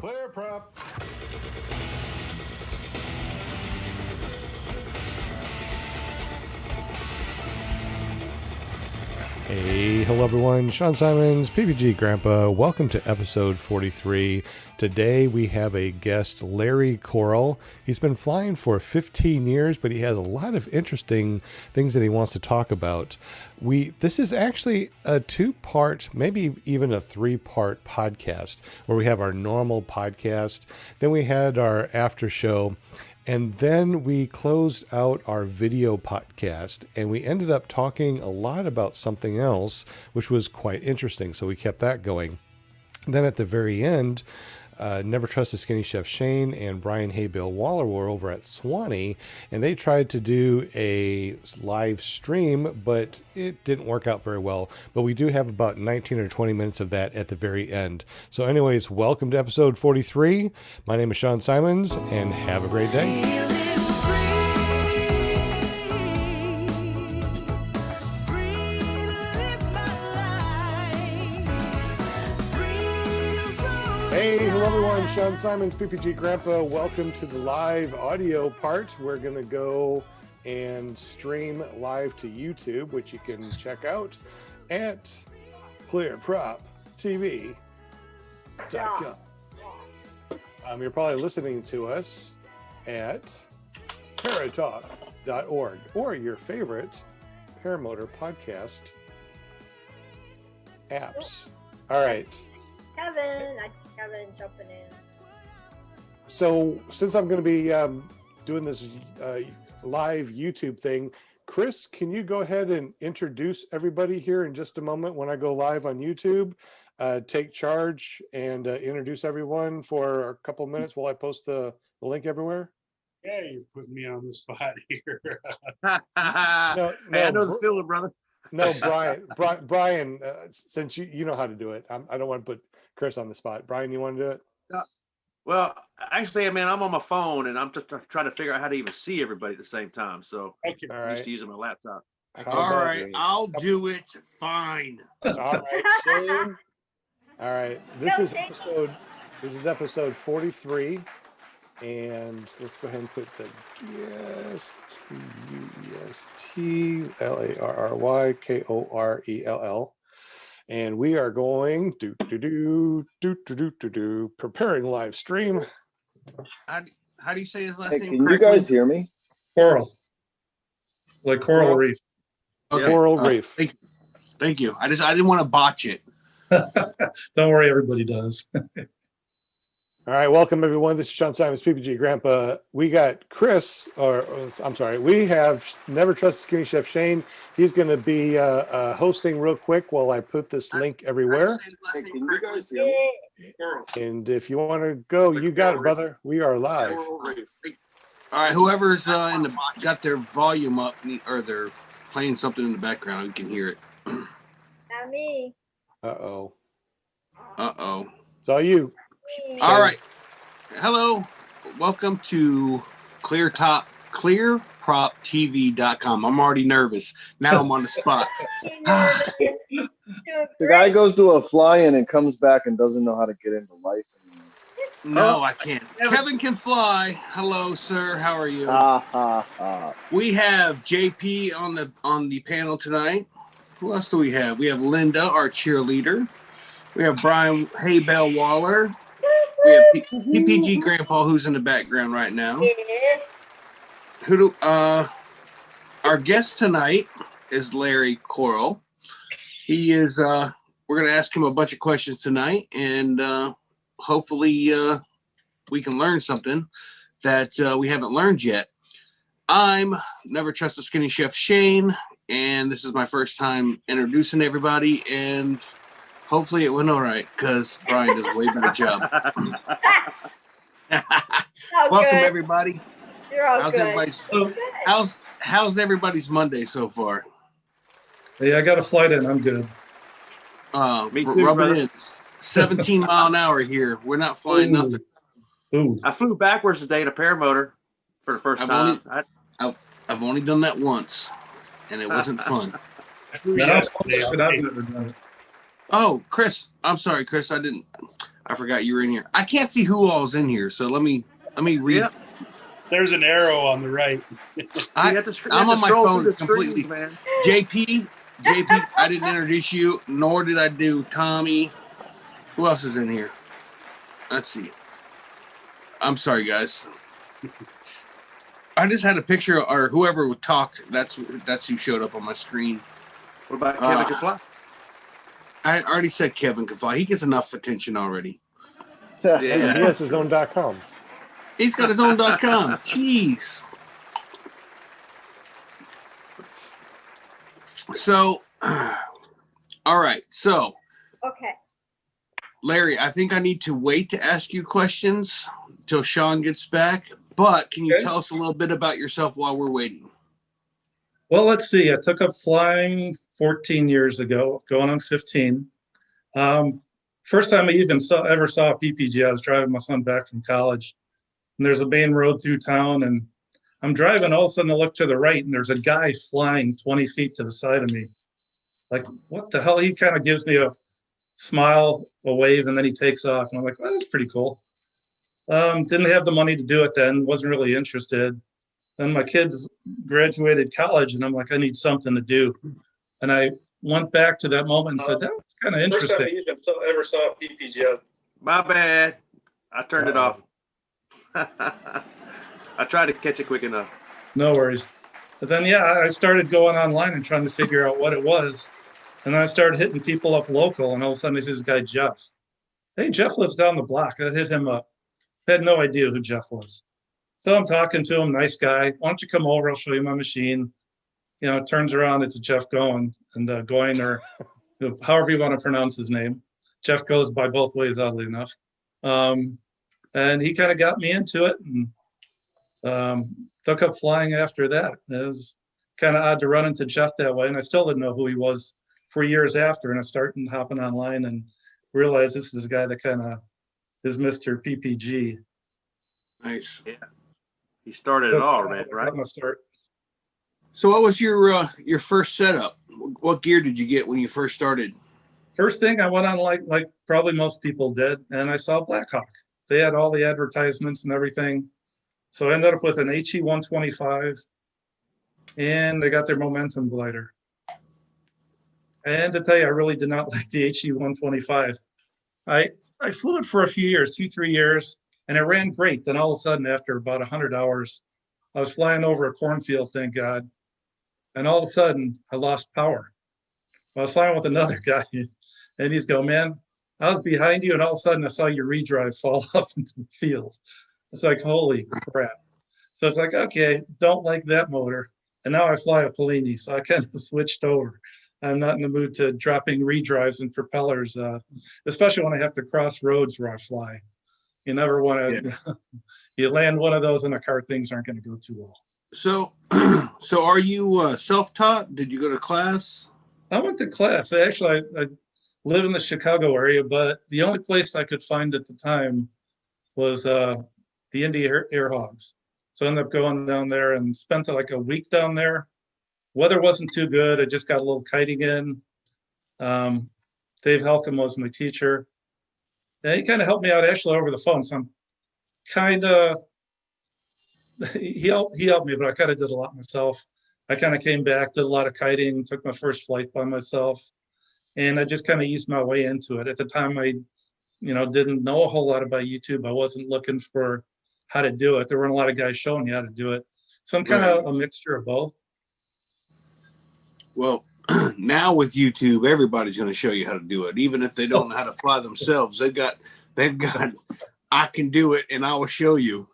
ClearProp. Hey, hello everyone, Sean Symons, PPG Grandpa. Welcome to episode 43. Today we have a guest, Larry Korell. He's been flying for 15 years, but he has a lot of interesting things that he wants to talk about. This is actually a two-part, maybe even a three-part podcast, where we have our normal podcast, then we had our after show, and then we closed out our video podcast, and we ended up talking a lot about something else, which was quite interesting. So we kept that going. And then at the very end, Never Trust a Skinny Chef Shane and Brian Haybill Waller were over at Swanee, and they tried to do a live stream, but it didn't work out very well. But we do have about 19 or 20 minutes of that at the very end. So anyways, welcome to episode 43. My name is Sean Symons, and have a great day. Hey, hello everyone, Sean Symons, PPG Grandpa. Welcome to the live audio part. We're going to go and stream live to YouTube, which you can check out at ClearPropTV.com. You're probably listening to us at paratalk.org or your favorite Paramotor podcast apps. All right. Kevin jumping in. So since I'm going to be doing this live YouTube thing, Chris, can you go ahead and introduce everybody here in just a moment when I go live on YouTube? Take charge and introduce everyone for a couple minutes while I post the link everywhere. Yeah, you're putting me on the spot here. No, I know the feeling, brother. No, Brian, since you know how to do it, I don't want to put Chris on the spot. Brian, you want to do it? Well, actually, I mean, I'm on my phone and I'm just trying to figure out how to even see everybody at the same time. So Okay. All I'm right. used to using my laptop. All right, I'll do it. Fine. All right, Shane. All right, this is episode 43, and let's go ahead and put the GuestLarryKorell, and we are going preparing live stream. How do you say his last Hey, name? can you correctly? guys hear me? Coral. Like coral reef. Okay. Coral Reef. Thank you. I didn't want to botch it. Don't worry, everybody does. All right, welcome everyone. This is Sean Symons, PPG Grandpa. We got Chris, we have Never Trust Skinny Chef Shane. He's going to be hosting real quick while I put this link everywhere. Hey, can you guys hear me? And if you want to go, you got it, brother. We are live. All right, whoever's got their volume up or they're playing something in the background, you can hear it. Not me. Uh-oh. It's all you. All right. Hello. Welcome to ClearPropTV.com. I'm already nervous. Now I'm on the spot. The guy goes to a fly-in and comes back and doesn't know how to get into life anymore. No, I can't. Kevin can fly. Hello, sir. How are you? We have JP on the panel tonight. Who else do we have? We have Linda, our cheerleader. We have Brian Haybill Waller. We have PPG Grandpa, who's in the background right now. Our guest tonight is Larry Korell. He is. We're going to ask him a bunch of questions tonight, and hopefully we can learn something that we haven't learned yet. I'm Never Trust a Skinny Chef Shane, and this is my first time introducing everybody, and hopefully it went all right because Brian does a way better job. Welcome everybody. You're all How's good. everybody's how's everybody's Monday so far? Yeah, I got a flight in. I'm good. Me too, rubbing in 17 mile an hour here. We're not flying nothing. Ooh. I flew backwards today to Paramotor for the first time. I've only done that once, and it wasn't fun. I've never done it. Oh, Chris, I'm sorry, Chris. I I forgot you were in here. I can't see who all's in here, so let me read. Yeah. There's an arrow on the right. I'm on my phone. It's completely. man. JP, I didn't introduce you, nor did I do Tommy. Who else is in here? Let's see. I'm sorry, guys. I just had a picture, or whoever talked. That's who showed up on my screen. What about Kevin Kapla? I already said Kevin can fly. He gets enough attention already. He Yeah. has his own .com. He's got his own .com. Jeez. So, all right. So, Okay. Larry, I think I need to wait to ask you questions till Sean gets back. But can you Okay. tell us a little bit about yourself while we're waiting? Well, let's see. I took up flying 14 years ago, going on 15. First time I even ever saw a PPG, I was driving my son back from college. And there's a main road through town, and I'm driving. All of a sudden, I look to the right, and there's a guy flying 20 feet to the side of me. Like, what the hell? He kind of gives me a smile, a wave, and then he takes off. And I'm like, well, that's pretty cool. Didn't have the money to do it then, wasn't really interested. Then my kids graduated college, and I'm like, I need something to do. And I went back to that moment and said, that's kind of interesting. First time I ever saw a PPG. My bad. I turned it off. I tried to catch it quick enough. No worries. But then, yeah, I started going online and trying to figure out what it was. And then I started hitting people up local, and all of a sudden I see this guy, Jeff. Hey, Jeff lives down the block. I hit him up. I had no idea who Jeff was. So I'm talking to him, nice guy. Why don't you come over? I'll show you my machine. You know, it turns around, it's Jeff Goin, and Goin, or however you want to pronounce his name. Jeff goes by both ways, oddly enough. And he kind of got me into it, and took up flying after that. It was kind of odd to run into Jeff that way, and I still didn't know who he was for years after. And I started hopping online and realized this is a guy that kind of is Mr. PPG. Nice. Yeah. He started it all, man, right? I'm gonna start. So, what was your first setup? What gear did you get when you first started? First thing, I went on like probably most people did, and I saw Blackhawk. They had all the advertisements and everything. So I ended up with an HE125, and they got their Momentum glider. And to tell you, I really did not like the HE125. I flew it for a few years, 2-3 years, and it ran great. Then all of a sudden, after about 100 hours, I was flying over a cornfield, thank God. And all of a sudden, I lost power. I was flying with another guy, and he's going, man, I was behind you, and all of a sudden, I saw your redrive fall off into the field. It's like, holy crap. So it's like, okay, don't like that motor. And now I fly a Polini, so I kind of switched over. I'm not in the mood to dropping redrives and propellers, especially when I have to cross roads where I fly. You never want to, you land one of those in a car, things aren't going to go too well. So, so are you self-taught? Did you go to class? I went to class. I live in the Chicago area, but the only place I could find at the time was the Indy Air Hogs. So I ended up going down there and spent like a week down there. Weather wasn't too good. I just got a little kiting in. Dave Halcom was my teacher. And he kind of helped me out actually over the phone. So I'm kind of, he helped me, but I kind of did a lot myself. I kind of came back, did a lot of kiting, took my first flight by myself. And I just kind of eased my way into it. At the time, I, didn't know a whole lot about YouTube. I wasn't looking for how to do it. There weren't a lot of guys showing you how to do it. So I'm kind of a mixture of both. Well, now with YouTube, everybody's going to show you how to do it, even if they don't know how to fly themselves. They've got. I can do it, and I will show you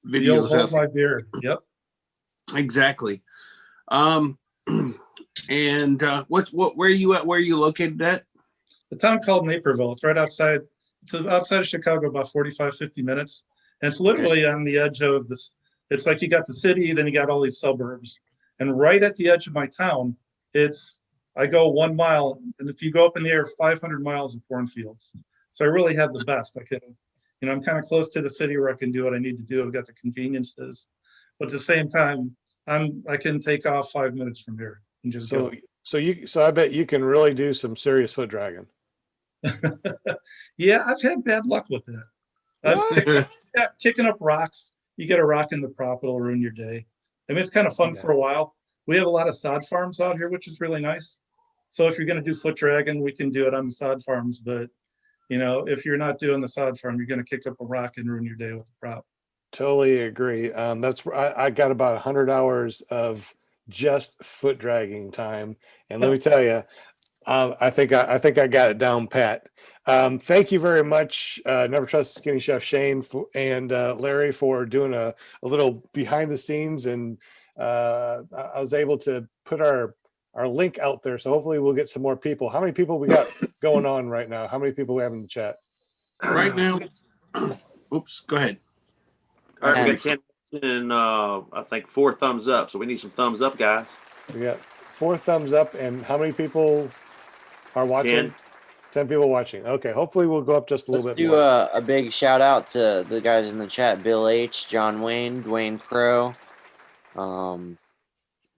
videos of my beard. Yep. Exactly. And where are you at? Where are you located at? The town called Naperville. It's right outside. It's outside of Chicago, about 45, 50 minutes. And it's literally on the edge of this. It's like you got the city, then you got all these suburbs. And right at the edge of my town, I go 1 mile. And if you go up in the air, 500 miles of cornfields. So I really have the best. I can, I'm kind of close to the city where I can do what I need to do. I've got the conveniences. But at the same time, I can take off 5 minutes from here and just go. So I bet you can really do some serious foot dragging. Yeah, I've had bad luck with that. Yeah, kicking up rocks. You get a rock in the prop, it'll ruin your day. I mean, it's kind of fun for a while. We have a lot of sod farms out here, which is really nice. So if you're going to do foot dragging, we can do it on the sod farms. But, if you're not doing the sod farm, you're going to kick up a rock and ruin your day with the prop. Totally agree. I got about 100 hours of just foot dragging time, and let me tell you, I think I got it down pat. Thank you very much, Never Trust Skinny Chef Shane and Larry for doing a little behind the scenes, and I was able to put our link out there, so hopefully we'll get some more people. How many people we got going on right now? How many people we have in the chat? Right now, oops, go ahead. All right, we got 10 and I think 4 thumbs up. So we need some thumbs up, guys. We got 4 thumbs up, and how many people are watching? 10 people watching. Okay, hopefully we'll go up just a little bit more. Let's do a big shout out to the guys in the chat: Bill H, John Wayne, Dwayne Crow. And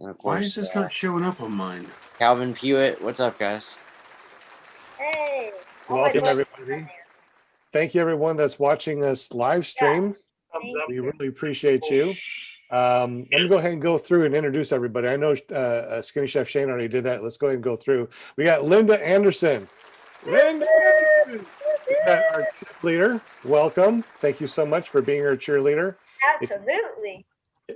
of course, Why is this not showing up on mine? Calvin Pewitt. What's up, guys? Hey. Welcome, everybody. Thank you, everyone that's watching us live stream. We really appreciate you. Let me go ahead and go through and introduce everybody. I know Skinny Chef Shane already did that. Let's go ahead and go through. We got Linda Anderson. Linda Anderson! We got our cheerleader. Welcome. Thank you so much for being our cheerleader. Absolutely.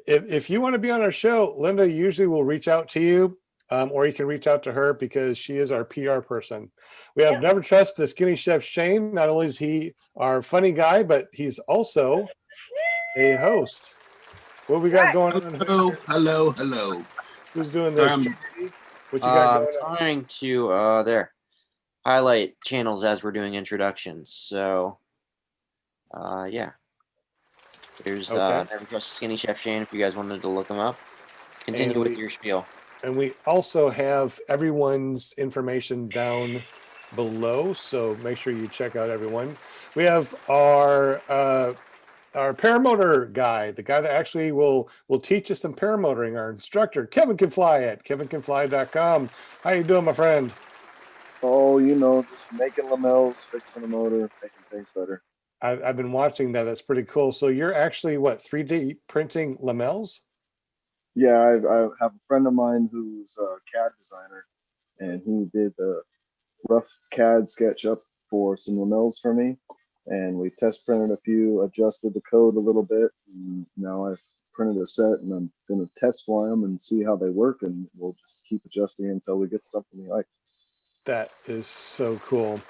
If you want to be on our show, Linda usually will reach out to you, or you can reach out to her because she is our PR person. We have Never Trust the Skinny Chef Shane. Not only is he our funny guy, but he's also a host. What we got going on? Hello. Who's doing this? What you got going on? I'm trying to highlight channels as we're doing introductions. So, yeah. There's Never Trust Skinny Chef Shane if you guys wanted to look him up. Continue with your spiel. And we also have everyone's information down below, so make sure you check out everyone. We have our paramotor guy, the guy that actually will teach us some paramotoring, our instructor, Kevin Can Fly at kevincanfly.com. How you doing, my friend? Oh, just making lamels, fixing the motor, making things better. I've been watching that. That's pretty cool. So you're actually 3D printing lamels? Yeah, I have a friend of mine who's a CAD designer, and he did the rough CAD sketch up for some lamels for me. And we test printed a few, adjusted the code a little bit, and now I've printed a set, and I'm going to test fly them and see how they work, and we'll just keep adjusting until we get something we like. That is so cool.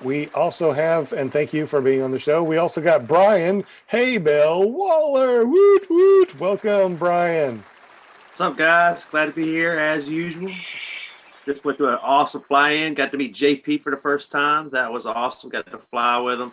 We also have, and thank you for being on the show, we also got Brian Haybell Waller. Woot, woot. Welcome, Brian. What's up, guys? Glad to be here as usual. Just went to an awesome fly-in. Got to meet JP for the first time. That was awesome. Got to fly with him.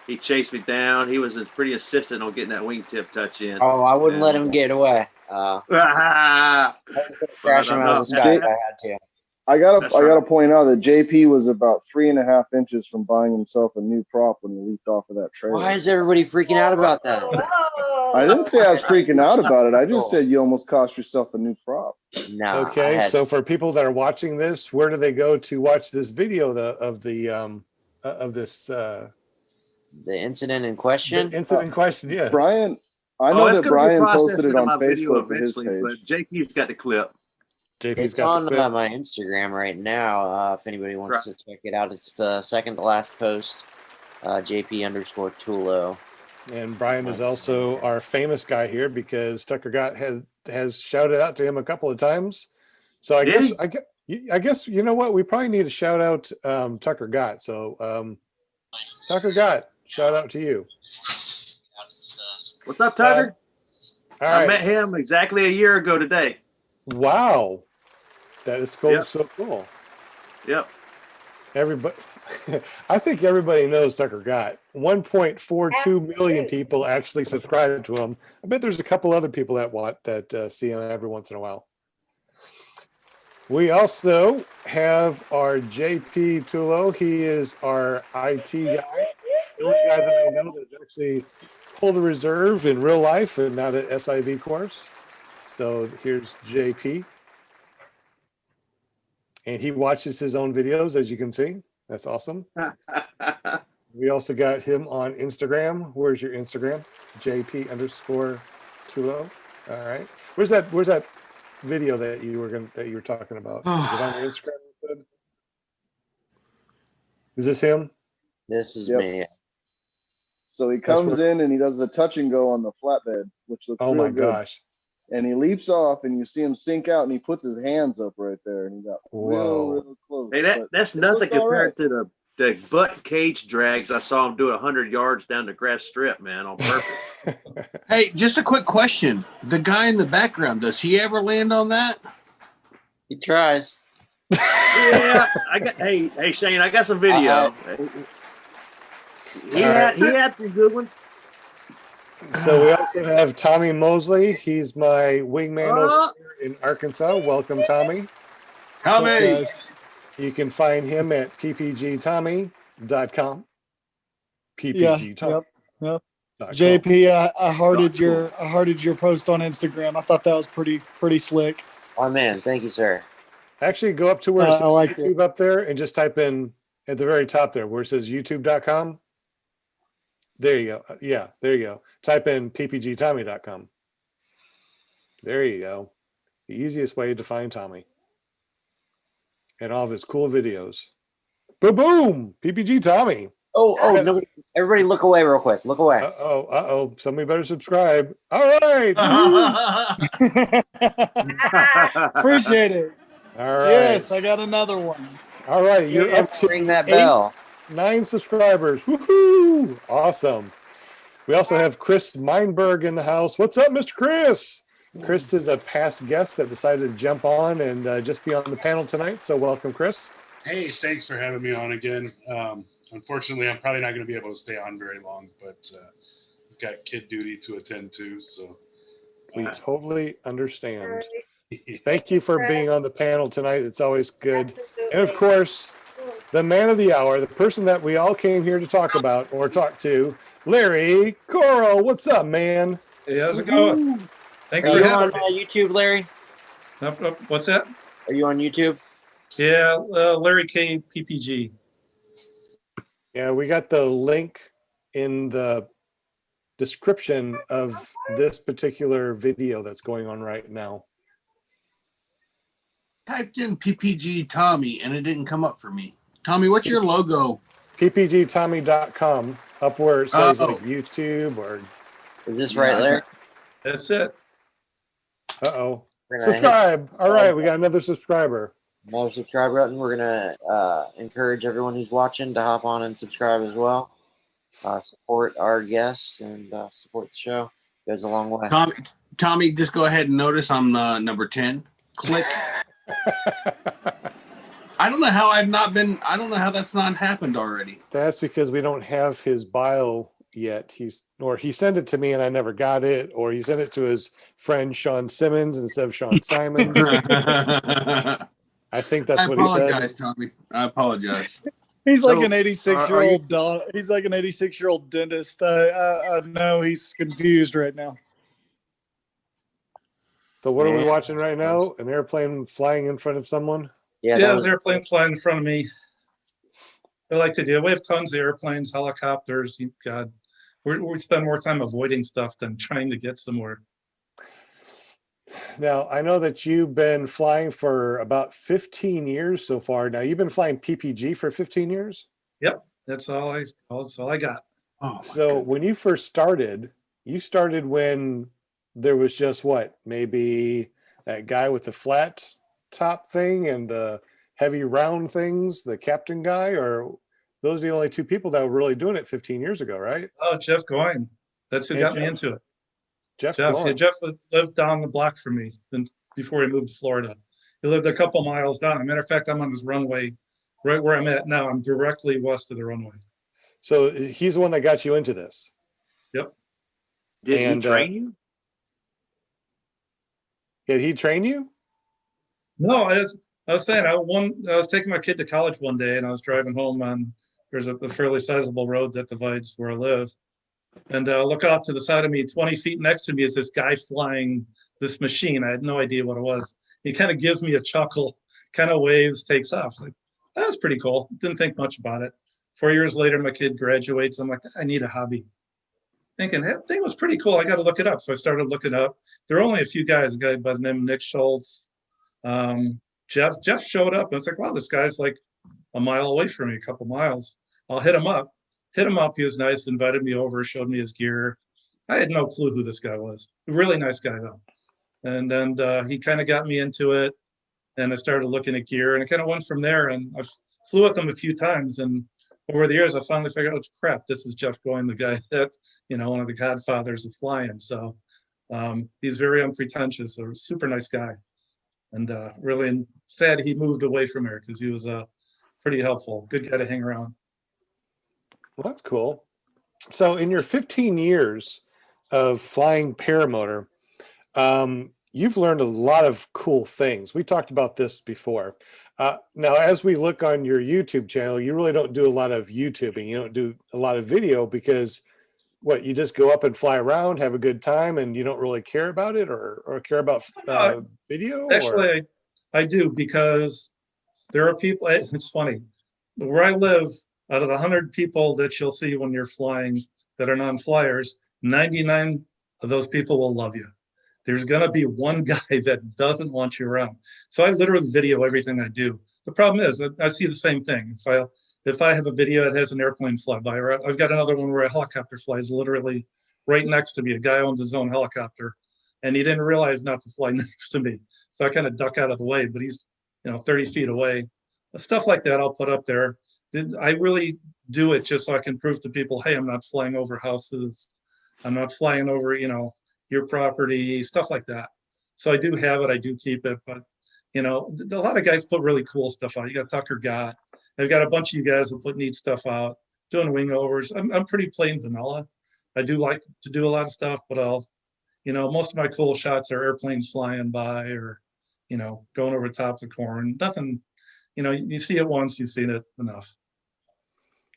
He chased me down. He was pretty insistent on getting that wingtip touch in. Oh, I wouldn't let him get away. I was going to crash him out of the sky if I had to. I gotta point out that JP was about 3.5 inches from buying himself a new prop when he leaped off of that trailer. Why is everybody freaking out about that? I didn't say I was freaking out about it. I just said you almost cost yourself a new prop. No. Okay, so for people that are watching this, where do they go to watch this video of this? The incident in question. The incident in question, yes. Brian, I know that Brian posted it on Facebook to his page. But JP's got the clip. It's on my Instagram right now. If anybody wants to check it out, it's the second to last post. JP_Tulo. And Brian is also our famous guy here because Tucker Gott has shouted out to him a couple of times. So I guess you know what, we probably need to shout out Tucker Gott. So Tucker Gott, shout out to you. What's up, Tucker? I met him exactly a year ago today. Wow, that is cool. Yep. So cool. Yep. Everybody, I think everybody knows Tucker Gott. 1.42 million people actually subscribe to him. I bet there's a couple other people that see him every once in a while. We also have our JP Tulo. He is our IT guy. The only guy that I know that's actually pulled a reserve in real life and not an SIV course. So here's JP. And he watches his own videos, as you can see. That's awesome. We also got him on Instagram. Where's your Instagram? JP_20. All right. Where's that video that you were talking about? Is it on your Instagram? Is this him? This is Yep. me. So he comes in and he does a touch and go on the flatbed, which looks Oh real my good. gosh. And he leaps off and you see him sink out and he puts his hands up right there and he got real close. Hey, that's nothing compared to the butt cage drags I saw him do 100 yards down the grass strip, man, on purpose. Hey, just a quick question. The guy in the background, does he ever land on that? He tries. Yeah, hey Shane, I got some video. He had some good ones. So we also have Tommy Mosley. He's my wingman over here in Arkansas. Welcome, Tommy. Tommy. You can find him at ppgtommy.com. ppgtommy. Yep. JP, I hearted your post on Instagram. I thought that was pretty slick. Oh man, thank you, sir. Actually, go up to where it says I like YouTube up there and just type in at the very top there where it says youtube.com. There you go. Yeah, there you go. Type in ppgtommy.com. There you go. The easiest way to find Tommy and all of his cool videos. Boom, boom. PPG Tommy. Oh, no! Everybody, look away real quick. Look away. Uh-oh. Somebody better subscribe. All right. Appreciate it. All right. Yes, I got another one. All right. You're up to ring that bell. 9 subscribers. Woohoo! Awesome. We also have Chris Meinberg in the house. What's up, Mr. Chris? Chris is a past guest that decided to jump on and just be on the panel tonight. So welcome, Chris. Hey, thanks for having me on again. Unfortunately, I'm probably not going to be able to stay on very long, but I've got kid duty to attend to. So we totally understand. Thank you for being on the panel tonight. It's always good. And of course, the man of the hour, the person that we all came here to talk about or talk to, Larry Korell. What's up, man? Hey, how's it going? Thanks Are for you on having me. YouTube, Larry? What's that? Are you on YouTube? Yeah, Larry K. PPG. Yeah, we got the link in the description of this particular video that's going on right now. Typed in PPG Tommy and it didn't come up for me. Tommy, what's your logo? ppgtommy.com, up where it says like YouTube or... Is this right, Larry? That's it. Uh-oh. Subscribe. All right, we got another subscriber. Another subscribe button. We're going to encourage everyone who's watching to hop on and subscribe as well. Support our guests and support the show. It goes a long way. Tommy, just go ahead and notice I'm number 10. Click. I don't know how that's not happened already. That's because we don't have his bio yet. He sent it to me and I never got it, or he sent it to his friend Sean Symons instead of Sean Symons. I think that's what he said. I apologize, Tommy. I apologize. He's like an 86-year-old. He's like an 86-year-old dentist. I know he's confused right now. So what are we watching right now? An airplane flying in front of someone? Yeah, there's an airplane flying in front of me. I like to do. We have tons of airplanes, helicopters. God, we spend more time avoiding stuff than trying to get somewhere. Now, I know that you've been flying for about 15 years so far. Now, you've been flying PPG for 15 years? Yep, that's all I got. Oh, so when you first started, you started when there was just what, maybe that guy with the flat top thing and the heavy round things, the captain guy, or those are the only two people that were really doing it 15 years ago, right? Oh, Jeff Goyne. That's who got me into it. Jeff lived down the block from me before he moved to Florida. He lived a couple miles down. As a matter of fact, I'm on his runway right where I'm at now. I'm directly west of the runway. So he's the one that got you into this? Yep. Did he train you? Did he train you? No, I was saying, I was taking my kid to college one day and I was driving home on, there's a fairly sizable road that divides where I live. And I look out to the side of me, 20 feet next to me is this guy flying this machine. I had no idea what it was. He kind of gives me a chuckle, kind of waves, takes off. Like, That was pretty cool. Didn't think much about it. 4 years later, my kid graduates. I'm like, I need a hobby. Thinking that thing was pretty cool. I got to look it up. So I started looking up. There were only a few guys, a guy by the name of Nick Schultz. Jeff showed up. And it's like, wow, this guy's like a mile away from me, a couple miles. I'll hit him up. He was nice, invited me over, showed me his gear. I had no clue who this guy was. A really nice guy, though. And then he kind of got me into it. And I started looking at gear. And it kind of went from there. And I flew with them a few times. And over the years, I finally figured out, crap, this is Jeff Goin, the guy that, one of the godfathers of flying. So he's very unpretentious, a super nice guy. And really sad he moved away from here because he was pretty helpful. Good guy to hang around. Well, that's cool. So in your 15 years of flying paramotor, you've learned a lot of cool things. We talked about this before. Now, as we look on your YouTube channel, you really don't do a lot of YouTubing. You don't do a lot of video because you just go up and fly around, have a good time, and you don't really care about it or care about video? Actually, I do, because there are people, it's funny, where I live, out of the 100 people that you'll see when you're flying that are non-flyers, 99 of those people will love you. There's going to be one guy that doesn't want you around. So I literally video everything I do. The problem is I see the same thing. If I have a video that has an airplane fly by, or I've got another one where a helicopter flies literally right next to me. A guy owns his own helicopter, and he didn't realize not to fly next to me. So I kind of duck out of the way, but he's 30 feet away. Stuff like that I'll put up there. I really do it just so I can prove to people, hey, I'm not flying over houses. I'm not flying over, your property, stuff like that. So I do have it. I do keep it. But, a lot of guys put really cool stuff out. You got Tucker Gott. I've got a bunch of you guys that put neat stuff out, doing wing overs. I'm pretty plain vanilla. I do like to do a lot of stuff, but most of my cool shots are airplanes flying by or, going over top the corn. Nothing, you see it once, you've seen it enough.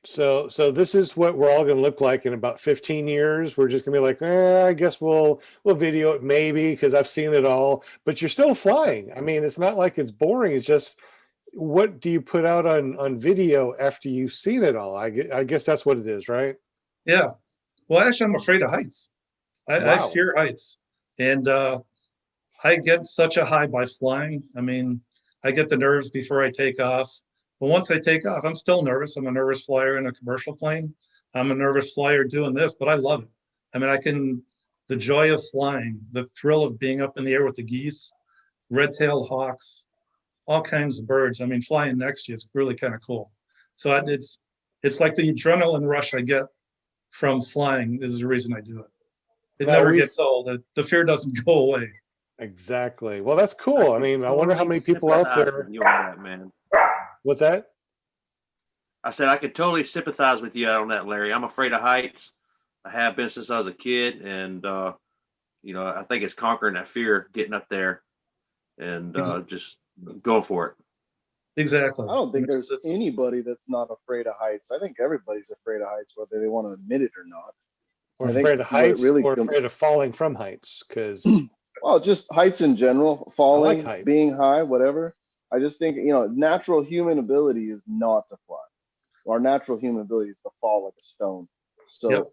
So this is what we're all going to look like in about 15 years. We're just going to be like, I guess we'll video it maybe because I've seen it all. But you're still flying. I mean, it's not like it's boring. It's just, what do you put out on video after you've seen it all? I guess that's what it is, right? Yeah. Well, actually, I'm afraid of heights. I fear heights. And I get such a high by flying. I mean, I get the nerves before I take off. But once I take off, I'm still nervous. I'm a nervous flyer in a commercial plane. I'm a nervous flyer doing this, but I love it. I mean, the joy of flying, the thrill of being up in the air with the geese, red-tailed hawks, all kinds of birds. I mean, flying next to you is really kind of cool. So it's like the adrenaline rush I get from flying is the reason I do it. It never gets old. The fear doesn't go away. Exactly. Well, that's cool. I mean, I wonder how many people out there. You on that, man. What's that? I said I could totally sympathize with you on that, Larry. I'm afraid of heights. I have been since I was a kid, and I think it's conquering that fear, getting up there, and just go for it. Exactly. I don't think there's anybody that's not afraid of heights. I think everybody's afraid of heights, whether they want to admit it or not. Or afraid of heights, or afraid of falling from heights, because well, just heights in general, falling, like being high, whatever. I just think natural human ability is not to fly. Our natural human ability is to fall like a stone. So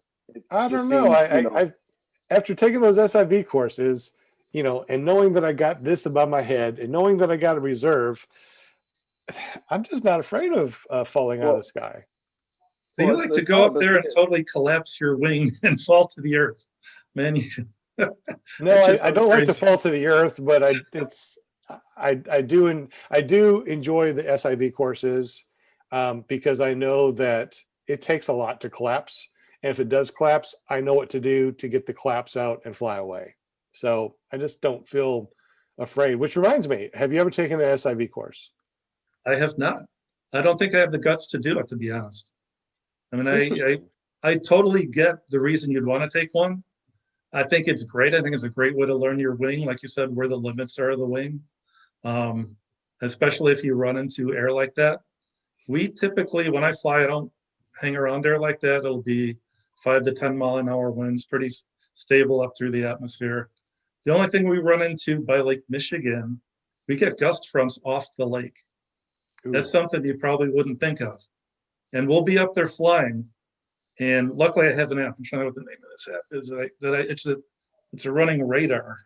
I don't know. I after taking those SIV courses, and knowing that I got this above my head, and knowing that I got a reserve, I'm just not afraid of falling out of the sky. So you like to go up there and totally collapse your wing and fall to the earth, man. No, I don't like to fall to the earth, but I do enjoy the SIV courses because I know that it takes a lot to collapse, and if it does collapse, I know what to do to get the collapse out and fly away. So I just don't feel afraid. Which reminds me, have you ever taken an SIV course? I have not. I don't think I have the guts to do it, to be honest. I mean, I totally get the reason you'd want to take one. I think it's great. I think it's a great way to learn your wing, like you said, where the limits are of the wing, especially if you run into air like that. We typically, when I fly, I don't hang around air like that. It'll be 5 to 10 mile an hour winds, pretty stable up through the atmosphere. The only thing we run into by Lake Michigan, we get gust fronts off the lake. That's something you probably wouldn't think of. And we'll be up there flying. And luckily I have an app. I'm trying to know what the name of this app is. It's a running radar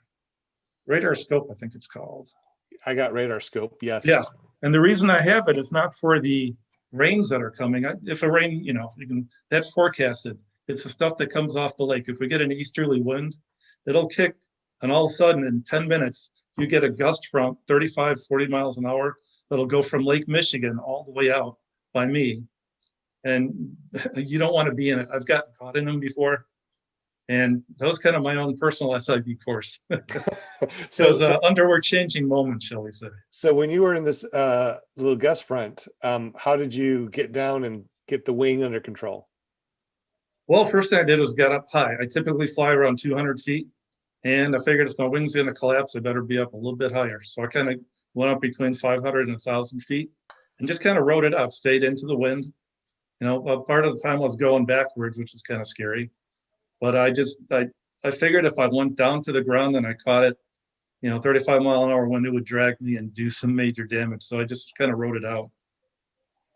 scope, I think it's called. I got radar scope. Yes. Yeah. And the reason I have it is not for the rains that are coming. If a rain, that's forecasted. It's the stuff that comes off the lake. If we get an easterly wind, it'll kick, and all of a sudden in 10 minutes, you get a gust from 35, 40 miles an hour that'll go from Lake Michigan all the way out by me. And you don't want to be in it. I've gotten caught in them before. And that was kind of my own personal SIV course. So it was an underwear changing moment, shall we say. So when you were in this little gust front, how did you get down and get the wing under control? Well, first thing I did was get up high. I typically fly around 200 feet. And I figured if my wing's going to collapse, I better be up a little bit higher. So I kind of went up between 500 and 1,000 feet and just kind of rode it out, stayed into the wind. Part of the time I was going backwards, which is kind of scary. But I figured if I went down to the ground and I caught it, 35 mile an hour wind, it would drag me and do some major damage. So I just kind of rode it out.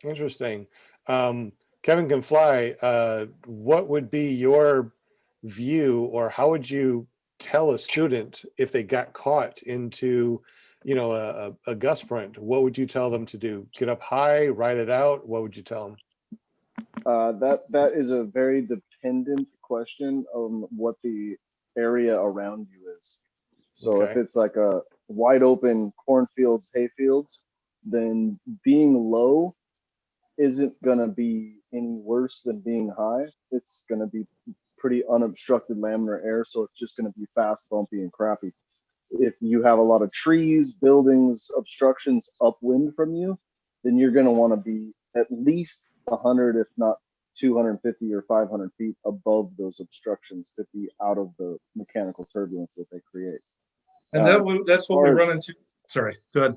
Interesting. Kevin can fly. What would be your view, or how would you tell a student if they got caught into, a gust front? What would you tell them to do? Get up high, ride it out? What would you tell them? That is a very dependent question on what the area around you is. So if it's like a wide open cornfields, hayfields, then being low isn't going to be any worse than being high. It's going to be pretty unobstructed laminar air, so it's just going to be fast, bumpy, and crappy. If you have a lot of trees, buildings, obstructions upwind from you, then you're going to want to be at least 100, if not 250 or 500 feet above those obstructions to be out of the mechanical turbulence that they create. And that's what we run into. Sorry, go ahead.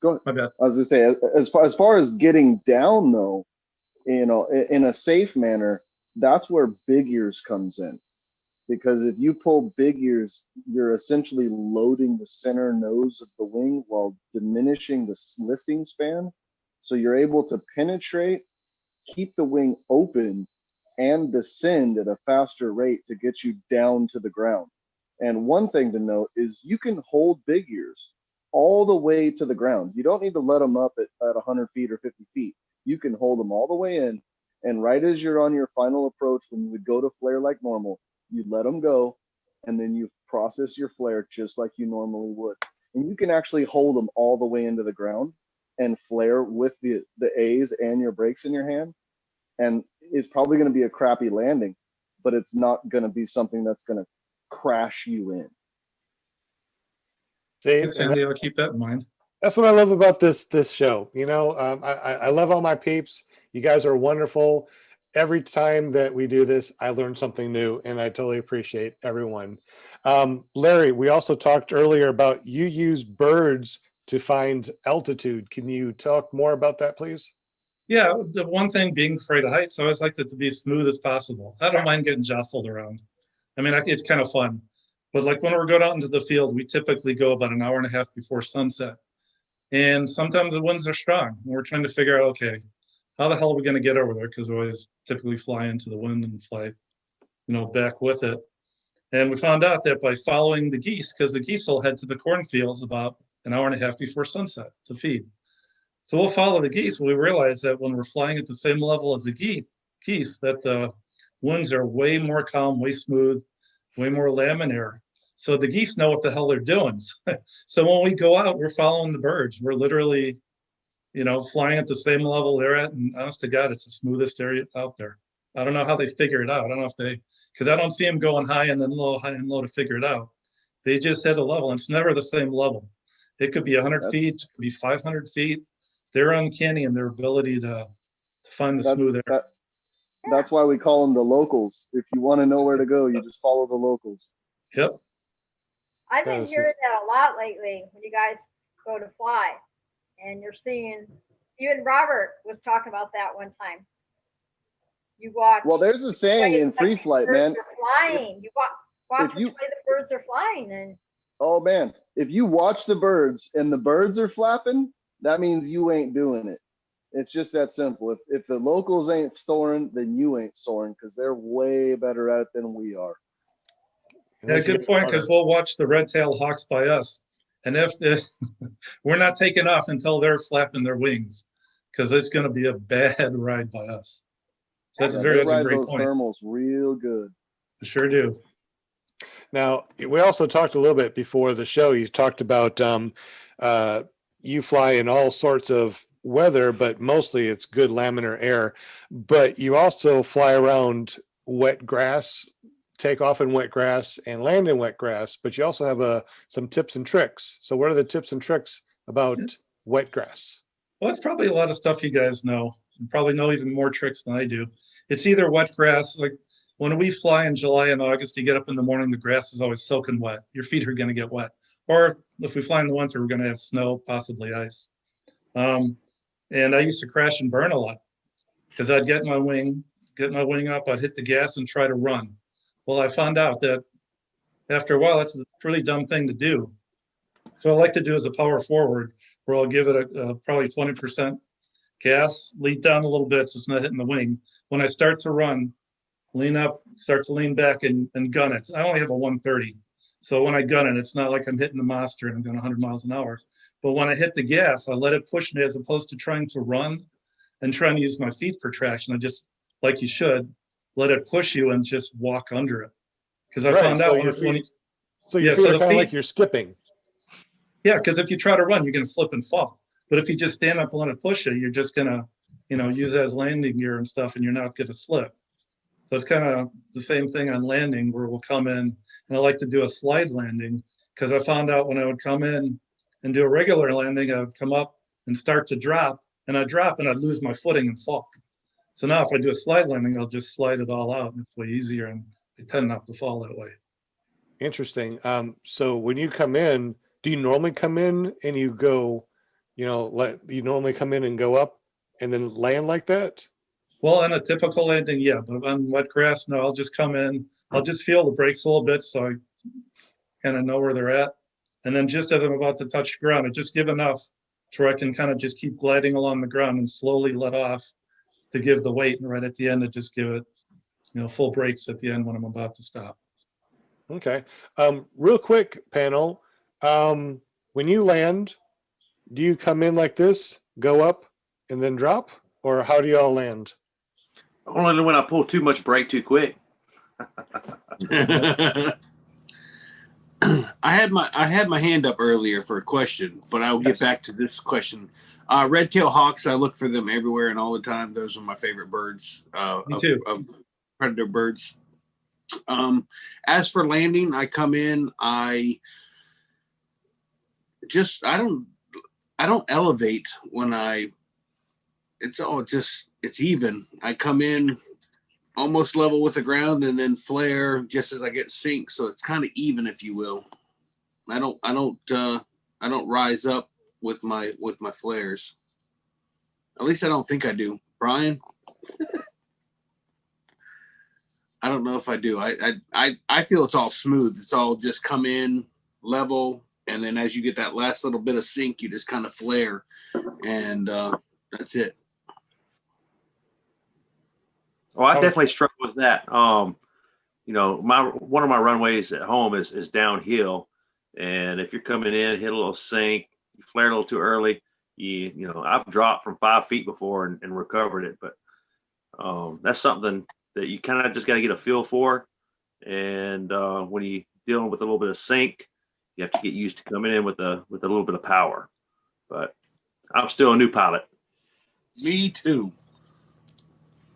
Go ahead. My bad. I was going to say, as far as getting down, though, in a safe manner, that's where big ears comes in. Because if you pull big ears, you're essentially loading the center nose of the wing while diminishing the lifting span. So you're able to penetrate, keep the wing open, and descend at a faster rate to get you down to the ground. And one thing to note is you can hold big ears all the way to the ground. You don't need to let them up at 100 feet or 50 feet. You can hold them all the way in, and right as you're on your final approach, when you would go to flare like normal, you let them go, and then you process your flare just like you normally would. And you can actually hold them all the way into the ground and flare with the A's and your brakes in your hand. And it's probably going to be a crappy landing, but it's not going to be something that's going to crash you in. Thanks, Andy. I'll keep that in mind. That's what I love about this show. I love all my peeps. You guys are wonderful. Every time that we do this, I learn something new, and I totally appreciate everyone. Larry, we also talked earlier about you use birds to find altitude. Can you talk more about that, please? Yeah, the one thing, being afraid of heights, I always liked it to be as smooth as possible. I don't mind getting jostled around. I mean, it's kind of fun. But like when we're going out into the field, we typically go about an hour and a half before sunset. And sometimes the winds are strong. And we're trying to figure out, okay, how the hell are we going to get over there? Because we always typically fly into the wind and fly, back with it. And we found out that by following the geese, because the geese will head to the cornfields about an hour and a half before sunset to feed. So we'll follow the geese. We realize that when we're flying at the same level as the geese, that the winds are way more calm, way smooth, way more laminar. So the geese know what the hell they're doing. So when we go out, we're following the birds. We're literally, flying at the same level they're at. And honest to God, it's the smoothest area out there. I don't know how they figure it out. I don't know if because I don't see them going high and then low, high and low to figure it out. They just hit a level. And it's never the same level. It could be 100 feet, it could be 500 feet. They're uncanny in their ability to find the smooth air. That's why we call them the locals. If you want to know where to go, you just follow the locals. Yep. I've been hearing that a lot lately when you guys go to fly. And you're seeing, even Robert was talking about that one time. You watch. Well, there's a saying in free flight, man. Flying. You watch the way the birds are flying. And oh, man. If you watch the birds and the birds are flapping, that means you ain't doing it. It's just that simple. If the locals ain't soaring, then you ain't soaring, because they're way better at it than we are. Yeah, good point, because we'll watch the red-tailed hawks by us. And if we're not taking off until they're flapping their wings, because it's going to be a bad ride by us. That's a great those point. thermals real good. Sure do. Now, we also talked a little bit before the show. You talked about you fly in all sorts of weather, but mostly it's good laminar air. But you also fly around wet grass, take off in wet grass and land in wet grass, but you also have some tips and tricks. So what are the tips and tricks about wet grass? Well, it's probably a lot of stuff you guys know. You probably know even more tricks than I do. It's either wet grass, like when we fly in July and August, you get up in the morning, the grass is always soaking wet. Your feet are going to get wet. Or if we fly in the winter, we're going to have snow, possibly ice. And I used to crash and burn a lot because I'd get my wing up, I'd hit the gas and try to run. Well, I found out that after a while, that's a pretty dumb thing to do. So what I like to do is a power forward, where I'll give it a probably 20% gas, lead down a little bit so it's not hitting the wing. When I start to run, lean up, start to lean back and gun it. I only have a 130. So when I gun it, it's not like I'm hitting the monster and I'm going 100 miles an hour. But when I hit the gas, I let it push me as opposed to trying to run and trying to use my feet for traction. I just, like you should, let it push you and just walk under it. Because I found out your feet are kind of like you're skipping. Yeah, because if you try to run, you're going to slip and fall. But if you just stand up and let it push you, you're just going to, use it as landing gear and stuff, and you're not going to slip. So it's kind of the same thing on landing, where we'll come in, and I like to do a slide landing, because I found out when I would come in and do a regular landing, I would come up and start to drop, and I'd drop and I'd lose my footing and fall. So now if I do a slide landing, I'll just slide it all out, and it's way easier, and I tend not to fall that way. Interesting. So when you come in, do you normally come in and you go, you normally come in and go up and then land like that? Well, in a typical landing, yeah, but on wet grass, no, I'll just come in. I'll just feel the brakes a little bit so I kind of know where they're at. And then just as I'm about to touch the ground, I just give enough so I can kind of just keep gliding along the ground and slowly let off to give the weight. And right at the end, I just give it, full brakes at the end when I'm about to stop. Okay. Real quick, panel. When you land, do you come in like this, go up, and then drop? Or how do y'all land? Only when I pull too much brake too quick. I had my hand up earlier for a question, but I'll get back to this question. Red-tailed hawks, I look for them everywhere and all the time. Those are my favorite birds. Me too. Of predator birds. As for landing, I come in. I don't elevate when it's even. I come in almost level with the ground and then flare just as I get sink. So it's kind of even, if you will. I don't rise up with my flares. At least I don't think I do. Brian? I don't know if I do. I feel it's all smooth. It's all just come in level, and then as you get that last little bit of sink, you just kind of flare, and that's it. Oh, I definitely struggle with that. One of my runways at home is downhill, and if you're coming in, hit a little sink, you flare a little too early, I've dropped from 5 feet before and recovered it, but that's something that you kind of just got to get a feel for. And when you're dealing with a little bit of sink, you have to get used to coming in with a little bit of power. But I'm still a new pilot. Me too.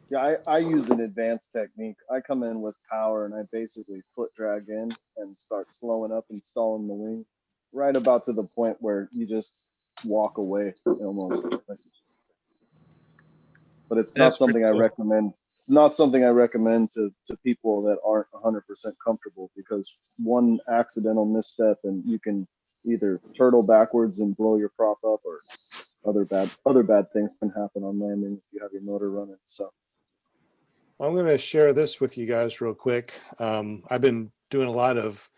Yeah, I use an advanced technique. I come in with power and I basically foot drag in and start slowing up and stalling the wing right about to the point where you just walk away almost. But it's not something I recommend. It's not something I recommend to people that aren't 100% comfortable, because one accidental misstep and you can either turtle backwards and blow your prop up, or other bad things can happen on landing if you have your motor running. So I'm going to share this with you guys real quick. I've been doing a lot of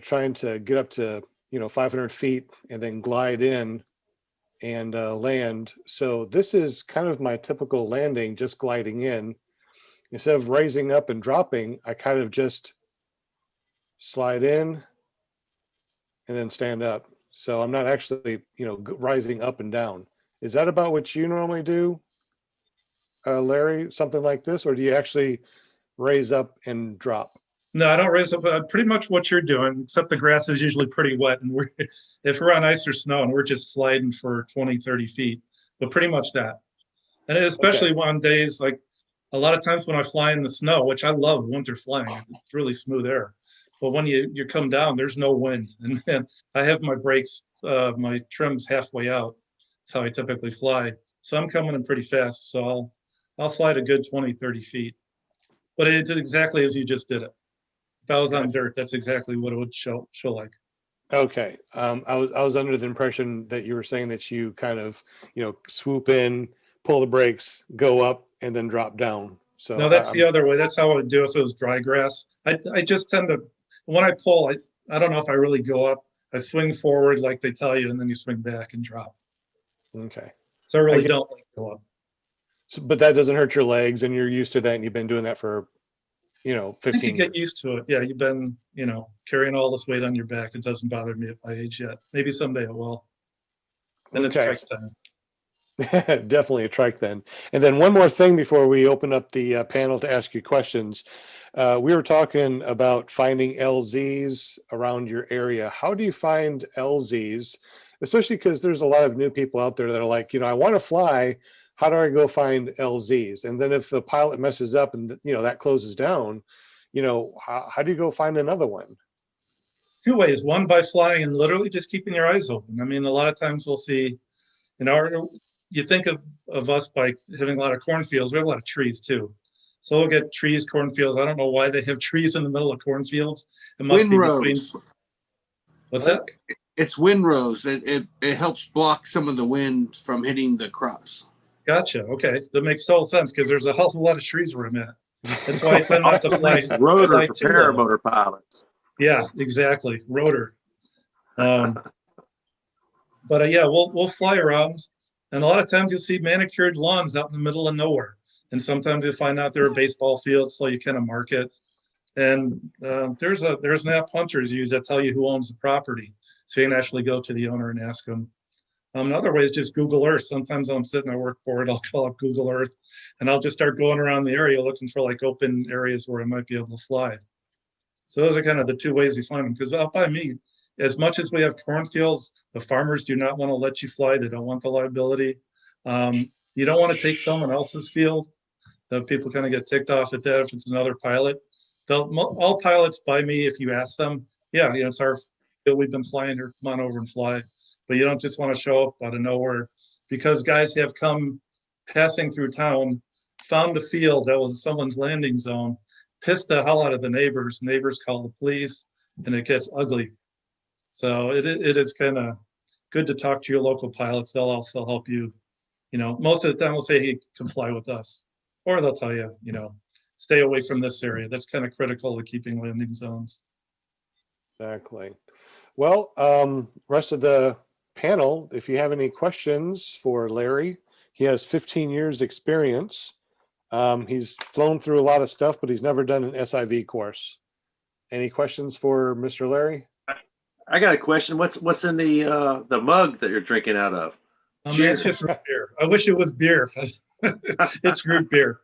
trying to get up to 500 feet and then glide in and land. So this is kind of my typical landing, just gliding in. Instead of raising up and dropping, I kind of just slide in and then stand up. So I'm not actually, rising up and down. Is that about what you normally do, Larry? Something like this, or do you actually raise up and drop? No, I don't raise up. Pretty much what you're doing, except the grass is usually pretty wet, and if we're on ice or snow, and we're just sliding for 20, 30 feet, but pretty much that. And especially on days like a lot of times when I fly in the snow, which I love winter flying, it's really smooth air. But when you come down, there's no wind, and I have my brakes, my trims halfway out. That's how I typically fly. So I'm coming in pretty fast. So I'll slide a good 20, 30 feet. But it's exactly as you just did it. If I was on dirt, that's exactly what it would show like. Okay. I was under the impression that you were saying that you kind of, swoop in, pull the brakes, go up, and then drop down. So no, that's the other way. That's how I would do if it was dry grass. I just tend to, when I pull, I don't know if I really go up. I swing forward like they tell you, and then you swing back and drop. Okay. So I really don't like go up. So, but that doesn't hurt your legs, and you're used to that, and you've been doing that for, 15 I think you get years. used to it. Yeah, you've been, carrying all this weight on your back. It doesn't bother me at my age yet. Maybe someday it will. And Okay. it's trike time. Definitely a trike then. And then one more thing before we open up the panel to ask you questions. We were talking about finding LZs around your area. How do you find LZs, especially because there's a lot of new people out there that are like, I want to fly. How do I go find LZs? And then if the pilot messes up and, that closes down, how do you go find another one? Two ways. One, by flying and literally just keeping your eyes open. I mean, a lot of times we'll see, you think of us by having a lot of cornfields. We have a lot of trees too. So we'll get trees, cornfields. I don't know why they have trees in the middle of cornfields. It must be between. What's that? It's windrows. It helps block some of the wind from hitting the crops. Gotcha. Okay, that makes total sense because there's a hell of a lot of trees where I'm at. That's why I tend not to fly. Rotor for paramotor pilots. Yeah, exactly. Rotor. But yeah, we'll fly around, and a lot of times you'll see manicured lawns out in the middle of nowhere, and sometimes you'll find out there are baseball fields, so you kind of mark it. And there's an app hunters use that tell you who owns the property, so you can actually go to the owner and ask them. Another way is just Google Earth. Sometimes I'm sitting at work board, I'll call up Google Earth, and I'll just start going around the area looking for like open areas where I might be able to fly. So those are kind of the two ways we find them. Because out by me, as much as we have cornfields, the farmers do not want to let you fly. They don't want the liability. You don't want to take someone else's field. The people kind of get ticked off at that if it's another pilot. All pilots by me, if you ask them, yeah, it's our field, we've been flying here, come on over and fly. But you don't just want to show up out of nowhere, because guys have come passing through town, found a field that was someone's landing zone, pissed the hell out of the neighbors. Neighbors call the police, and it gets ugly. So it is kind of good to talk to your local pilots. They'll also help you. Most of the time we'll say, hey, come fly with us. Or they'll tell you, stay away from this area. That's kind of critical to keeping landing zones. Exactly. Well, rest of the panel, if you have any questions for Larry, he has 15 years experience. He's flown through a lot of stuff, but he's never done an SIV course. Any questions for Mr. Larry? I got a question. What's in the mug that you're drinking out of? It's just root beer. I wish it was beer. It's root beer.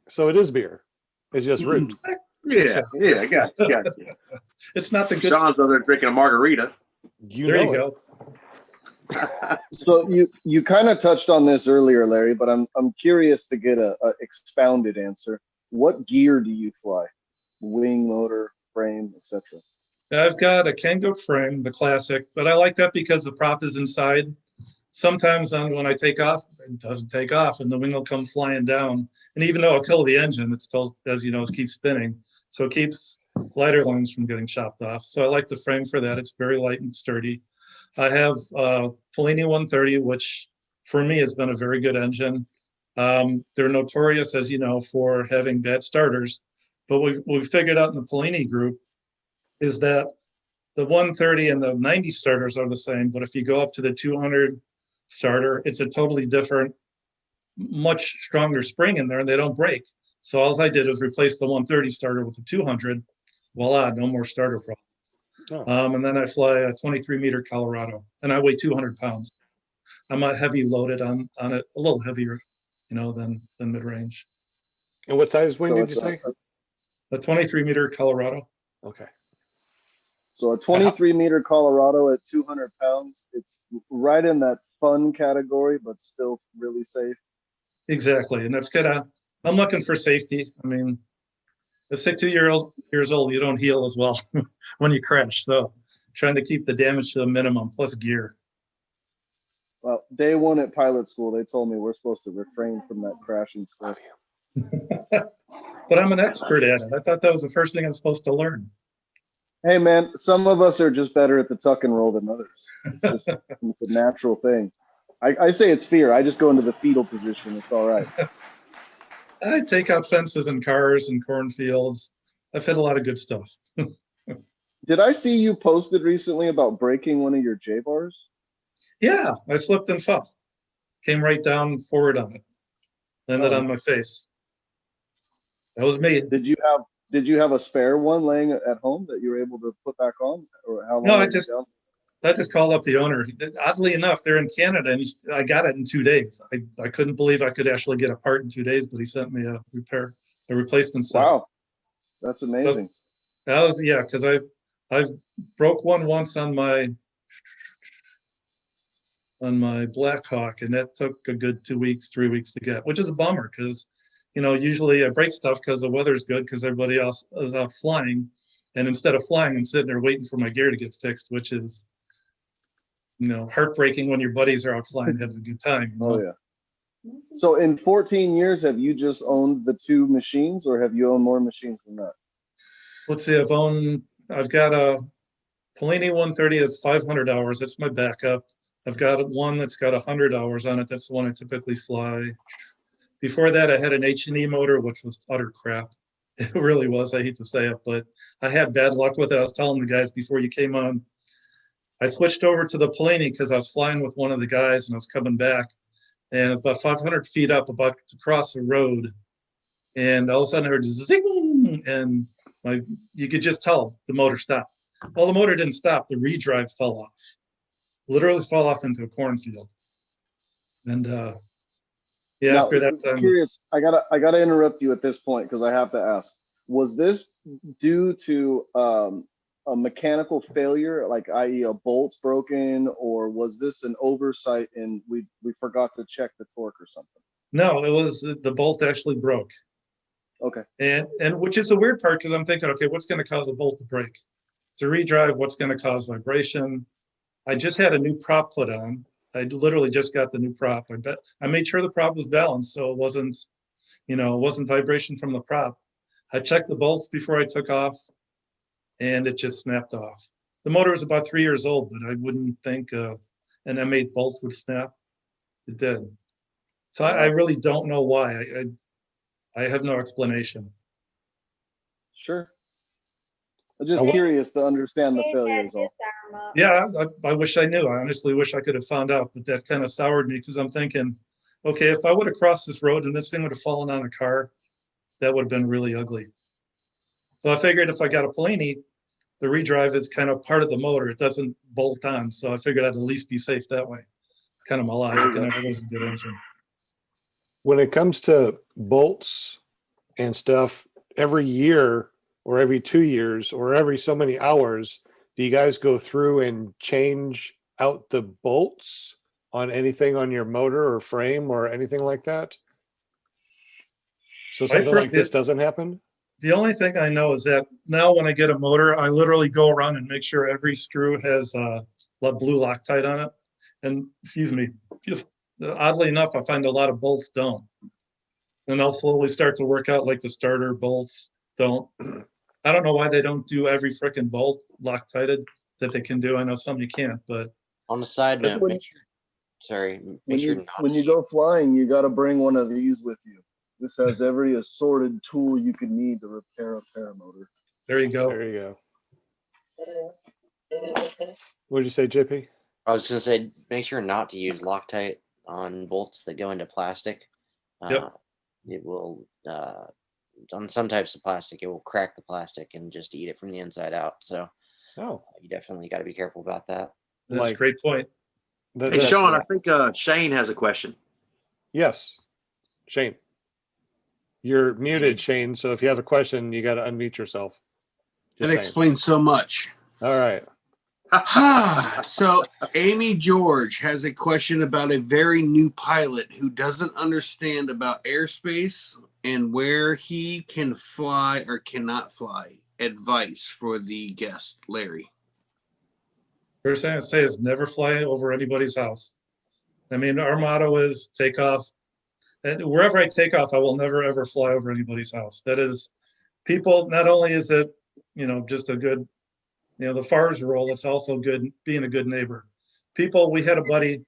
So it is beer. It's just root. Yeah, I got you. It's not the good. Sean's over there drinking a margarita. There you go. So you kind of touched on this earlier, Larry, but I'm curious to get a expounded answer. What gear do you fly? Wing, motor, frame, etc. I've got a Kangoo frame, the classic, but I like that because the prop is inside. Sometimes when I take off, it doesn't take off, and the wing will come flying down. And even though it'll kill the engine, it still, as you know, it keeps spinning. So it keeps glider lines from getting chopped off. So I like the frame for that. It's very light and sturdy. I have Polini 130, which for me has been a very good engine. They're notorious, as you know, for having bad starters. But what we figured out in the Polini group is that the 130 and the 90 starters are the same, but if you go up to the 200 starter, it's a totally different, much stronger spring in there, and they don't break. So all I did was replace the 130 starter with the 200. Voila, no more starter problem. Oh. And then I fly a 23-meter Colorado, and I weigh 200 pounds. I'm a heavy loaded on it, a little heavier, than mid-range. And what size wing did you say? A 23-meter Colorado. Okay. So a 23-meter Colorado at 200 pounds, it's right in that fun category, but still really safe. Exactly, and that's I'm looking for safety. I mean, at 60 years old, you don't heal as well when you crash. So trying to keep the damage to the minimum plus gear. Well, day one at pilot school, they told me we're supposed to refrain from that crashing stuff. But I'm an expert at it. I thought that was the first thing I'm supposed to learn. Hey, man, some of us are just better at the tuck and roll than others. It's a natural thing. I say it's fear. I just go into the fetal position. It's all right. I take out fences and cars and cornfields. I've hit a lot of good stuff. Did I see you posted recently about breaking one of your J-bars? Yeah, I slipped and fell. Came right down forward on it. Landed on my face. That was me. Did you have a spare one laying at home that you were able to put back on? Or how long? No, I just called up the owner. Oddly enough, they're in Canada, and I got it in 2 days. I couldn't believe I could actually get a part in 2 days, but he sent me a replacement set. Wow, that's amazing. So that was, yeah, because I broke one once on my Blackhawk, and that took a good 2 weeks, 3 weeks to get, which is a bummer because, usually I break stuff because the weather's good because everybody else is out flying. And instead of flying, I'm sitting there waiting for my gear to get fixed, which is, heartbreaking when your buddies are out flying having a good time. Oh, yeah. So in 14 years, have you just owned the 2 machines or have you owned more machines than that? Let's see, I've got a Polini 130 that's 500 hours. That's my backup. I've got one that's got 100 hours on it. That's the one I typically fly. Before that, I had an H&E motor, which was utter crap. It really was. I hate to say it, but I had bad luck with it. I was telling the guys before you came on, I switched over to the Polini because I was flying with one of the guys and I was coming back. And it's about 500 feet up, about to cross the road. And all of a sudden I heard zing, and you could just tell the motor stopped. Well, the motor didn't stop. The redrive fell off. Literally fell off into a cornfield. And yeah, now, after that, I'm curious. I gotta interrupt you at this point because I have to ask: was this due to a mechanical failure, like i.e., a bolt's broken, or was this an oversight and we forgot to check the torque or something? No, it was the bolt actually broke. Okay. And which is the weird part because I'm thinking, okay, what's going to cause a bolt to break? It's a redrive. What's going to cause vibration? I just had a new prop put on. I literally just got the new prop. I made sure the prop was balanced, so it wasn't vibration from the prop. I checked the bolts before I took off, and it just snapped off. The motor was about 3 years old, but I wouldn't think an M8 bolt would snap. It did. So I really don't know why. I have no explanation. Sure. I'm just curious to understand the failure is all. Yeah, I wish I knew. I honestly wish I could have found out, but that kind of soured me because I'm thinking, okay, if I would have crossed this road and this thing would have fallen on a car, that would have been really ugly. So I figured if I got a Polini, the redrive is kind of part of the motor. It doesn't bolt on. So I figured I'd at least be safe that way. Kind of my logic, and it was a good engine. When it comes to bolts and stuff, every year or every 2 years or every so many hours, do you guys go through and change out the bolts on anything on your motor or frame or anything like that? So something like this doesn't happen? The only thing I know is that now when I get a motor, I literally go around and make sure every screw has blue Loctite on it. And excuse me, oddly enough, I find a lot of bolts don't. And I'll slowly start to work out like the starter bolts don't. I don't know why they don't do every frickin' bolt Loctited that they can do. I know some you can't, but on the side note, when you go flying, you got to bring one of these with you. This has every assorted tool you can need to repair a paramotor. There you go. There you go. What did you say, JP? I was going to say, make sure not to use Loctite on bolts that go into plastic. Yep. It will, on some types of plastic, it will crack the plastic and just eat it from the inside out. So you definitely got to be careful about that. That's a great point. Hey, Sean, I think Shane has a question. Yes, Shane. You're muted, Shane. So if you have a question, you got to unmute yourself. That explains so much. All right. So Amy George has a question about a very new pilot who doesn't understand about airspace and where he can fly or cannot fly. Advice for the guest, Larry. First thing I'd say is never fly over anybody's house. I mean, our motto is take off. And wherever I take off, I will never, ever fly over anybody's house. That is, people, not only is it, just a good, the FAR's role, it's also good being a good neighbor. People, we had a buddy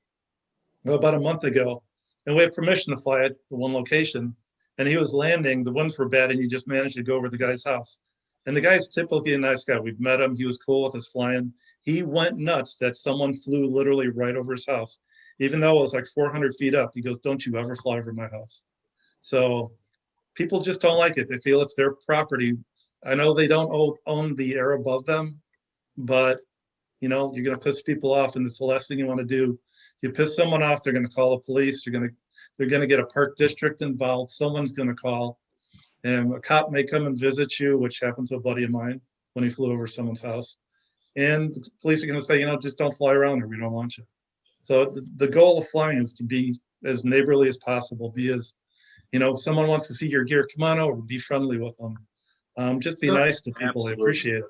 about a month ago, and we have permission to fly at the one location, and he was landing, the winds were bad, and he just managed to go over the guy's house. And the guy's typically a nice guy. We've met him. He was cool with us flying. He went nuts that someone flew literally right over his house. Even though it was like 400 feet up, he goes, don't you ever fly over my house. So people just don't like it. They feel it's their property. I know they don't own the air above them, but you're going to piss people off, and it's the last thing you want to do. You piss someone off, they're going to call the police. They're going to get a park district involved. Someone's going to call, and a cop may come and visit you, which happened to a buddy of mine when he flew over someone's house. And the police are going to say, just don't fly around here. We don't want you. So the goal of flying is to be as neighborly as possible. Be as, if someone wants to see your gear, come on over, be friendly with them. Just be nice to people. They appreciate it.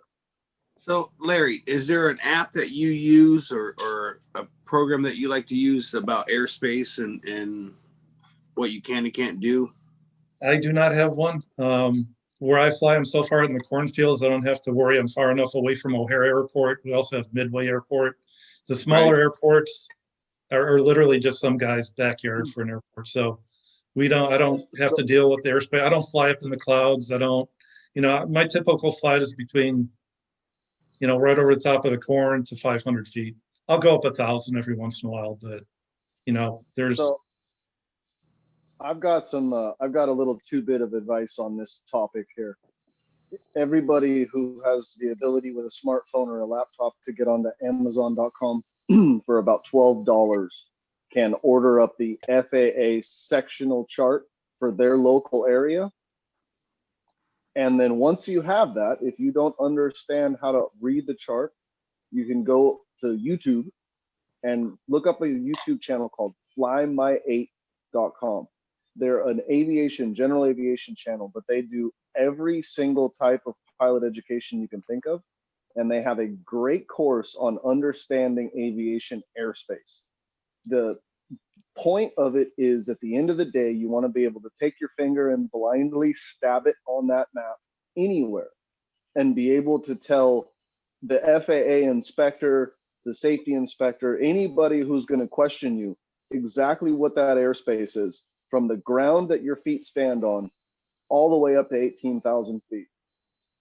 So, Larry, is there an app that you use or a program that you like to use about airspace and what you can and can't do? I do not have one. Where I fly, I'm so far in the cornfields, I don't have to worry. I'm far enough away from O'Hare Airport. We also have Midway Airport. The smaller airports are literally just some guy's backyard for an airport. So I don't have to deal with the airspace. I don't fly up in the clouds. I don't, my typical flight is between, right over the top of the corn to 500 feet. I'll go up 1,000 every once in a while, but there's. So I've got a little 2-bit of advice on this topic here. Everybody who has the ability with a smartphone or a laptop to get onto Amazon.com for about $12 can order up the FAA sectional chart for their local area. And then once you have that, if you don't understand how to read the chart, you can go to YouTube and look up a YouTube channel called flymy8.com. They're an general aviation channel, but they do every single type of pilot education you can think of. And they have a great course on understanding aviation airspace. The point of it is, at the end of the day, you want to be able to take your finger and blindly stab it on that map anywhere and be able to tell the FAA inspector, the safety inspector, anybody who's going to question you exactly what that airspace is, from the ground that your feet stand on all the way up to 18,000 feet.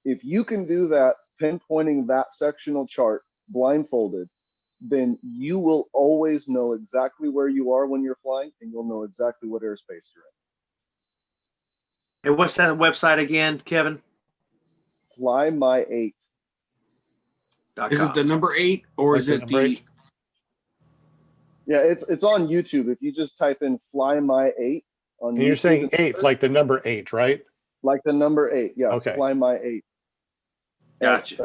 If you can do that, pinpointing that sectional chart blindfolded, then you will always know exactly where you are when you're flying, and you'll know exactly what airspace you're And in. what's that website again, Kevin? FlyMy8. Is it the number 8 or is it the? Yeah, it's on YouTube. If you just type in FlyMy8 on YouTube. And you're saying 8, like the number 8, right? Like the number 8, yeah. Okay. FlyMy8. Gotcha.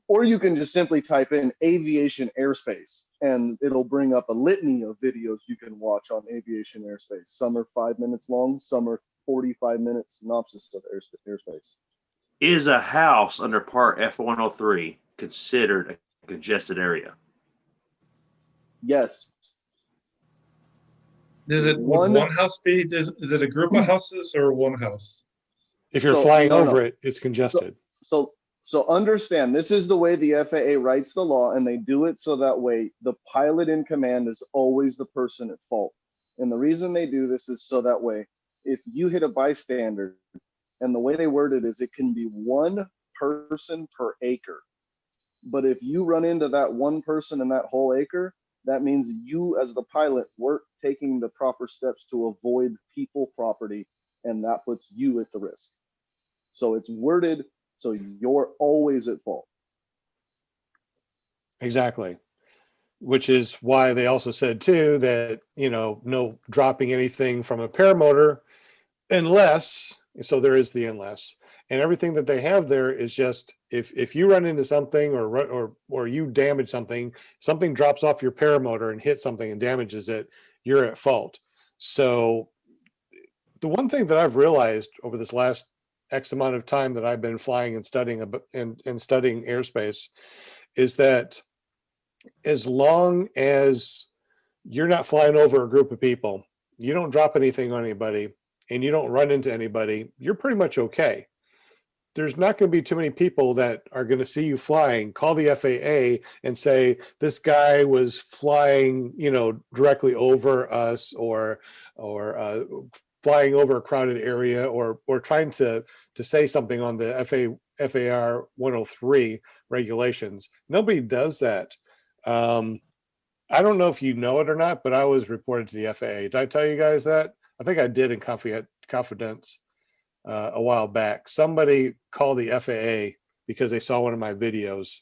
Or you can just simply type in aviation airspace, and it'll bring up a litany of videos you can watch on aviation airspace. Some are 5 minutes long, some are 45-minute synopsis of airspace. Is a house under Part F103 considered a congested area? Yes. Is it one house be? Is it a group of houses or one house? If you're flying over it, it's congested. So understand, this is the way the FAA writes the law, and they do it so that way the pilot in command is always the person at fault. And the reason they do this is so that way, if you hit a bystander, and the way they word it is it can be 1 person per acre. But if you run into that one person in that whole acre, that means you as the pilot weren't taking the proper steps to avoid people property, and that puts you at the risk. So it's worded so you're always at fault. Exactly. Which is why they also said too that, you know, no dropping anything from a paramotor unless, so there is the unless, and everything that they have there is just if you run into something or you damage something, something drops off your paramotor and hits something and damages it, you're at fault. So the one thing that I've realized over this last X amount of time that I've been flying and studying and studying airspace is that as long as you're not flying over a group of people, you don't drop anything on anybody, and you don't run into anybody, you're pretty much okay. There's not going to be too many people that are going to see you flying, call the FAA and say, this guy was flying, you know, directly over us, or flying over a crowded area, or trying to say something on the FAR 103 regulations. Nobody does that. I don't know if you know it or not, but I was reported to the FAA. Did I tell you guys that? I think I did in confidence a while back. Somebody called the FAA because they saw one of my videos.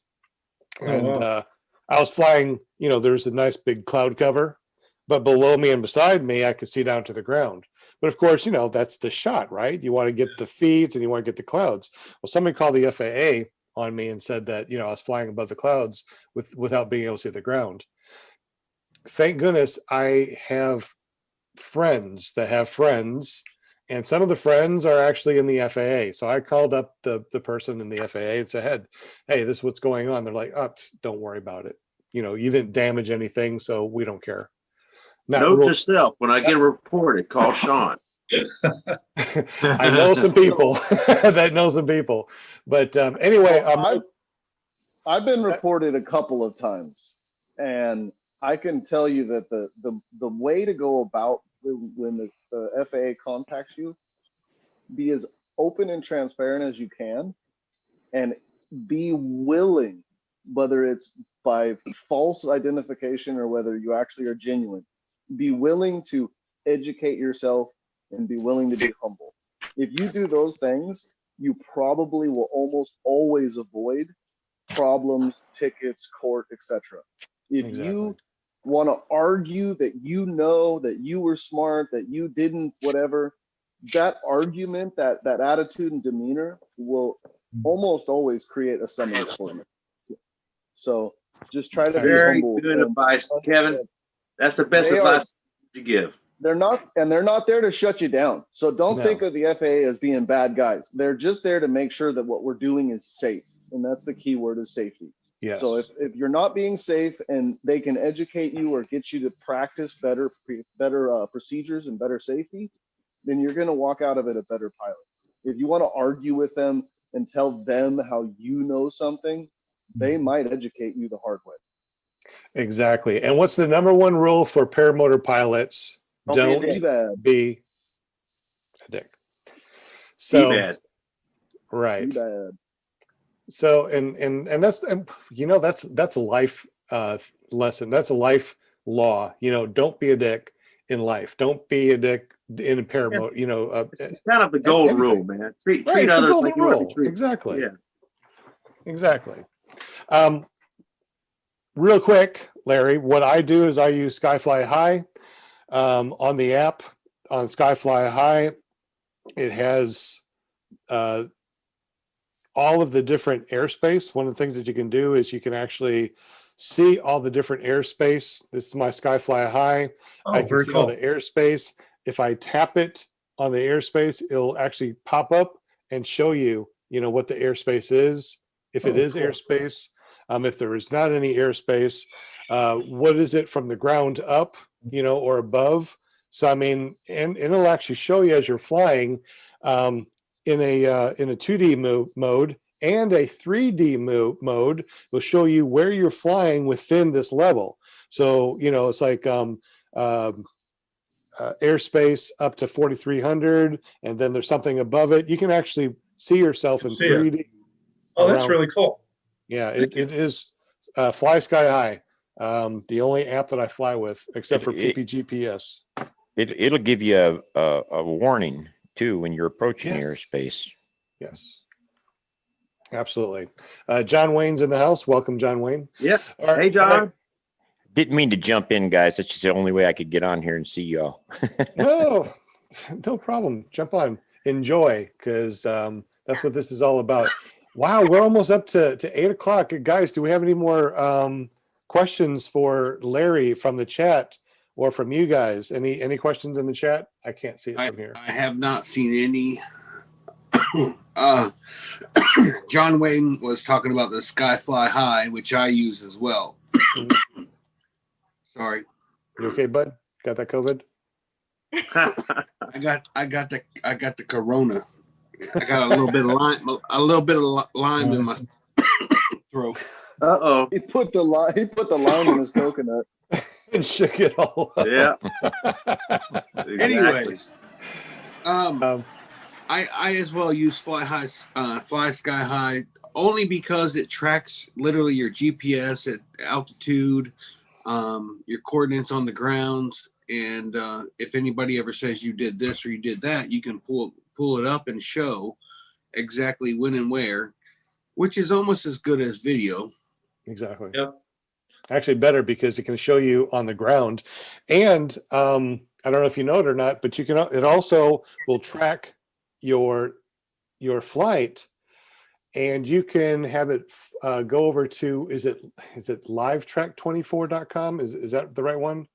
And I was flying, you know, there's a nice big cloud cover, but below me and beside me, I could see down to the ground. But of course, you know, that's the shot, right? You want to get the feeds and you want to get the clouds. Well, somebody called the FAA on me and said that, you know, I was flying above the clouds without being able to see the ground. Thank goodness I have friends that have friends, and some of the friends are actually in the FAA. So I called up the person in the FAA and said, hey, this is what's going on. They're like, oh, don't worry about it. You know, you didn't damage anything, so we don't care. Note to self, when I get reported, call Sean. I know some people that know some people. But anyway. I've been reported a couple of times, and I can tell you that the way to go about when the FAA contacts you, be as open and transparent as you can, and be willing, whether it's by false identification or whether you actually are genuine, be willing to educate yourself and be willing to be humble. If you do those things, you probably will almost always avoid problems, tickets, court, etc. If you want to argue that you know that you were smart, that you didn't, whatever, that argument, that attitude and demeanor will almost always create a summons for you. So just try to be humble. Very good advice, Kevin. That's the best advice you give. They're not there to shut you down. So don't think of the FAA as being bad guys. They're just there to make sure that what we're doing is safe. And that's the key word, is safety. Yes. So if you're not being safe and they can educate you or get you to practice better procedures and better safety, then you're going to walk out of it a better pilot. If you want to argue with them and tell them how you know something, they might educate you the hard way. Exactly. And what's the number one rule for paramotor pilots? Don't be a dick. So, be bad. Right. Be bad. So, and that's, you know, that's a life lesson. That's a life law. You know, don't be a dick in life. Don't be a dick in a paramotor. You know, it's kind of the golden rule, man. Treat others like you want to be treated. Exactly. Yeah. Exactly. Real quick, Larry, what I do is I use Skyfly High on the app. On Skyfly High, it has all of the different airspace. One of the things that you can do is you can actually see all the different airspace. This is my Skyfly High. I can see all the airspace. If I tap it on the airspace, it'll actually pop up and show you, you know, what the airspace is. If it is airspace, if there is not any airspace, what is it from the ground up, you know, or above? So, I mean, and it'll actually show you as you're flying in a 2D mode and a 3D mode will show you where you're flying within this level. So, you know, it's like airspace up to 4,300, and then there's something above it. You can actually see yourself in 3D. Oh, that's really cool. Yeah, it is Fly Sky High. The only app that I fly with, except for PPGPS. It'll give you a warning too when you're approaching airspace. Yes. Absolutely. John Wayne's in the house. Welcome, John Wayne. Yeah. Right, hey, John. Didn't mean to jump in, guys. That's just the only way I could get on here and see y'all. No problem. Jump on. Enjoy, because that's what this is all about. Wow, we're almost up to 8 o'clock. Guys, do we have any more questions for Larry from the chat or from you guys? Any questions in the chat? I can't see it from here. I have not seen any. John Wayne was talking about the Skyfly High, which I use as well. Sorry. You okay, bud? Got that COVID? I got the corona. I got a little bit of lime in my throat. Uh-oh. He put the lime in his coconut and shook it all up. Yeah. Exactly. Anyways, I as well use Fly Sky High only because it tracks literally your GPS at altitude, your coordinates on the ground, and if anybody ever says you did this or you did that, you can pull it up and show exactly when and where, which is almost as good as video. Exactly. Yeah. Actually better because it can show you on the ground. And I don't know if you know it or not, but it also will track your flight, and you can have it go over to, is it livetrack24.com? Is that the right one?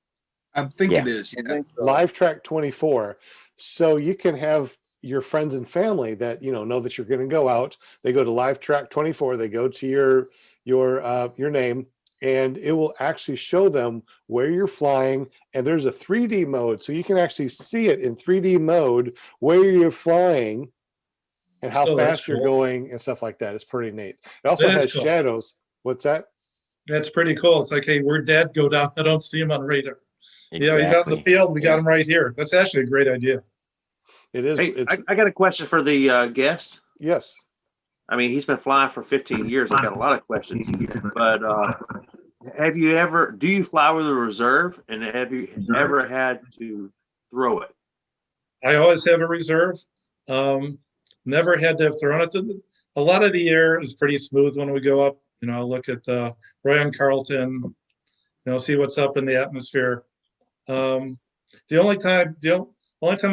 I think it is. Yeah. so. Livetrack24. So you can have your friends and family that know that you're going to go out. They go to Livetrack24. They go to your name, and it will actually show them where you're flying. And there's a 3D mode, so you can actually see it in 3D mode where you're flying and how fast you're going and stuff like that. It's pretty neat. It also has shadows. What's that? That's pretty cool. It's like, hey, where'd Dad go down? I don't see him on radar. Exactly. Yeah, he's out in the field. We got him right here. That's actually a great idea. It is. Hey, I got a question for the guest. Yes. I mean, he's been flying for 15 years. I got a lot of questions, but do you fly with a reserve, and have you ever had to throw it? I always have a reserve. Never had to have thrown it. A lot of the air is pretty smooth when we go up. Look at Ryan Carlton, see what's up in the atmosphere. The only time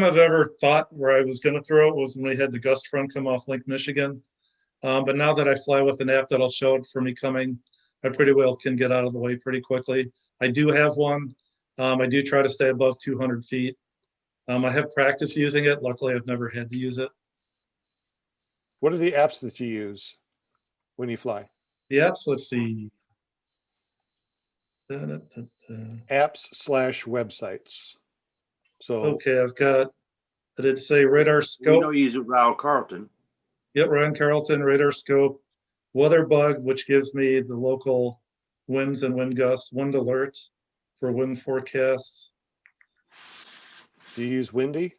I've ever thought where I was going to throw it was when we had the gust front come off Lake Michigan. But now that I fly with an app that'll show it for me coming, I pretty well can get out of the way pretty quickly. I do have one. I do try to stay above 200 feet. I have practice using it. Luckily, I've never had to use it. What are the apps that you use when you fly? The apps, let's see. Apps/websites. So okay, I did say radar scope. You know, you use Ryan Carlton. Yep, Ryan Carlton, radar scope, WeatherBug, which gives me the local winds and wind gusts, wind alerts for wind forecasts. Do you use Windy?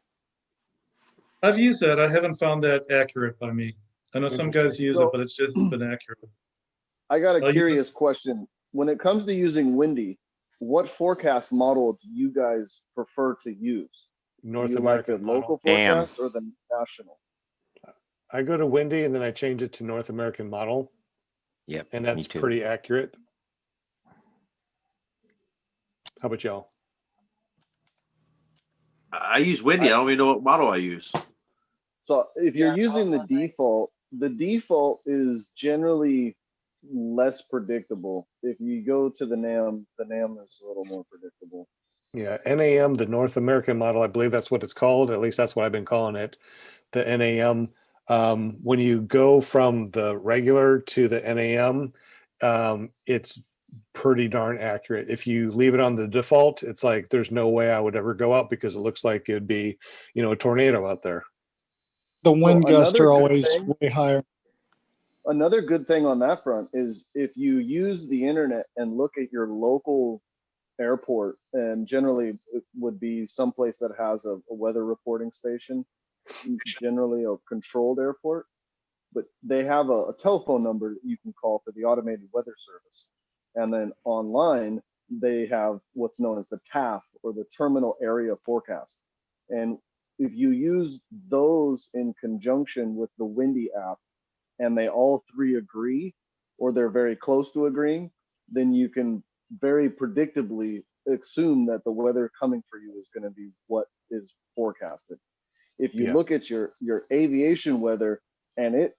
I've used that. I haven't found that accurate by me. I know some guys use it, but it's just been accurate. I got a curious question. When it comes to using Windy, what forecast model do you guys prefer to use? North American like the local forecast or the national? I go to Windy and then I change it to North American model. Yep. And that's pretty accurate. How about y'all? I use Windy. I don't even know what model I use. So if you're using the default is generally less predictable. If you go to the NAM is a little more predictable. Yeah, NAM, the North American model, I believe that's what it's called. At least that's what I've been calling it, the NAM. When you go from the regular to the NAM, it's pretty darn accurate. If you leave it on the default, it's like there's no way I would ever go out because it looks like it'd be, a tornado out there. The wind gusts are always way higher. Another good thing on that front is if you use the internet and look at your local airport, and generally it would be someplace that has a weather reporting station, generally a controlled airport. but they have a telephone number that you can call for the automated weather service. And then online, they have what's known as the TAF, or the Terminal Area Forecast. And if you use those in conjunction with the Windy app, and they all three agree, or they're very close to agreeing, then you can very predictably assume that the weather coming for you is going to be what is forecasted. If you look at your aviation weather and it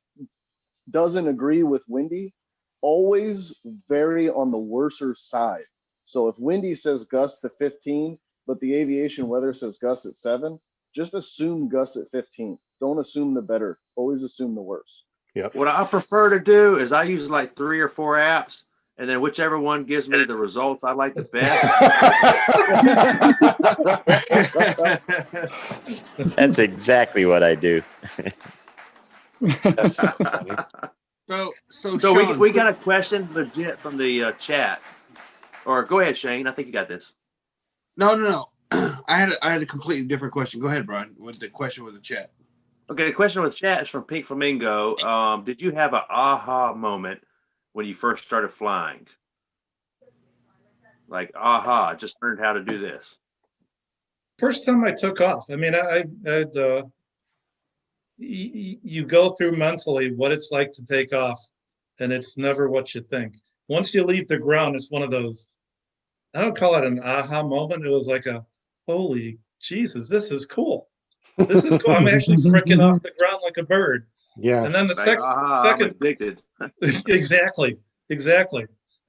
doesn't agree with windy, always vary on the worser side. So if windy says gusts to 15, but the aviation weather says gusts at 7, just assume gusts at 15. Don't assume the better. Always assume the worse. Yep. What I prefer to do is I use like 3 or 4 apps, and then whichever one gives me the results I like the best. That's exactly what I do. That's so funny. So Sean, we got a question legit from the chat. Or go ahead, Shane. I think you got this. No. I had a completely different question. Go ahead, Brian, with the question with the chat. Okay, the question with chat is from Pink Flamingo. Did you have an aha moment when you first started flying? Like, aha, I just learned how to do this. First time I took off, I mean, I had, you go through mentally what it's like to take off, and it's never what you think. Once you leave the ground, it's one of those, I don't call it an aha moment. It was like a, holy Jesus, this is cool. This is cool. I'm actually freaking off the ground like a bird. Yeah. And then the Like, second, I'm addicted. exactly.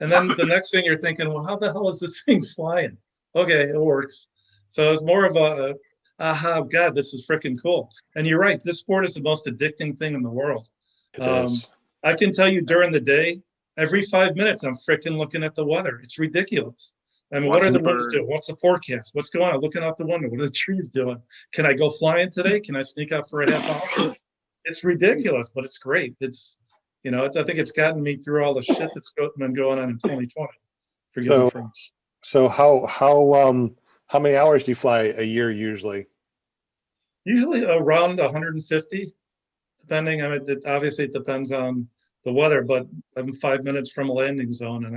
And then the next thing you're thinking, well, how the hell is this thing flying? Okay, it works. So it's more of a, aha, God, this is freaking cool. And you're right, this sport is the most addicting thing in the world. It is. I can tell you during the day, every 5 minutes, I'm freaking looking at the weather. It's ridiculous. I mean, what are the winds doing? What's the forecast? What's going on? Looking out the window. What are the trees doing? Can I go flying today? Can I sneak out for a half hour? It's ridiculous, but it's great. It's, you know, I think it's gotten me through all the shit that's been going on in 2020. Forgive me, French. So how many hours do you fly a year usually? Usually around 150, depending. I mean, obviously it depends on the weather, but I'm 5 minutes from a landing zone, and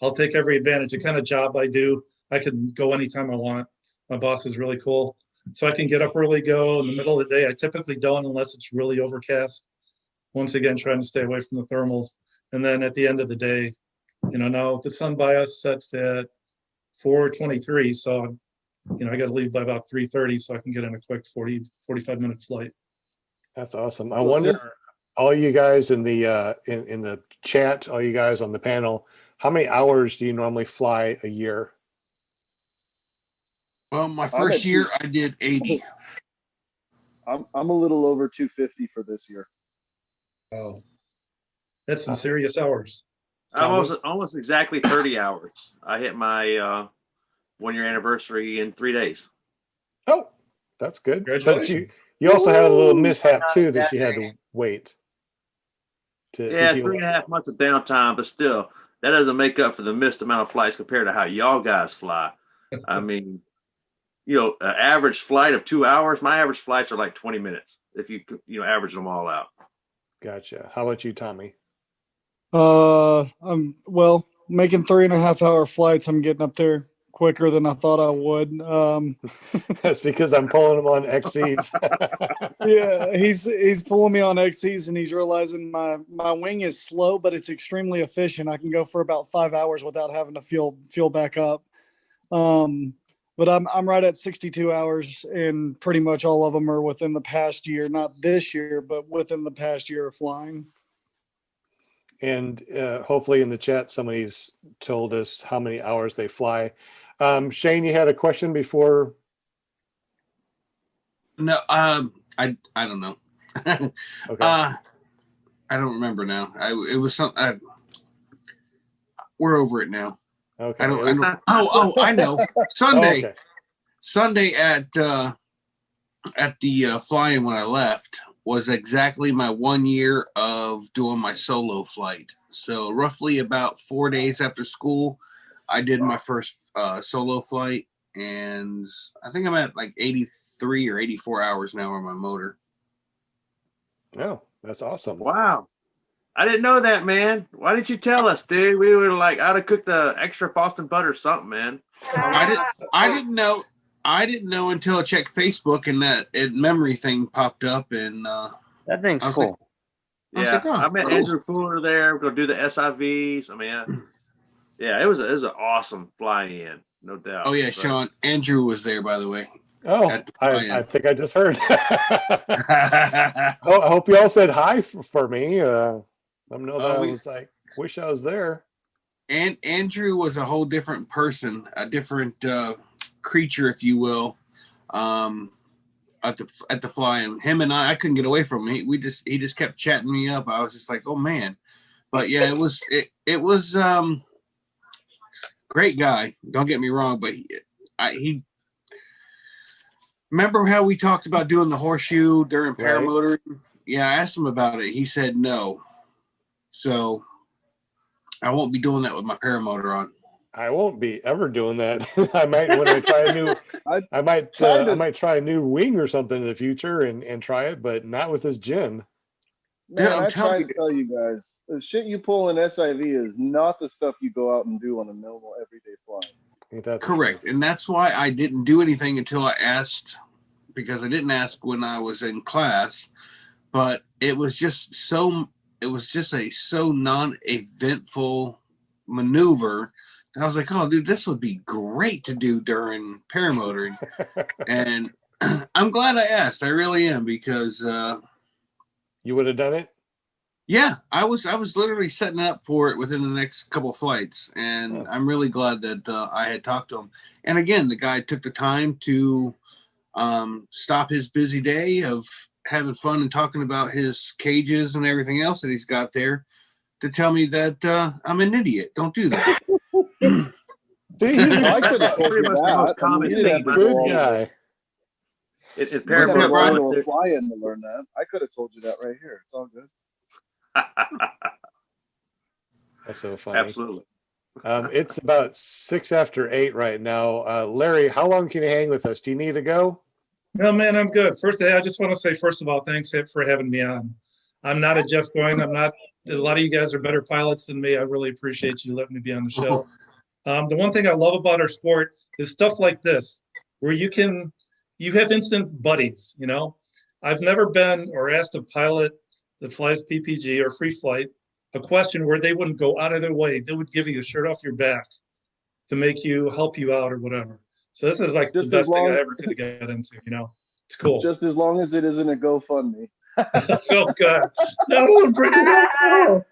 I'll take every advantage. The kind of job I do, I can go anytime I want. My boss is really cool. So I can get up early, go in the middle of the day. I typically don't unless it's really overcast. Once again, trying to stay away from the thermals. And then at the end of the day, you know, now the sun by us sets at 4:23. So, you know, I got to leave by about 3:30 so I can get in a quick 45 minute flight. That's awesome. I wonder, all you guys in the chat, all you guys on the panel, how many hours do you normally fly a year? Well, my first year I did 80. I'm a little over 250 for this year. Oh, that's some serious hours. Almost exactly 30 hours. I hit my 1-year anniversary in 3 days. Oh, that's good. Congratulations. But you also had a little mishap too that you had to wait. To 3.5 months of downtime, but still, that doesn't make up for the missed amount of flights compared to how y'all guys fly. I mean, you know, an average flight of 2 hours, my average flights are like 20 minutes if you average them all out. Gotcha. How about you, Tommy? I'm making 3.5 hour flights. I'm getting up there quicker than I thought I would. That's because I'm pulling him on XCs. Yeah, he's pulling me on XCs, and he's realizing my wing is slow, but it's extremely efficient. I can go for about 5 hours without having to fuel back up. But I'm right at 62 hours, and pretty much all of them are within the past year, not this year, but within the past year of flying. And hopefully in the chat, somebody's told us how many hours they fly. Shane, you had a question before? No, I don't know. Okay. I don't remember now. It was something. We're over it now. Okay. I don't. I know. Sunday. Okay. Sunday at the fly-in when I left was exactly my 1 year of doing my solo flight. So roughly about 4 days after school, I did my first solo flight, and I think I'm at like 83 or 84 hours now on my motor. Oh, That's awesome. Wow. I didn't know that, man. Why didn't you tell us, dude? We were like, I'd have cooked the extra Boston butter or something, man. I didn't know. I didn't know until I checked Facebook and that memory thing popped up, and that thing's cool. I met Andrew Fuller there. We're gonna do the SIVs. I mean, yeah, it was an awesome fly-in, no doubt. Oh yeah, Sean. Andrew was there, by the way. Oh, I think I just heard. I hope you all said hi for me. Let me know that I was like, wish I was there. And Andrew was a whole different person, a different creature, if you will, at the fly-in. Him and I couldn't get away from him. He just kept chatting me up. I was just like, oh man. But yeah, it was great guy. Don't get me wrong, but he remember how we talked about doing the horseshoe during paramotor? Right. Yeah, I asked him about it. He said no. So I won't be doing that with my paramotor on. I won't be ever doing that. I might when I try a new. I might try a new wing or something in the future and try it, but not with this gin. Man, I try to tell you guys, the shit you pull in SIV is not the stuff you go out and do on a normal everyday flying. Correct, and that's why I didn't do anything until I asked, because I didn't ask when I was in class, but it was just a so non-eventful maneuver. I was like, oh, dude, this would be great to do during paramotoring. And I'm glad I asked. I really am, because you would have done it? Yeah, I was literally setting up for it within the next couple of flights. And I'm really glad that I had talked to him. And again, the guy took the time to stop his busy day of having fun and talking about his cages and everything else that he's got there to tell me that I'm an idiot. Don't do that. I could have told you that. Good guy. It's Paramotor fly-in to learn that. I could have told you that right here. It's all good. That's so funny. Absolutely. It's about 6 after 8 right now. Larry, how long can you hang with us? Do you need to go? No, man, I'm good. First, I just want to say, first of all, thanks for having me on. I'm not a Jeff Goyne. I'm not. A lot of you guys are better pilots than me. I really appreciate you letting me be on the show. The one thing I love about our sport is stuff like this, where you have instant buddies. You know, I've never been or asked a pilot that flies PPG or free flight a question where they wouldn't go out of their way. They would give you a shirt off your back to help you out or whatever. So this is like the best thing I ever could have got into. You know, it's cool. Just as long as it isn't a GoFundMe. Oh God! No, don't bring it up. No.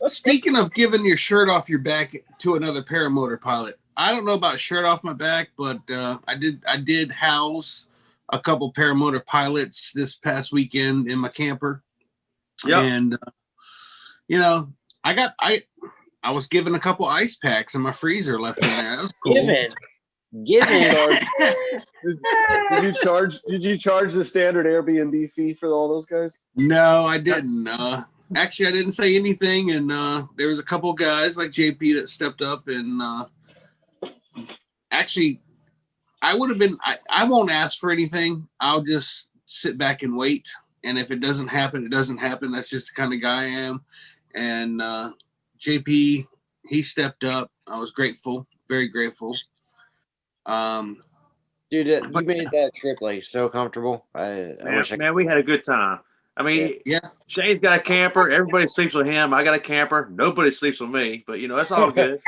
Speaking of giving your shirt off your back to another paramotor pilot, I don't know about shirt off my back, but I did house a couple paramotor pilots this past weekend in my camper. Yeah, and you know, I was given a couple ice packs in my freezer left in there. That was cool. Give it. Did you charge the standard Airbnb fee for all those guys? No, I didn't. Actually, I didn't say anything, and there was a couple guys like JP that stepped up, and actually, I would have been. I won't ask for anything. I'll just sit back and wait, and if it doesn't happen, it doesn't happen. That's just the kind of guy I am. And JP, he stepped up. I was grateful, very grateful. Dude, you made that trip like so comfortable. Man, we had a good time. I mean, yeah. Shane's got a camper. Everybody sleeps with him. I got a camper. Nobody sleeps with me, but you know that's all good.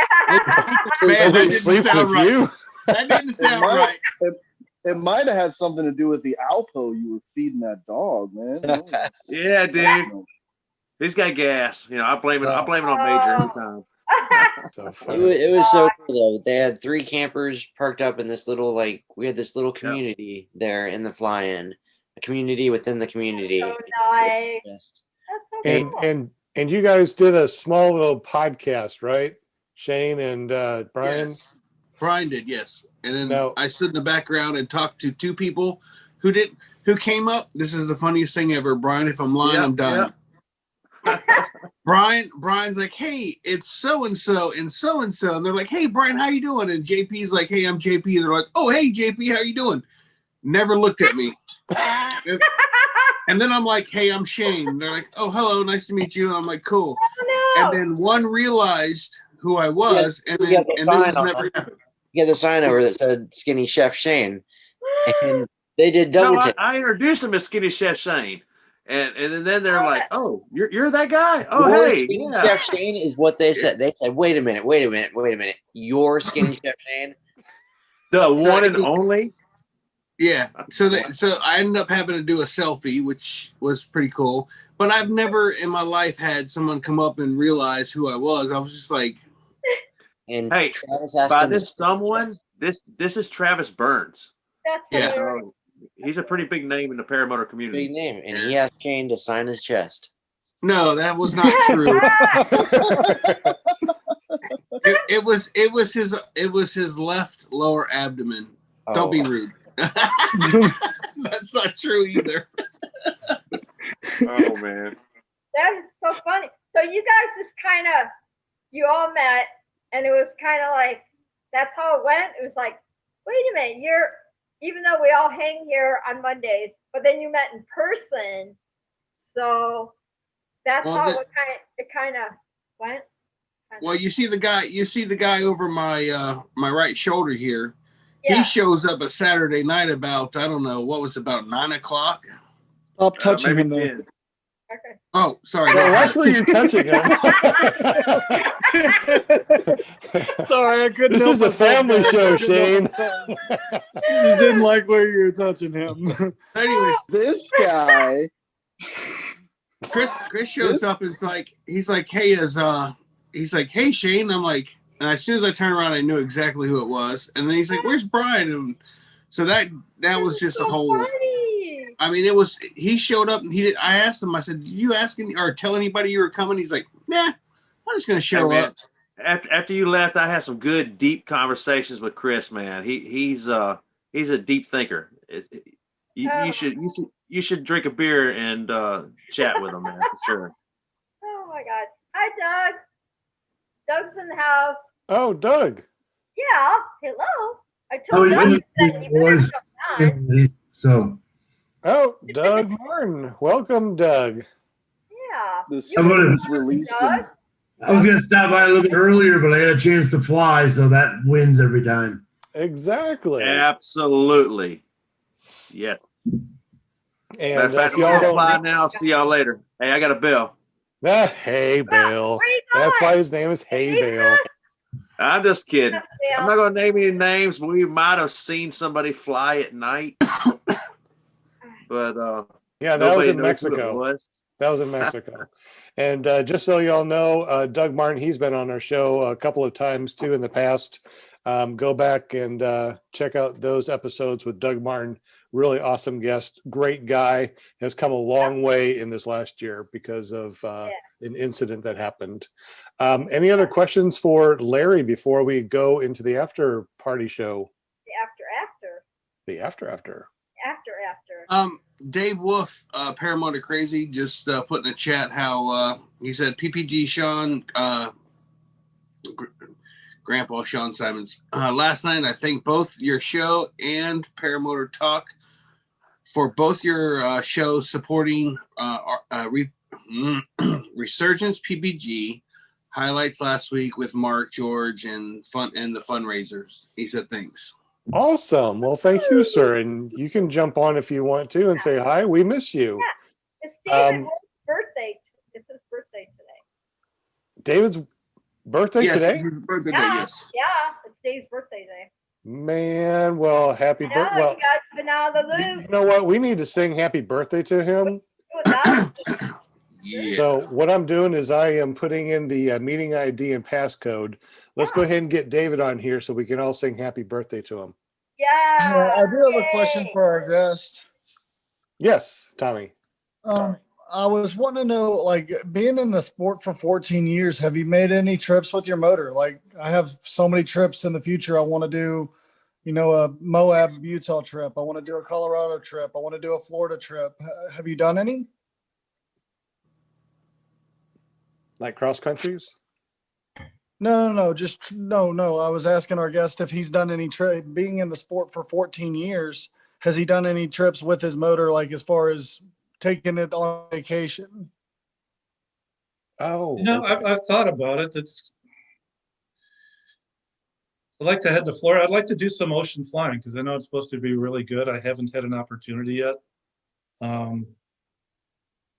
Man, that didn't sound right. You. That didn't sound right. It might have had something to do with the Alpo you were feeding that dog, man. Yeah, dude. He's got gas. You know, I blame it on Major every time. So it was so cool though. They had 3 campers parked up in this little we had this little community there in the fly-in, a community within the community. So nice. And you guys did a small little podcast, right? Shane and Brian. Yes. Brian did, yes. And then I stood in the background and talked to 2 people who came up. This is the funniest thing ever, Brian. If I'm lying, I'm dying. Brian's like, hey, it's so-and-so and so-and-so. And they're like, hey, Brian, how you doing? And JP's like, hey, I'm JP. And they're like, oh, hey, JP, how you doing? Never looked at me. And then I'm like, hey, I'm Shane. And they're like, oh, hello, nice to meet you. And I'm like, cool. Oh, no. And then one realized who I was, and this has never happened. You had the sign over that said Skinny Chef Shane. And they did double No, take. I introduced him as Skinny Chef Shane. And then they're like, oh, you're that guy? Oh, Your hey. Skinny Yeah. Chef Shane is what they said. They said, wait a minute. You're Skinny Chef Shane? The one and only? Yeah. So I ended up having to do a selfie, which was pretty cool. But I've never in my life had someone come up and realize who I was. I was just like, and hey, by this someone, this is Travis Burns. That's So he's a pretty big name in the paramotor community. Big name, and he asked Shane to sign his chest. no, that was not true. it was his left lower abdomen. Oh. Don't be rude. That's not true either. Oh man. That is so funny. So you guys just kind of, you all met, and it was kind of like, that's how it went. It was like, wait a minute, even though we all hang here on Mondays, but then you met in person. So that's how it kind of went. Well, you see the guy over my my right shoulder here. Yeah. He shows up a Saturday night about, I don't know, what was it, about 9 o'clock? Stop touching him there. Okay. Oh, sorry. No, watch where you're touching him. Sorry, I couldn't. This is a family show, Shane. Just didn't like where you were touching him. Anyways, This guy. Chris shows up and he's like, hey, Shane. I'm like, and as soon as I turned around, I knew exactly who it was. And then he's like, where's Brian? And so that was just a whole. Funny. I mean, he showed up and I asked him, I said, did you ask or tell anybody you were coming? He's like, nah, I'm just going to show up. After you left, I had some good, deep conversations with Chris, man. He's a deep thinker. You should drink a beer and chat with him, man, for sure. Oh my God. Hi, Doug. Doug's in the house. Oh, Doug. Yeah. Hello. I told Doug that he better come on. So. Oh, Doug Martin. Welcome, Doug. Yeah. This I'm gonna- was released in I was gonna stop by a little bit earlier, but I had a chance to fly, so that wins every time. Exactly. Absolutely. Yeah. And Matter of fact, I'm gonna fly now. See y'all later. Hey, I got a bill. Hey, Bill. That's why his name is Hey, Bill. I'm just kidding. I'm not gonna name any names, but we might have seen somebody fly at night. But yeah, that was in knows who it Mexico. was. That was in Mexico. And just so y'all know, Doug Martin, he's been on our show a couple of times too in the past. Go back and check out those episodes with Doug Martin. Really awesome guest, great guy, has come a long way in this last year because of an incident that happened. Any other questions for Larry before we go into the after party show? The after. Dave Wolf, Paramotor Crazy, just put in the chat how he said PPG Sean, Grandpa Sean Symons. Last night, I thanked both your show and Paramotor Talk for both your shows supporting Resurgence PPG highlights last week with Mark, George, and the fundraisers. He said thanks. Awesome. Well, thank you, sir. And you can jump on if you want to and say hi. We miss you. Yeah. It's David's birthday. It's his birthday today. David's birthday today? His birthday, yes. Yeah, it's Dave's birthday today. Man, well, happy birthday. Well, you guys have been out of the loop. you know what? We need to sing happy birthday to him. Yeah. So what I'm doing is I am putting in the meeting ID and passcode. Let's go ahead and get David on here so we can all sing happy birthday to him. Yeah. I do have a question for our guest. Yes, Tommy. I was wanting to know, like, being in the sport for 14 years, have you made any trips with your motor? Like, I have so many trips in the future. I want to do, a Moab, Utah trip. I want to do a Colorado trip. I want to do a Florida trip. Have you done any? Like cross countries? No. I was asking our guest if he's done any trip. Being in the sport for 14 years, has he done any trips with his motor, like as far as taking it on vacation. Oh, You know, okay. I've thought about it. I'd like to head to Florida. I'd like to do some ocean flying because I know it's supposed to be really good. I haven't had an opportunity yet.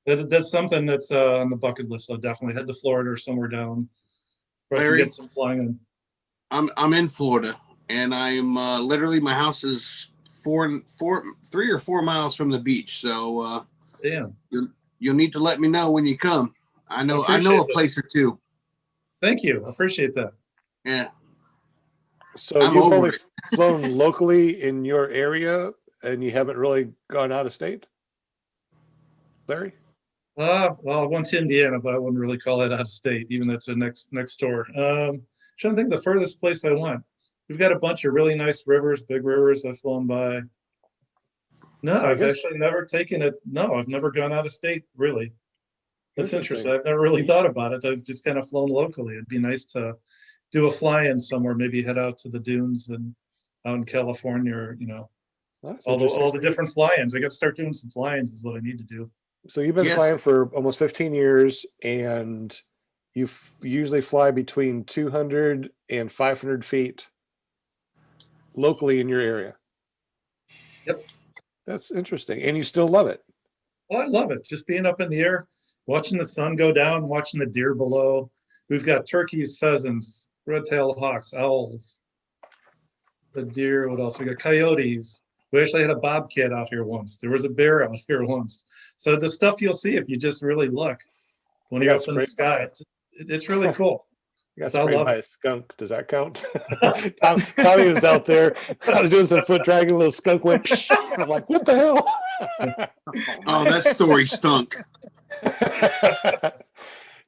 That's something that's on the bucket list. I'll definitely head to Florida or somewhere down where I can Larry? get some flying in. I'm in Florida, and I'm literally my house is 3 or 4 miles from the beach. So Damn. you'll need to let me know when you come. I know a appreciate that. place or two. Thank you. I appreciate that. Yeah. So I'm you've over only it. flown locally in your area, and you haven't really gone out of state, Larry? Well, I went to Indiana, but I wouldn't really call that out of state, even though it's the next door. Trying to think the furthest place I went. We've got a bunch of really nice rivers, big rivers I've flown by. No, So I I've guess- actually never taken it. No, I've never gone out of state, really. That's Interesting. interesting. I've never really thought about it. I've just kind of flown locally. It'd be nice to do a fly-in somewhere, maybe head out to the dunes and out in California, or, That's all the interesting. different fly-ins. I got to start doing some fly-ins is what I need to do. So you've been Yes. flying for almost 15 years, and you usually fly between 200 and 500 feet locally in your area. Yep. That's interesting. And you still love it. Well, I love it. Just being up in the air, watching the sun go down, watching the deer below. We've got turkeys, pheasants, red-tailed hawks, owls, the deer. What else? We got coyotes. We actually had a bobcat out here once. There was a bear out here once. So the stuff you'll see if you just really look when I you're got up in the sky, it's really cool. I got So I sprayed love by it. a skunk. Does that count? Tommy was out there. I was doing some foot dragging. A little skunk went. Psh, and I'm like, what the hell? Oh, that story stunk.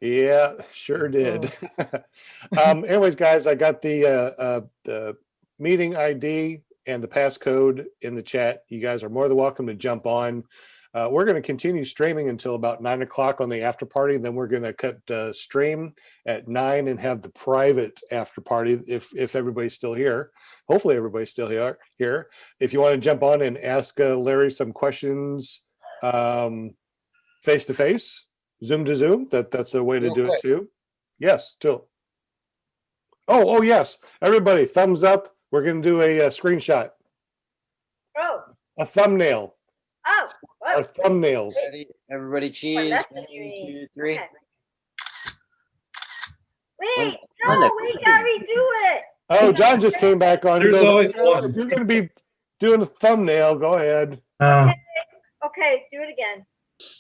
Yeah, sure did. Anyways, guys, I got the meeting ID and the passcode in the chat. You guys are more than welcome to jump on. We're going to continue streaming until about 9 o'clock on the after party. And then we're going to cut stream at 9 and have the private after party if everybody's still here. Hopefully everybody's still here. If you want to jump on and ask Larry some questions face to face, Zoom to Zoom, that's a way to do it too. Yes, still. Oh, yes. Everybody, thumbs up. We're going to do a screenshot. Oh, A thumbnail. oh, Our thumbnails. Everybody cheese. that's 1, what you mean. 2, 3. Okay. Wait, Linda. no, we gotta redo it. Oh, John just came back on. He There's goes, always "Oh, one." If you're going to be doing a thumbnail, go ahead. Okay, do it again.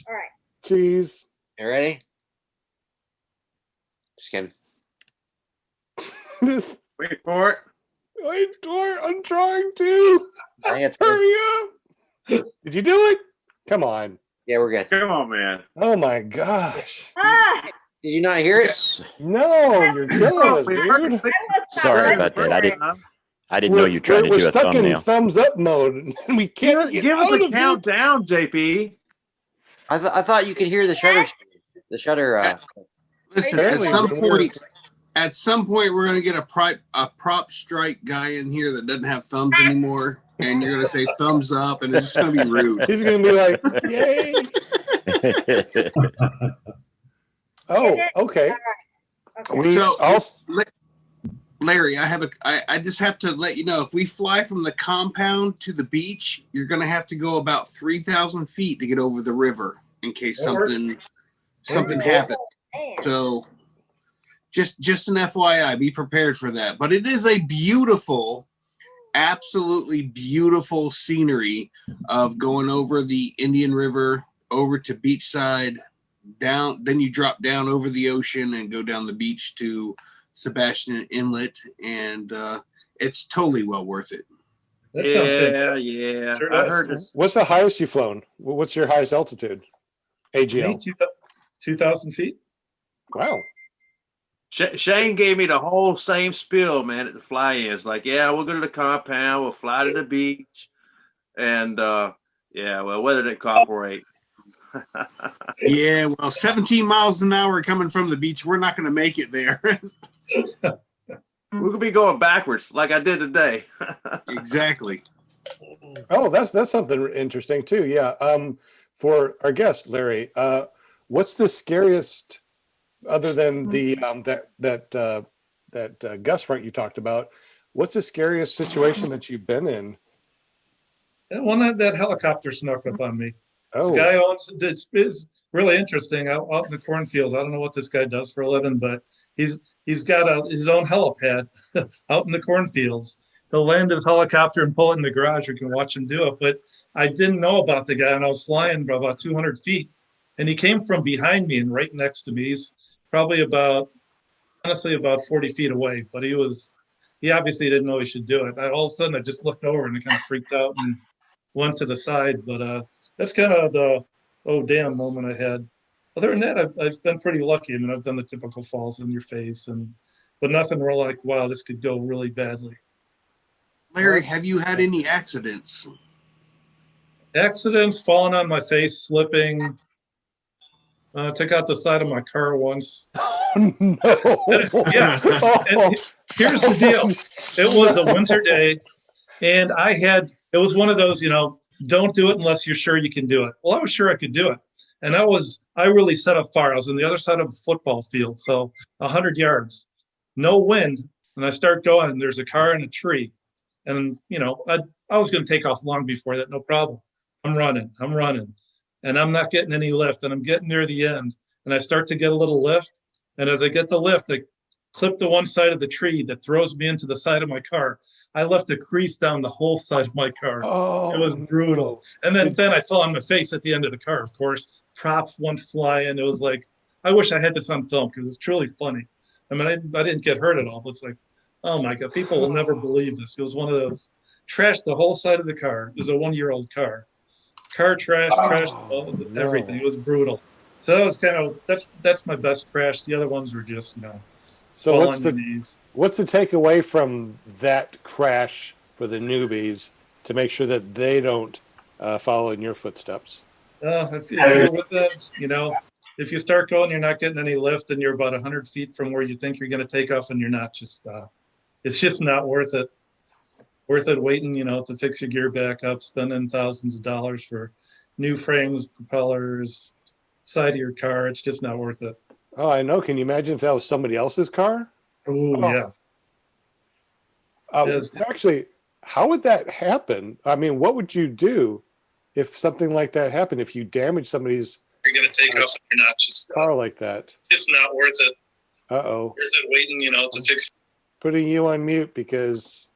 All right. Cheese. You ready? Just kidding. This. Wait for it. Wait for it. I'm trying to. I think it's Hurry up. Did you do it? Come on. Yeah, we're good. Come on, man. Oh my gosh. Ah, Did you not hear it? No, you're killing us, dude. I was not Sorry ready about that. for I it. didn't know you were trying to we're do a stuck in thumbnail. thumbs up mode, and we can't get Give us out a of it. countdown, JP. I thought you could hear the shutter. The shutter. Listen, Apparently at some point, we're going to get a prop strike guy in here that doesn't have thumbs anymore, and you're going to say thumbs up, and it's just going to be rude. He's going to be like, yay. Oh, okay. All right. Okay. So, Larry, I just have to let you know, if we fly from the compound to the beach, you're going to have to go about 3,000 feet to get over the river in case something happens. Man. So just an FYI, be prepared for that. But it is a beautiful, absolutely beautiful scenery of going over the Indian River, over to beachside, down, then you drop down over the ocean and go down the beach to Sebastian Inlet, and it's totally well worth it. That sounds Yeah, fantastic. yeah. Sure I does. heard this. What's the highest you've flown? What's your highest altitude? AGL. Me, 2,000 feet. Wow. Shane gave me the whole same spiel, man, at the fly-ins. Like, yeah, we'll go to the compound, we'll fly to the beach, and yeah, well, weather didn't cooperate. Yeah, well, 17 miles an hour coming from the beach, we're not going to make it there. We could be going backwards, like I did today. Exactly. Oh, that's something interesting too. Yeah. for our guest, Larry, what's the scariest, other than the that gust front you talked about? What's the scariest situation that you've been in? That helicopter snuck up on me. Oh, This guy owns. It's really interesting out in the cornfields. I don't know what this guy does for a living, but he's got his own helipad out in the cornfields. He'll land his helicopter and pull it in the garage. You can watch him do it. But I didn't know about the guy, and I was flying about 200 feet, and he came from behind me and right next to me. He's probably honestly about 40 feet away, but he obviously didn't know he should do it. All of a sudden, I just looked over and I kind of freaked out and went to the side. But that's kind of the oh damn moment I had. Other than that, I've been pretty lucky. I mean, I've done the typical falls in your face, but nothing where like, wow, this could go really badly. Larry, have you had any accidents? Accidents, falling on my face, slipping. Took out the side of my car once. no. Yeah. And here's the deal. It was a winter day, and it was one of those, don't do it unless you're sure you can do it. Well, I was sure I could do it. And I really set up far. I was on the other side of a football field, so 100 yards, no wind. And I start going, and there's a car and a tree. And, I was going to take off long before that, no problem. I'm running, and I'm not getting any lift, and I'm getting near the end, and I start to get a little lift. And as I get the lift, I clip the one side of the tree that throws me into the side of my car. I left a crease down the whole side of my car. Oh, it was brutal. And then I fell on my face at the end of the car, of course. Props went flying. It was like, I wish I had this on film because it's truly funny. I mean, I didn't get hurt at all, but it's like, oh my God, people will never believe this. It was one of those, trashed the whole side of the car. It was a 1-year-old car. Car trashed everything. It was brutal. So that was that's my best crash. The other ones were just, So what's the takeaway from that crash for the newbies to make sure that they don't follow in your footsteps? If you're with them, if you start going, you're not getting any lift, and you're about 100 feet from where you think you're going to take off, and you're not. It's just not worth it. Worth it waiting, to fix your gear back up, spending thousands of dollars for new frames, propellers, side of your car. It's just not worth it. Oh, I know. Can you imagine if that was somebody else's car? Yeah. Actually, how would that happen? I mean, what would you do if something like that happened? If you damage somebody's you're going to take off, and you're not car like that. It's not worth it. Uh-oh. Worth it waiting, to fix. Putting you on mute because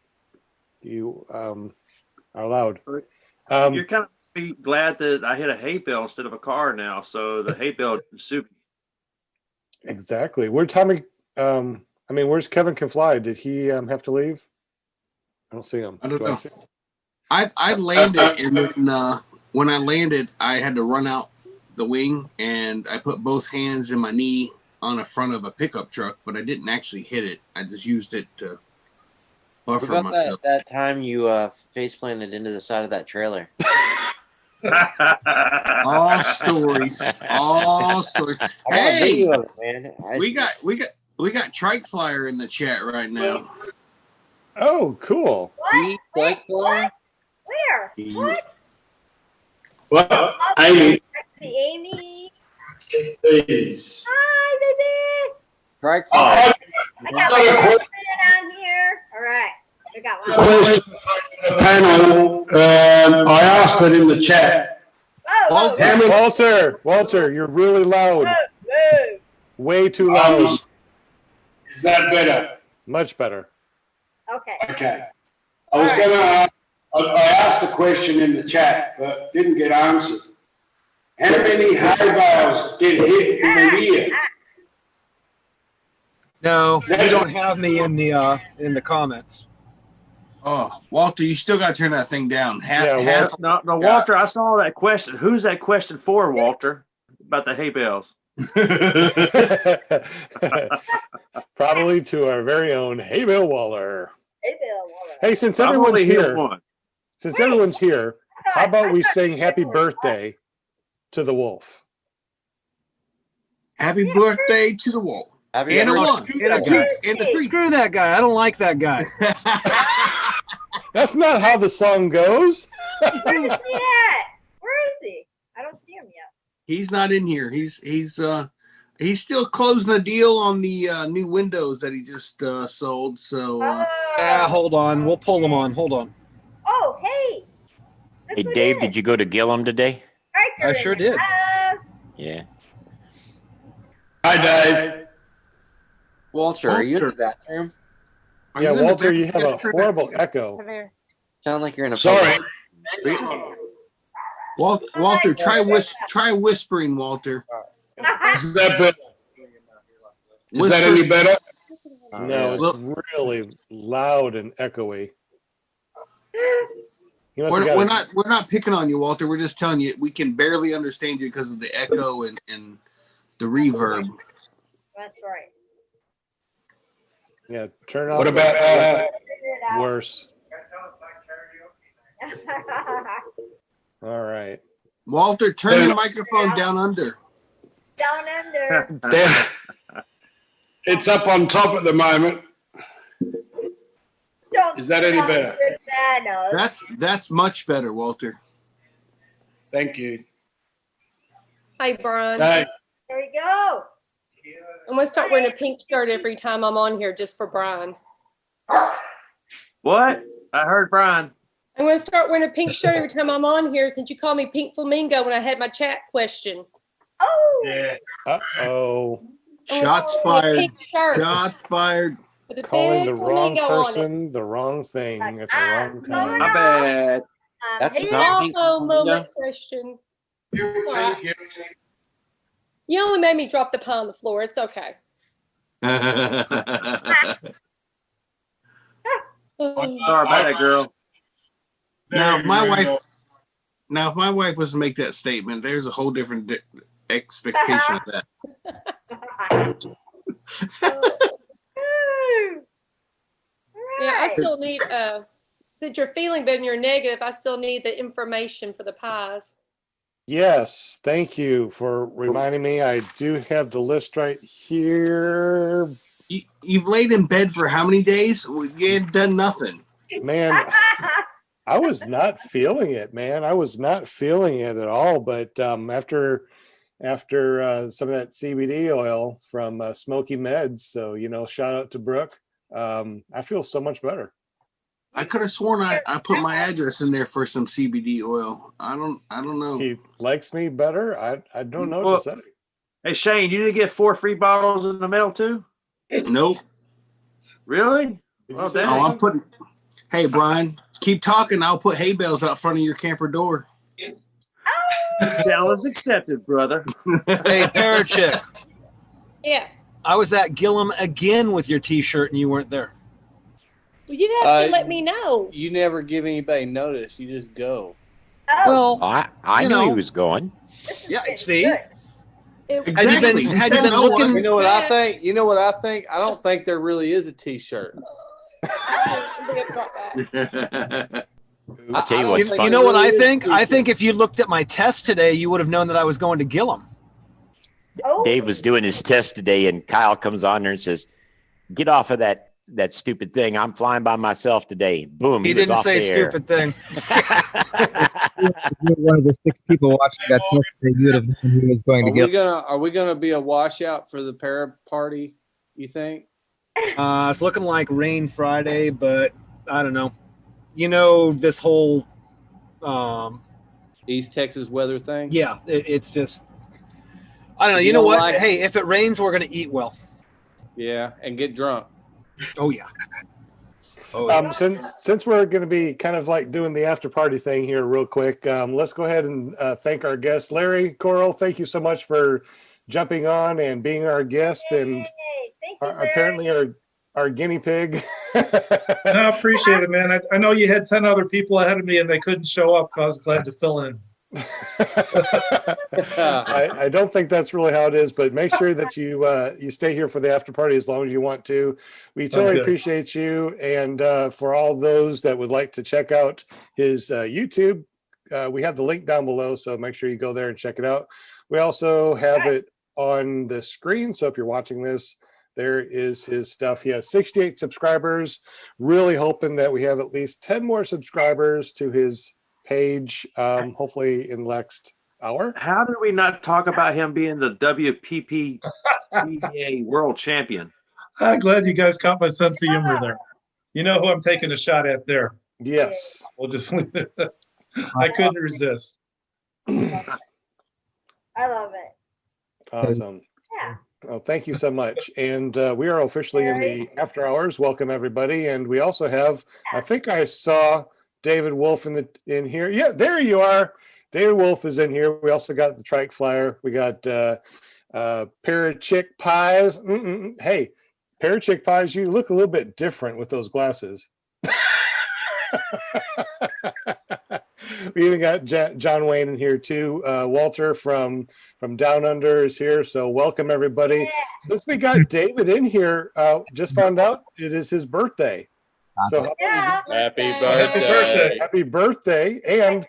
you are loud. You're kind of be glad that I hit a hay bale instead of a car now, so the hay bale is super. Exactly. Where's Tommy? Where's Kevin Can Fly? Did he have to leave? I don't see him. I don't know. I landed, and then when I landed, I had to run out the wing, and I put both hands in my knee on the front of a pickup truck, but I didn't actually hit it. I just used it to buffer what about myself. That time you face planted into the side of that trailer. All stories. Hey, man. we got Trike Flyer in the chat right now. Oh, cool. What? Where? What? Well, Amy. Amy. Please. Hi, baby. Trike I Flyer. got my on here. All right. I got one. Question for the panel. I asked it in the chat. Walter, you're really loud. Whoa. Way too loud. Is that better? Much better. Okay. I was going to I asked the question in the chat, but didn't get answered. How many hay bales get hit in a year? No, they don't have me in the comments. Oh, Walter, you still got to turn that thing down. No, Walter, I saw that question. Who's that question for, Walter? About the hay bales. Probably to our very own Hay Bale Waller. Hey, since everyone's here, how about we sing happy birthday to the wolf? Happy birthday to the wolf. And a one, and a two, and a three. Screw that guy. I don't like that guy. That's not how the song goes. Where is he? I don't see him He's not in here. He's still closing a deal on the new windows that he just sold. So hold on. We'll pull them on. Hold on. Oh, hey. Hey, Dave, did you go to Gillum today? I sure did. Yeah. Hi, Dave. Walter, are you in the bathroom? Yeah, Walter, you have a horrible echo. Sound like you're in a. Sorry. Walter, try whispering, Walter. Is that better? Is that any better? No, it's really loud and echoey. We're not picking on you, Walter. We're just telling you we can barely understand you because of the echo and the reverb. That's right. Yeah, turn off. What about worse? All right. Walter, turn your microphone down under. Down under. It's up on top at the moment. Is that any better? That's much better, Walter. Thank you. Hi, Brian. Hey. There we go. I'm going to start wearing a pink shirt every time I'm on here just for Brian. What? I heard Brian. I'm going to start wearing a pink shirt every time I'm on here since you called me Pink Flamingo when I had my chat question. Oh. Yeah. Uh-oh. Shots fired. Shots fired. Calling the wrong person the wrong thing at the wrong time. My bad. That's It's not also moment question. You only made me drop the pie on the floor. It's okay. Sorry about that, girl. Now, if my wife was to make that statement, there's a whole different expectation of that. Yeah, I still need, since you're feeling better and you're negative, I still need the information for the pies. Yes, thank you for reminding me. I do have the list right here. You've laid in bed for how many days? You ain't done nothing. Man, I was not feeling it, man. I was not feeling it at all. But after some of that CBD oil from Smoky Meds, so shout out to Brooke. I feel so much better. I could have sworn I put my address in there for some CBD oil. I don't know. He likes me better. I don't know what to say. Hey Shane, you didn't get 4 free bottles in the mail too? Nope. Really? Well, I'm putting. Hey Brian, keep talking. I'll put hay bales out front of your camper door. Challenge accepted, brother. Hey, Parachick. Yeah. I was at Gillum again with your T-shirt and you weren't there. Well, you have to let me know. You never give anybody notice. You just go. Oh. Well, I knew he was going. Yeah, see? Exactly. Had you been looking? You know what I think? You know what I think? I don't think there really is a T-shirt. I'll tell you what's funny. You know what I think? I think if you looked at my test today, you would have known that I was going to Gillum. Dave was doing his test today, and Kyle comes on there and says, "Get off of that stupid thing. I'm flying by myself today." Boom. He didn't say stupid thing. You're one of the 6 people watching that test today. You would have known he was going to get. Are we gonna be a washout for the para party? You think? It's looking like rain Friday, but I don't know. This whole East Texas weather thing. Yeah, it's just. I don't know. You know what? Hey, if it rains, we're gonna eat well. Yeah, and get drunk. Oh yeah. Since we're going to be kind of like doing the after party thing here real quick, let's go ahead and thank our guest, Larry Korell. Thank you so much for jumping on and being our guest and apparently our guinea pig. I appreciate it, man. I know you had 10 other people ahead of me and they couldn't show up, so I was glad to fill in. I don't think that's really how it is, but make sure that you stay here for the after party as long as you want to. We totally appreciate you, and for all those that would like to check out his YouTube, we have the link down below, so make sure you go there and check it out. We also have it on the screen, so if you're watching this, there is his stuff. He has 68 subscribers. Really hoping that we have at least 10 more subscribers to his page, hopefully in the next hour. How did we not talk about him being the WPPGA world champion? I'm glad you guys caught my sense of humor there. You know who I'm taking a shot at there. Yes. We'll just leave it. I couldn't resist. I love it. Awesome. Yeah. Well, thank you so much. And we are officially in the after hours. Welcome everybody. And we also have, I think I saw David Wolf in here. Yeah, there you are. David Wolf is in here. We also got the Trike Flyer. We got Parachick Pies. Hey, Parachick Pies, you look a little bit different with those glasses. We even got John Wayne in here too. Walter from Down Under is here. So welcome everybody. Since we got David in here, just found out it is his birthday. So Happy birthday. Happy birthday. And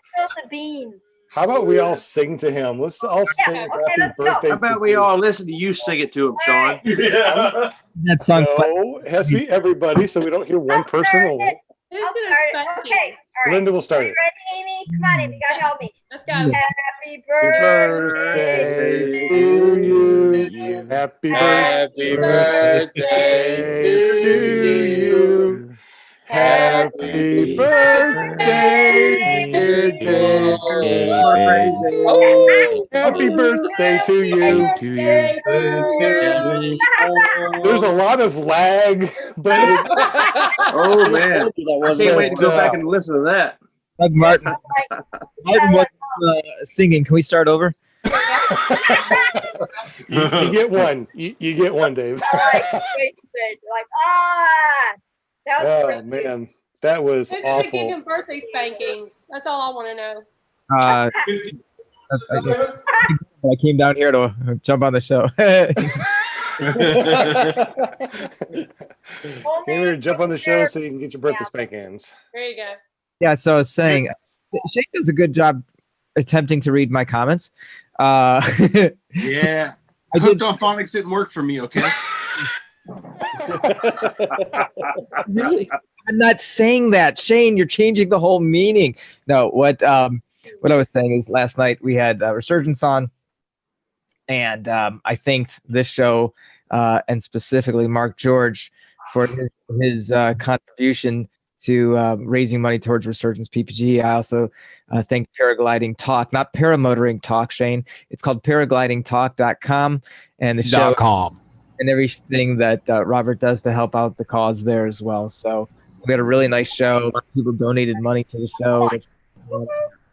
how about we all sing to him? Let's all sing happy birthday. How about we all listen to you sing it to him, Sean? Yeah. That song. No, it has to be everybody, so we don't hear one person. Who's gonna expect you? Okay. All right. Linda will start Are you it. ready, Amy? Come on, Amy. You gotta help me. Let's go. Happy Birthday to you. Happy birthday to you. Happy birthday, dear David. Happy birthday to you. There's a lot of lag, but Oh man, I can't wait to go back and listen to that. Doug Martin. Martin was singing. Can we start over? you get one. You get one, Dave. Like, that was Oh man, that was Who's gonna give awful. him birthday spankings? That's all I want to know. I came down here to jump on the show. Came here to jump on the show so you can get your birthday spankings. There you go. Yeah, so I was saying, Shane does a good job attempting to read my comments. Yeah. Hooked on phonics didn't work for me, okay? Really? I'm not saying that, Shane. You're changing the whole meaning. No, what I was saying is last night we had Resurgence on, and I thanked this show and specifically Mark George for his contribution to raising money towards Resurgence PPG. I also thank Paragliding Talk, not Paramotoring Talk, Shane. It's called paraglidingtalk.com, and the show and everything that Robert does to help out the cause there as well. So we had a really nice show. A lot of people donated money to the show, which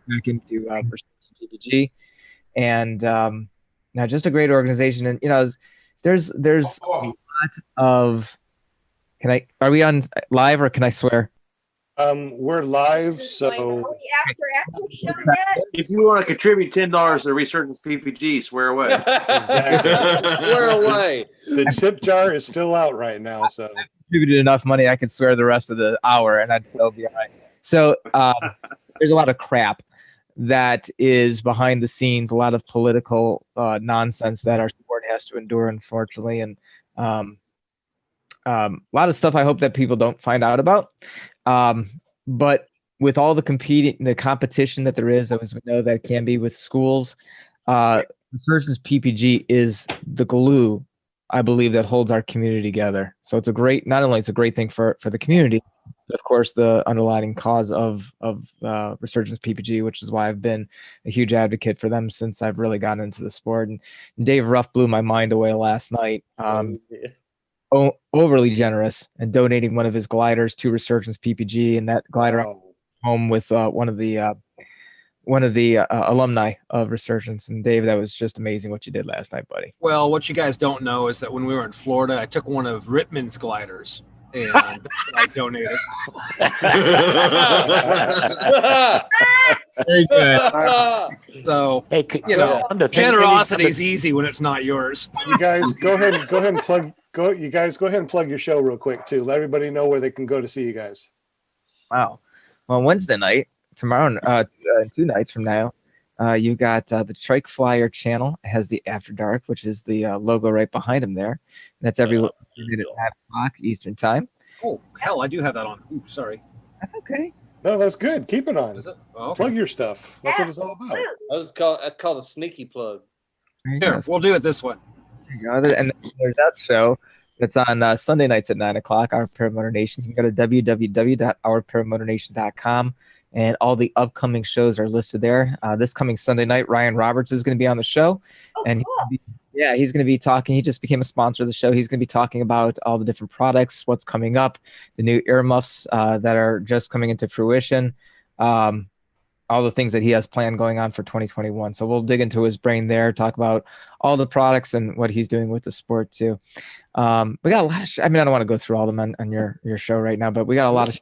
back into Resurgence PPG, and now just a great organization. And there's a lot of. Are we on live or can I swear? We're live, so if you want to contribute $10 to Resurgence PPG, swear away. Exactly. Swear away. The tip jar is still out right now, so Contributed enough money, I could swear the rest of the hour, and I'd still be all right. So there's a lot of crap that is behind the scenes, a lot of political nonsense that our sport has to endure, unfortunately, and a lot of stuff I hope that people don't find out about. But with all the competition that there is, as we know that can be with schools, Resurgence PPG is the glue, I believe, that holds our community together. So it's not only it's a great thing for the community, but of course the underlying cause of Resurgence PPG, which is why I've been a huge advocate for them since I've really gotten into the sport. And Dave Ruff blew my mind away last night. Overly generous and donating one of his gliders to Resurgence PPG, and that glider home with one of the alumni of Resurgence. And Dave, that was just amazing what you did last night, buddy. Well, what you guys don't know is that when we were in Florida, I took one of Rittman's gliders and I donated. Very good. So, Hey, generosity is easy when it's not yours. you guys go ahead and plug. You guys go ahead and plug your show real quick too. Let everybody know where they can go to see you guys. Wow. Well, Wednesday night, tomorrow, 2 nights from now, you got the Trike Flyer channel. It has the After Dark, which is the logo right behind him there. And that's every night at 5 o'clock Eastern time. Oh, hell, I do have that on. Ooh, sorry. That's okay. No, that's good. Keep it on. Is it? Oh, okay. Plug your stuff. That's what it's all about. That's called a sneaky plug. Here, we'll do it this way. There you go. And there's that show that's on Sunday nights at 9 o'clock, Our Paramotor Nation. You can go to www.ourparamotornation.com, and all the upcoming shows are listed there. This coming Sunday night, Ryan Roberts is going to be on the show. And he's going to be talking. He just became a sponsor of the show. He's going to be talking about all the different products, what's coming up, the new earmuffs that are just coming into fruition, all the things that he has planned going on for 2021. So we'll dig into his brain there, talk about all the products and what he's doing with the sport too. We got a lot of I don't want to go through all of them on your show right now, but we got a lot of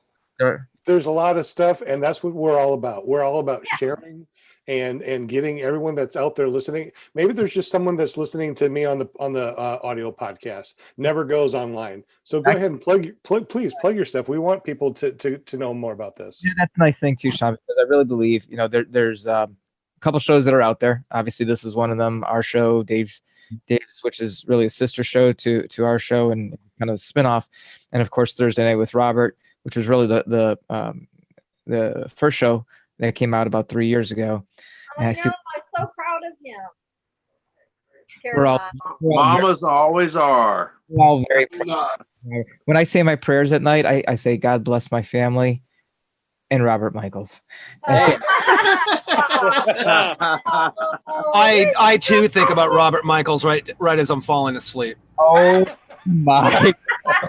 There's a lot of stuff, and that's what we're all about. We're all about sharing and getting everyone that's out there listening. Maybe there's just someone that's listening to me on the audio podcast, never goes online. So go ahead and please plug your stuff. We want people to know more about this. Yeah, that's a nice thing too, Sean, because I really believe, there's a couple shows that are out there. Obviously, this is one of them. Our show, Dave's, which is really a sister show to our show and kind of a spinoff. And of course, Thursday Night with Robert, which was really the first show that came out about 3 years ago. I'm so proud of him. We're all Mamas always are. We're all very proud. When I say my prayers at night, I say, God bless my family and Robert Michaels. And I too think about Robert Michaels right as I'm falling asleep. Oh my! That's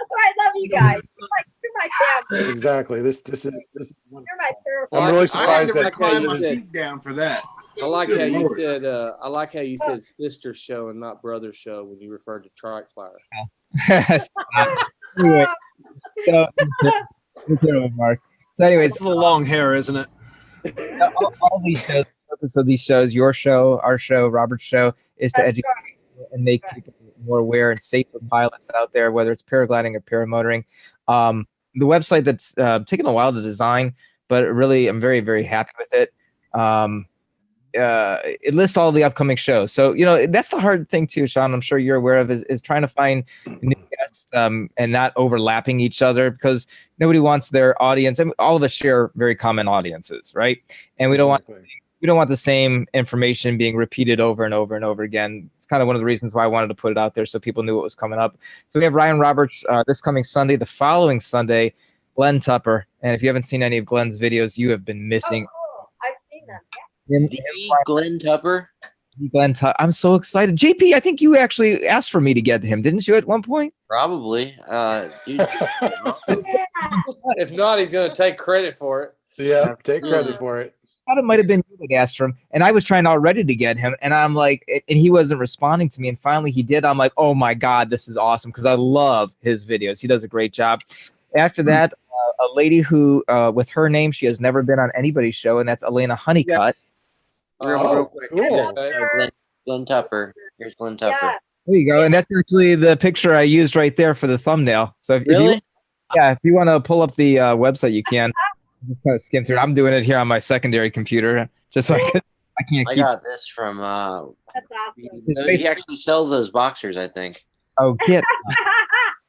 why I love you guys. You're my family. Exactly. This is. You're my therapist. I'm really surprised that climb my seat down for that. I like how you said. I like how you said sister show and not brother show when you referred to Trike Flyer. Anyway, Mark. So, anyways, it's the long hair, isn't it? All these shows. The purpose of these shows, your show, our show, Robert's show, is to educate and make people more aware and safer pilots out there, whether it's paragliding or paramotoring. The website that's taken a while to design, but really I'm very, very happy with it. It lists all the upcoming shows. So, that's the hard thing too, Sean, I'm sure you're aware of, is trying to find new guests and not overlapping each other, because nobody wants their audience. I mean, all of us share very common audiences, right? And we don't want the same information being repeated over and over and over again. It's kind of one of the reasons why I wanted to put it out there so people knew what was coming up. So we have Ryan Roberts this coming Sunday. The following Sunday, Glenn Tupper. And if you haven't seen any of Glenn's videos, you have been missing. Oh, I've seen them. Glenn Tupper. I'm so excited. JP, I think you actually asked for me to get him, didn't you, at one point? Probably. If not, he's going to take credit for it. Yeah, take credit for it. I thought it might have been you that asked for him, and I was trying already to get him, and I'm like, and he wasn't responding to me, and finally he did. I'm like, oh my God, this is awesome, because I love his videos. He does a great job. After that, a lady who, with her name, she has never been on anybody's show, and that's Elena Honeycutt. Real quick. Cool. Glenn Tupper. Here's Glenn Tupper. Yeah. There you go, and that's actually the picture I used right there for the thumbnail. So if you want to pull up the website, you can. Just kind of skim through. I'm doing it here on my secondary computer, just so I can't. I got this from. That's awesome. He actually sells those boxers, I think. Oh, kid.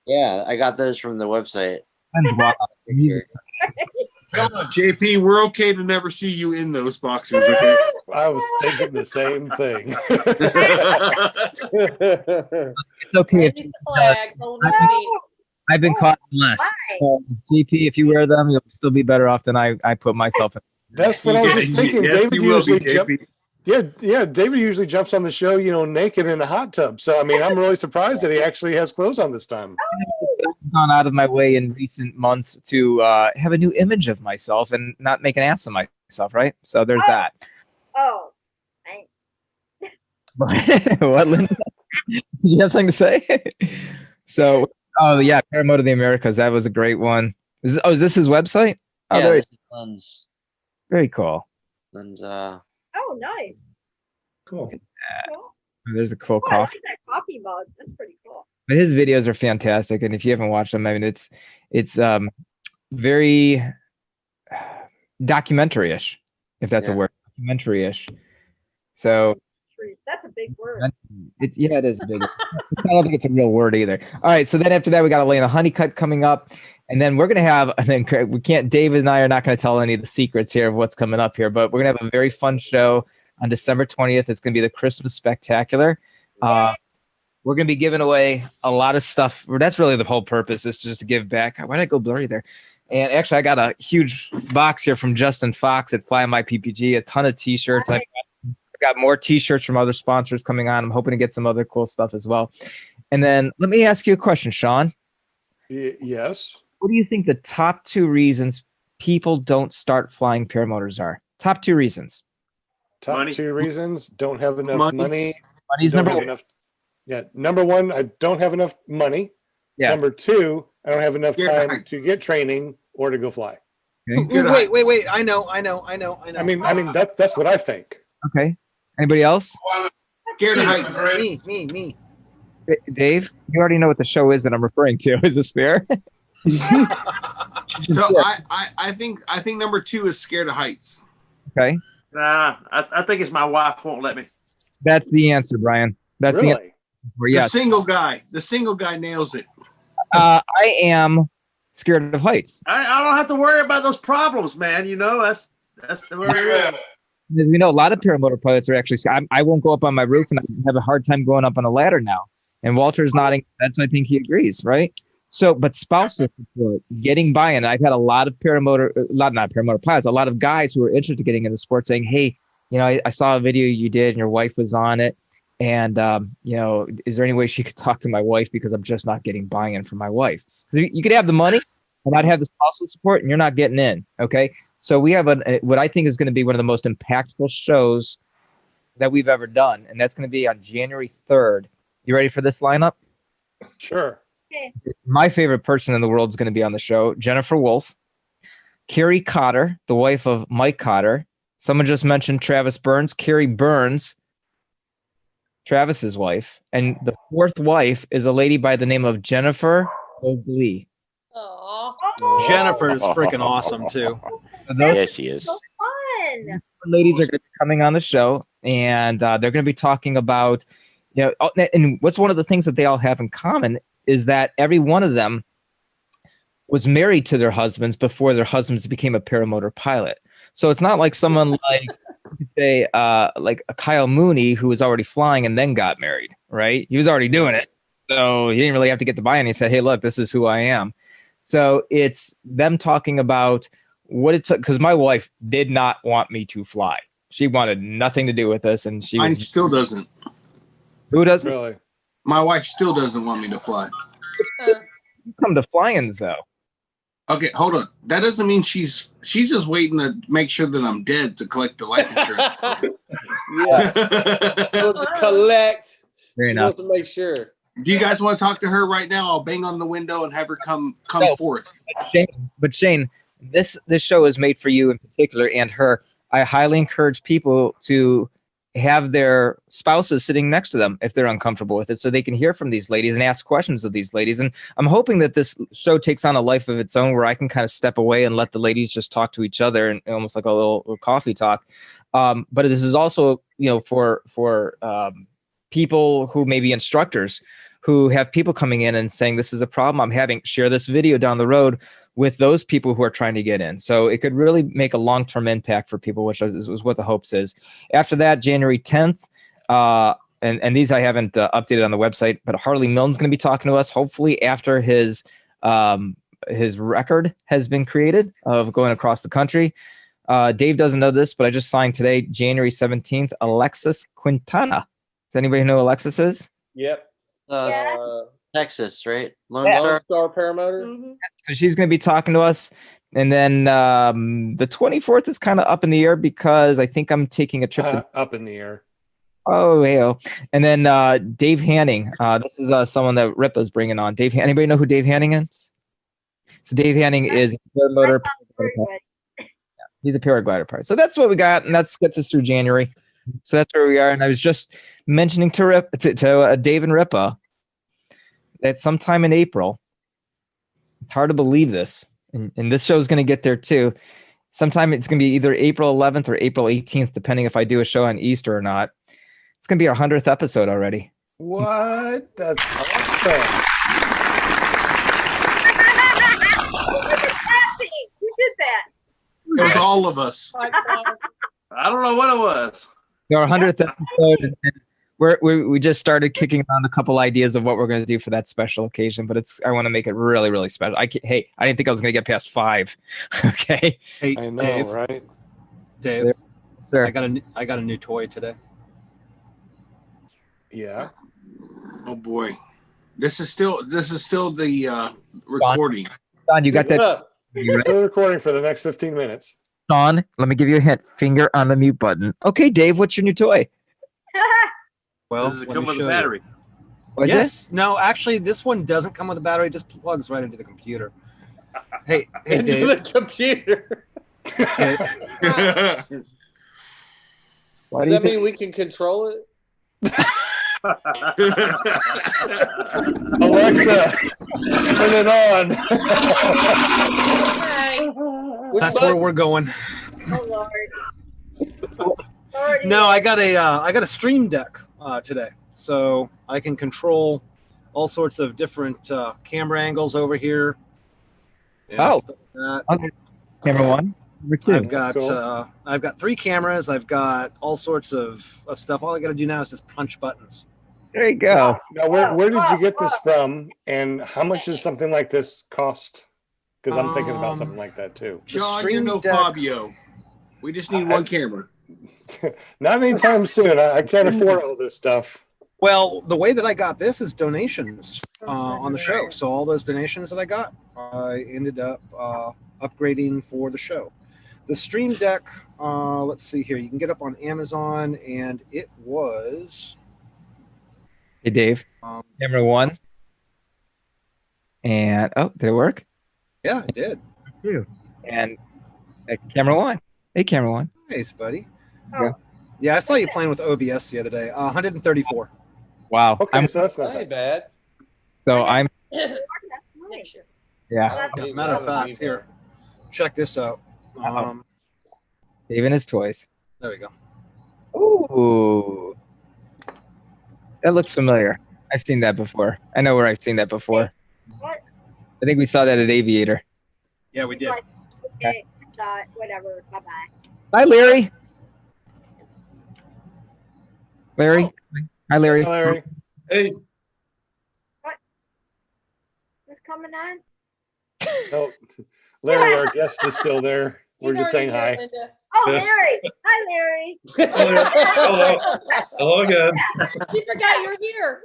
Yeah, I got those from the website. JP, we're okay to never see you in those boxers, okay? I was thinking the same thing. It's okay if I've been caught less. GP, if you wear them, you'll still be better off than I put myself in. That's what I was just thinking. Yes, David usually David usually jumps on the show, naked in a hot tub. So, I'm really surprised that he actually has clothes on this time. I've gone out of my way in recent months to have a new image of myself and not make an ass of myself, right? So there's that. Oh, thanks. What, Linda? Did you have something to say? So, Paramotor the Americas. That was a great one. Is this his website? Oh, yeah, this is Glenn's. Very cool. Glenn's. Oh, nice. Cool. Cool. There's a cool I coffee. like that coffee mug. That's pretty cool. But his videos are fantastic, and if you haven't watched them, it's very documentary-ish, if that's a word, documentary-ish. So That's a big word. Yeah, it is big. I don't think it's a real word either. All right, so then after that, we got Elena Honeycutt coming up, and then we're gonna have, and then we can't. David and I are not gonna tell any of the secrets here of what's coming up here, but we're gonna have a very fun show on December 20th. It's gonna be the Christmas Spectacular. We're gonna be giving away a lot of stuff. That's really the whole purpose, is just to give back. Why did I go blurry there? And actually, I got a huge box here from Justin Fox at Fly My PPG, a ton of T-shirts. I've got more T-shirts from other sponsors coming on. I'm hoping to get some other cool stuff as well. And then let me ask you a question, Sean. Yes. What do you think the top 2 reasons people don't start flying paramotors are? Top 2 reasons. Top 2 reasons: don't have enough money. Money's don't number have 1. enough. Yeah, number 1, I don't have enough money. Yeah. Number 2, I don't have enough time to get training or to go fly. Wait. I know. I mean, that's what I think. Okay. Anybody else? Scared of heights. Me. Dave, you already know what the show is that I'm referring to. Is this fair? So I think number 2 is scared of heights. Okay. Nah, I think it's my wife won't let me. That's the answer, Brian. That's the answer. Yes. The single guy nails it. I am scared of heights. I don't have to worry about those problems, man. You know, that's where it is. We know a lot of paramotor pilots are actually. I won't go up on my roof, and I have a hard time going up on a ladder now. And Walter's nodding. That's, I think he agrees, right? So, but spousal support, getting buy-in. I've had a lot of not paramotor pilots, a lot of guys who are interested in getting into sport saying, "Hey, you know, I saw a video you did, and your wife was on it. And, you know, is there any way she could talk to my wife, because I'm just not getting buy-in from my wife?" Because you could have the money and not have the spousal support, and you're not getting in. Okay. So we have what I think is going to be one of the most impactful shows that we've ever done. And that's going to be on January 3rd. You ready for this lineup? Sure. Okay. My favorite person in the world is going to be on the show: Jennifer Wolf, Carrie Cotter, the wife of Mike Cotter. Someone just mentioned Travis Burns. Carrie Burns, Travis's wife, and the 4th wife is a lady by the name of Jennifer Oakley. Jennifer's freaking awesome too. So those Yes, she is. So fun. ladies are going to be coming on the show, and they're going to be talking about, you know, and what's one of the things that they all have in common is that every one of them was married to their husbands before their husbands became a paramotor pilot. So it's not like someone like, say, like a Kyle Mooney, who was already flying and then got married, right? He was already doing it. So he didn't really have to get the buy-in. He said, "Hey, look, this is who I am." So it's them talking about what it took, because my wife did not want me to fly. She wanted nothing to do with this, and Mine still doesn't. Who doesn't? Really? My wife still doesn't want me to fly. You come to fly-ins though. Okay, hold on. That doesn't mean she's just waiting to make sure that I'm dead to collect the life insurance. Collect. Fair She enough. wants to make sure. Do you guys want to talk to her right now? I'll bang on the window and have her come forth. But Shane, this show is made for you in particular and her. I highly encourage people to have their spouses sitting next to them if they're uncomfortable with it, so they can hear from these ladies and ask questions of these ladies. And I'm hoping that this show takes on a life of its own, where I can kind of step away and let the ladies just talk to each other, and almost like a little coffee talk. But this is also, you know, for people who may be instructors who have people coming in and saying, "This is a problem I'm having." Share this video down the road with those people who are trying to get in. So it could really make a long-term impact for people, which is what the hopes is. After that, January 10th, and these I haven't updated on the website, but Harley Milne's going to be talking to us, hopefully after his record has been created of going across the country. Dave doesn't know this, but I just signed today, January 17th, Alexis Quintana. Does anybody know who Alexis is? Yep. Texas, right? Lone Lone Star. Star Paramotor. Mm-hmm. So she's going to be talking to us. And then the 24th is kind of up in the air, because I think I'm taking a trip to Up in the air. Oh, hey. And then Dave Hanning. This is someone that Ripa's bringing on. Anybody know who Dave Hanning is? So Dave Hanning is a paramotor. He's a paraglider pilot. So that's what we got, and that gets us through January. So that's where we are. And I was just mentioning to Dave and Ripa that sometime in April, it's hard to believe this, and this show is going to get there too. Sometime it's going to be either April 11th or April 18th, depending if I do a show on Easter or not. It's gonna be our 100th episode already. What? That's awesome. Who did that? It was all of us. I don't know what it was. Our 100th episode, and we just started kicking around a couple ideas of what we're going to do for that special occasion, but I want to make it really, really special. I didn't think I was going to get past 5. Okay. Hey, I know, Dave, right? Dave, There- Sir. I got a new toy today. Yeah. Oh boy, this is still the recording. Don, you got that? You ready? We're recording for the next 15 minutes. Don, let me give you a hint. Finger on the mute button. Okay, Dave, what's your new toy? Well, Does it let come me with a show you. battery? What's Yes. No, actually, this one doesn't come with a battery. It just plugs right into the computer. Hey, Into Dave. the computer. Hey, Why Does do you that mean we can control it? Alexa, turn it on. that's where we're going. Oh Lord. No, I got a Stream Deck today, so I can control all sorts of different camera angles over here. and Oh. stuff like that. Okay. Camera 1, number 2. I've got 3 cameras. I've got all sorts of stuff. All I got to do now is just punch buttons. There you go. Now, where did you get this from, and how much does something like this cost? Because I'm thinking about something like that too. John, you're no Fabio. We just need one camera. Not anytime soon. I can't afford all this stuff. Well, the way that I got this is donations on the show. So all those donations that I got, I ended up upgrading for the show. The Stream Deck, let's see here. You can get up on Amazon, and it was... Hey, Dave. Camera 1. And, did it work? Yeah, it did. 2. And camera 1. Hey, camera 1. Nice, buddy. Yeah. Yeah, I saw you playing with OBS the other day. 134. Wow. Okay, so that's not That ain't bad. So I'm, Next year. yeah. Yeah, matter of fact, here, check this out. Dave and his toys. There we go. Ooh. That looks familiar. I've seen that before. I know where I've seen that before. What? I think we saw that at Aviator. Yeah, we did. Okay, whatever. Bye bye. Hi, Larry. Larry. Hi, Larry. Hi, Larry. Hey, Who's coming on? Oh, Larry, our guest is still there. We're He's just saying already hi. here, Linda. Oh, Yeah. Larry. Hi, Larry. hello. Hello again. You forgot you were here.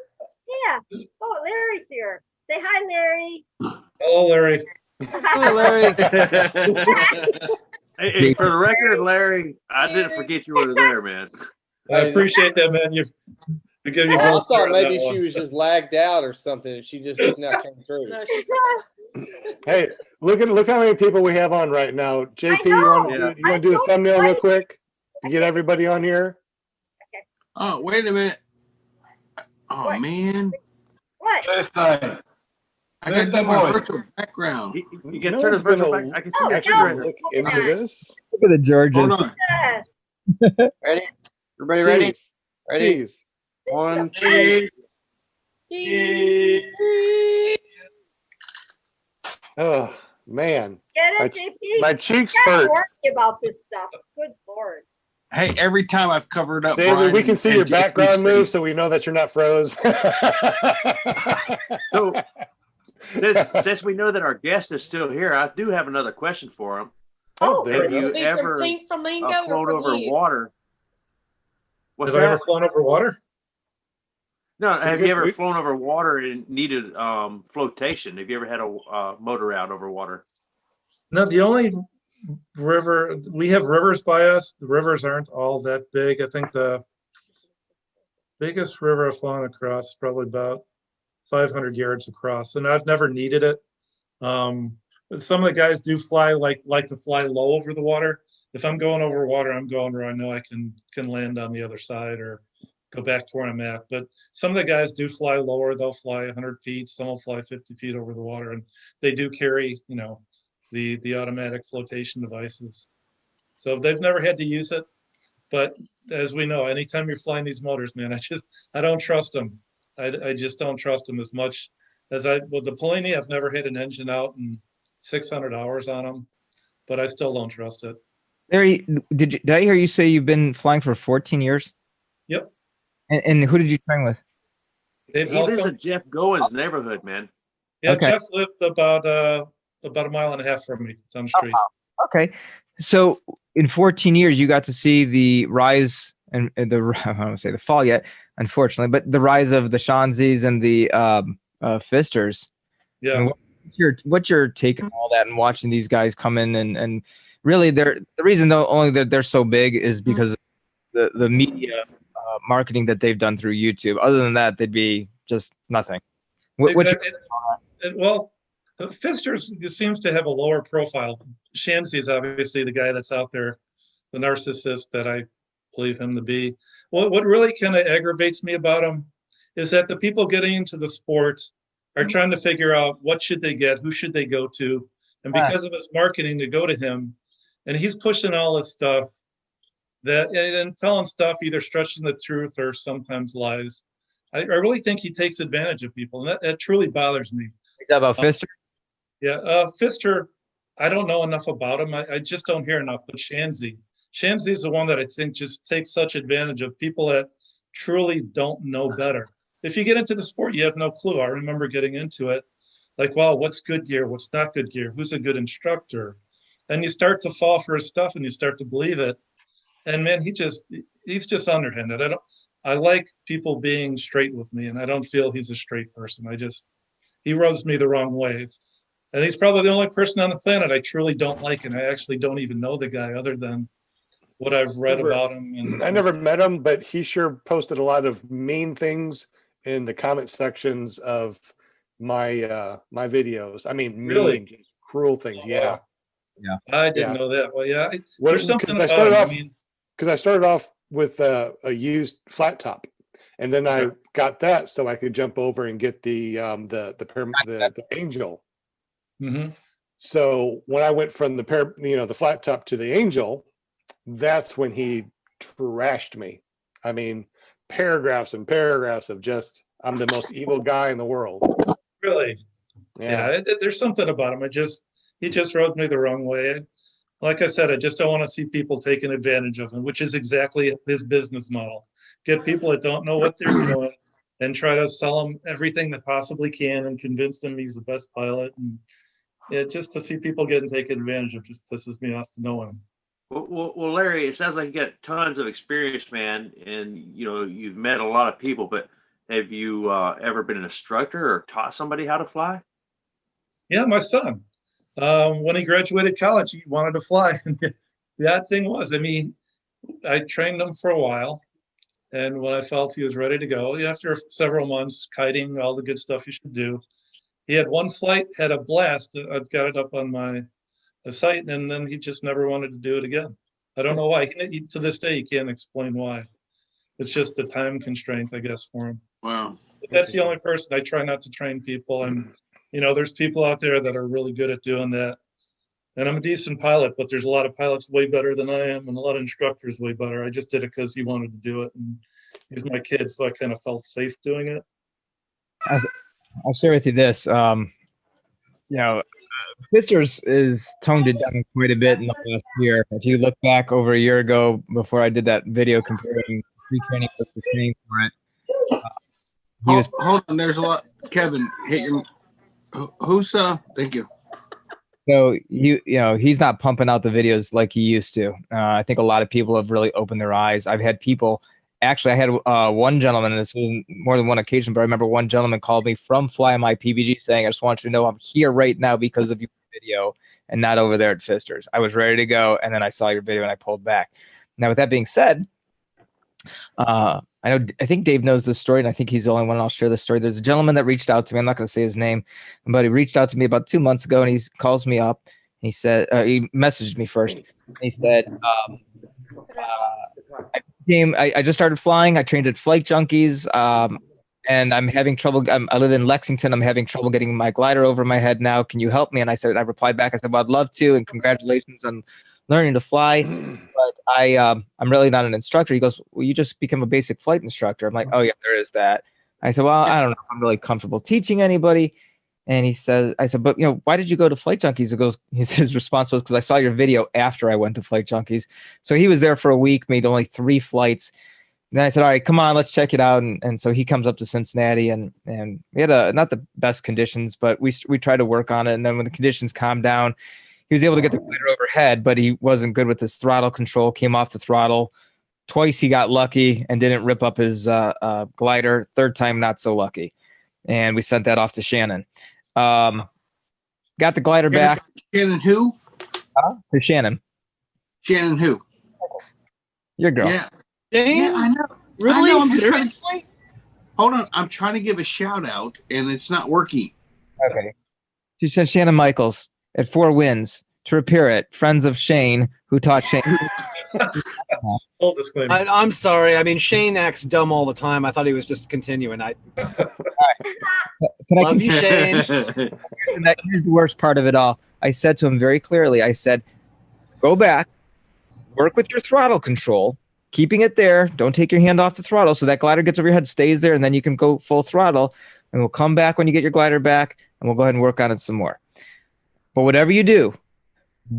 Yeah. Oh, Larry's here. Say hi, Larry. Hello, Larry. Hi, Larry. Hey, for the record, Larry, I didn't forget you were there, man. I appreciate that, man. You give you I both thought credit on maybe that she one. was just lagged out or something, and she just not came through. No, she forgot. Hey, look how many people we have on right now. JP, you want to do a thumbnail real quick to get everybody on here? Oh, wait a minute. Oh man. What? I got to do my virtual background. You can turn his virtual back. I can see your picture right Look there. into this. Look at the Georges. Hold on. Ready? Everybody ready? Cheese. Ready? Cheese. 1, 2. Oh man, Get My it, ch- JP? my cheeks Stop hurt. worrying about this stuff. Good Lord. Hey, every time I've covered up, David, Brian we can see and your JP's background move, face. so we know that you're not froze. So, since we know that our guest is still here, I do have another question for him. Oh, there Have you you go. ever From Flamingo or flown from over you? water? What's Have I ever that? flown over water? No, have good- you ever we- flown over water and needed flotation? Have you ever had a motor out over water? No, the only river we have rivers by us. The rivers aren't all that big. I think the biggest river I've flown across is probably about 500 yards across, and I've never needed it. But some of the guys do fly like to fly low over the water. If I'm going over water, I'm going where I know I can land on the other side or go back to where I'm at. But some of the guys do fly lower. They'll fly 100 feet. Some will fly 50 feet over the water, and they do carry, the automatic flotation devices. So they've never had to use it. But as we know, anytime you're flying these motors, man, I don't trust them. I just don't trust them as much as with the Polini. I've never hit an engine out in 600 hours on them, but I still don't trust it. Larry, did I hear you say you've been flying for 14 years? Yep. And who did you train with? Dave He visited Jeff Gowen's neighborhood, man. Yeah, Okay. Jeff lived about a mile and a half from me down the street. Okay. So in 14 years, you got to see the rise and I don't want to say the fall yet, unfortunately, but the rise of the Shanzis and the Fisters. Yeah. I mean, what's your take on all that and watching these guys come in and really the reason though only that they're so big is because of the media marketing that they've done through YouTube. Other than that, they'd be just nothing. Exactly. Well, Fisters seems to have a lower profile. Shanzi is obviously the guy that's out there, the narcissist that I believe him to be. What really kind of aggravates me about him is that the people getting into the sport are trying to figure out what should they get, who should they go to, and because of his marketing, to go to him, and he's pushing all this stuff and telling stuff either stretching the truth or sometimes lies. I really think he takes advantage of people, and that truly bothers me. Is that about Fister? Yeah, Fister, I don't know enough about him. I just don't hear enough. But Shanzi is the one that I think just takes such advantage of people that truly don't know better. If you get into the sport, you have no clue. I remember getting into it, like, wow, what's good gear? What's not good gear? Who's a good instructor? And you start to fall for his stuff, and you start to believe it. And man, he's just underhanded. I like people being straight with me, and I don't feel he's a straight person. He rubs me the wrong way. And he's probably the only person on the planet I truly don't like, and I actually don't even know the guy other than what I've read about him. And I never met him, but he sure posted a lot of mean things in the comment sections of my my videos. I mean, really mean, just cruel things. Yeah. Yeah. I didn't know that. Well, yeah. There's something about him. Because I started off with a used flat top, and then I got that so I could jump over and get the Angel. Mm-hmm. So when I went from the flat top to the Angel, that's when he trashed me. I mean, paragraphs and paragraphs of just I'm the most evil guy in the world. Really? Yeah. There's something about him. He just rubbed me the wrong way. Like I said, I just don't want to see people taking advantage of him, which is exactly his business model. Get people that don't know what they're doing and try to sell them everything that possibly can and convince them he's the best pilot. And just to see people getting taken advantage of just pisses me off to know him. Well, Larry, it sounds like you got tons of experience, man, and you've met a lot of people. But have you ever been an instructor or taught somebody how to fly? Yeah, my son. When he graduated college, he wanted to fly. The odd thing was, I trained him for a while, and when I felt he was ready to go, after several months, kiting, all the good stuff you should do, he had one flight, had a blast. I've got it up on the site, and then he just never wanted to do it again. I don't know why. To this day, he can't explain why. It's just a time constraint, I guess, for him. Wow. But that's the only person. I try not to train people. There's people out there that are really good at doing that. And I'm a decent pilot, but there's a lot of pilots way better than I am and a lot of instructors way better. I just did it because he wanted to do it. And he's my kid, so I kind of felt safe doing it. I'll share with you this. Fisters is toned it down quite a bit in the last year. If you look back over a year ago, before I did that video comparing pre-training versus training for it, hold on, there's a lot. Kevin, hit your. Who's thank you. So he's not pumping out the videos like he used to. I think a lot of people have really opened their eyes. I've had people. Actually, I had one gentleman, and this was more than one occasion, but I remember one gentleman called me from Fly My PPG saying, I just want you to know I'm here right now because of your video and not over there at Fisters. I was ready to go, and then I saw your video and I pulled back. Now, with that being said, I think Dave knows this story, and I think he's the only one I'll share this story. There's a gentleman that reached out to me. I'm not going to say his name, but he reached out to me about 2 months ago, and he calls me up. And he said, he messaged me first. And he said, I just started flying. I trained at Flight Junkies, and I'm having trouble. I live in Lexington. I'm having trouble getting my glider over my head now. Can you help me? And I replied back. I said, well, I'd love to, and congratulations on learning to fly. But I'm really not an instructor. He goes, well, you just become a basic flight instructor. I'm like, oh yeah, there is that. I said, well, I don't know if I'm really comfortable teaching anybody. And I said, but why did you go to Flight Junkies? His response was, because I saw your video after I went to Flight Junkies. So he was there for a week, made only 3 flights. And then I said, all right, come on, let's check it out. And so he comes up to Cincinnati, and we had not the best conditions, but we tried to work on it. And then when the conditions calmed down, he was able to get the glider overhead, but he wasn't good with his throttle control, came off the throttle. Twice he got lucky and didn't rip up his glider. Third time, not so lucky. And we sent that off to Shannon. Got the glider back. Shannon who? To Shannon. Shannon who? Your girl. Yeah. Dang, I know. Really? I know, Seriously? Hold on. I'm trying to give a shout out, and it's not working. Okay. She says Shannon Michaels at 4 Winds to repair it. Friends of Shane, who taught Shane. Full disclaimer. I'm sorry. I mean, Shane acts dumb all the time. I thought he was just continuing. Can I Love you, continue? Shane. Here's the worst part of it all. I said to him very clearly, I said, go back, work with your throttle control, keeping it there. Don't take your hand off the throttle so that glider gets over your head, stays there, and then you can go full throttle. And we'll come back when you get your glider back, and we'll go ahead and work on it some more. But whatever you do,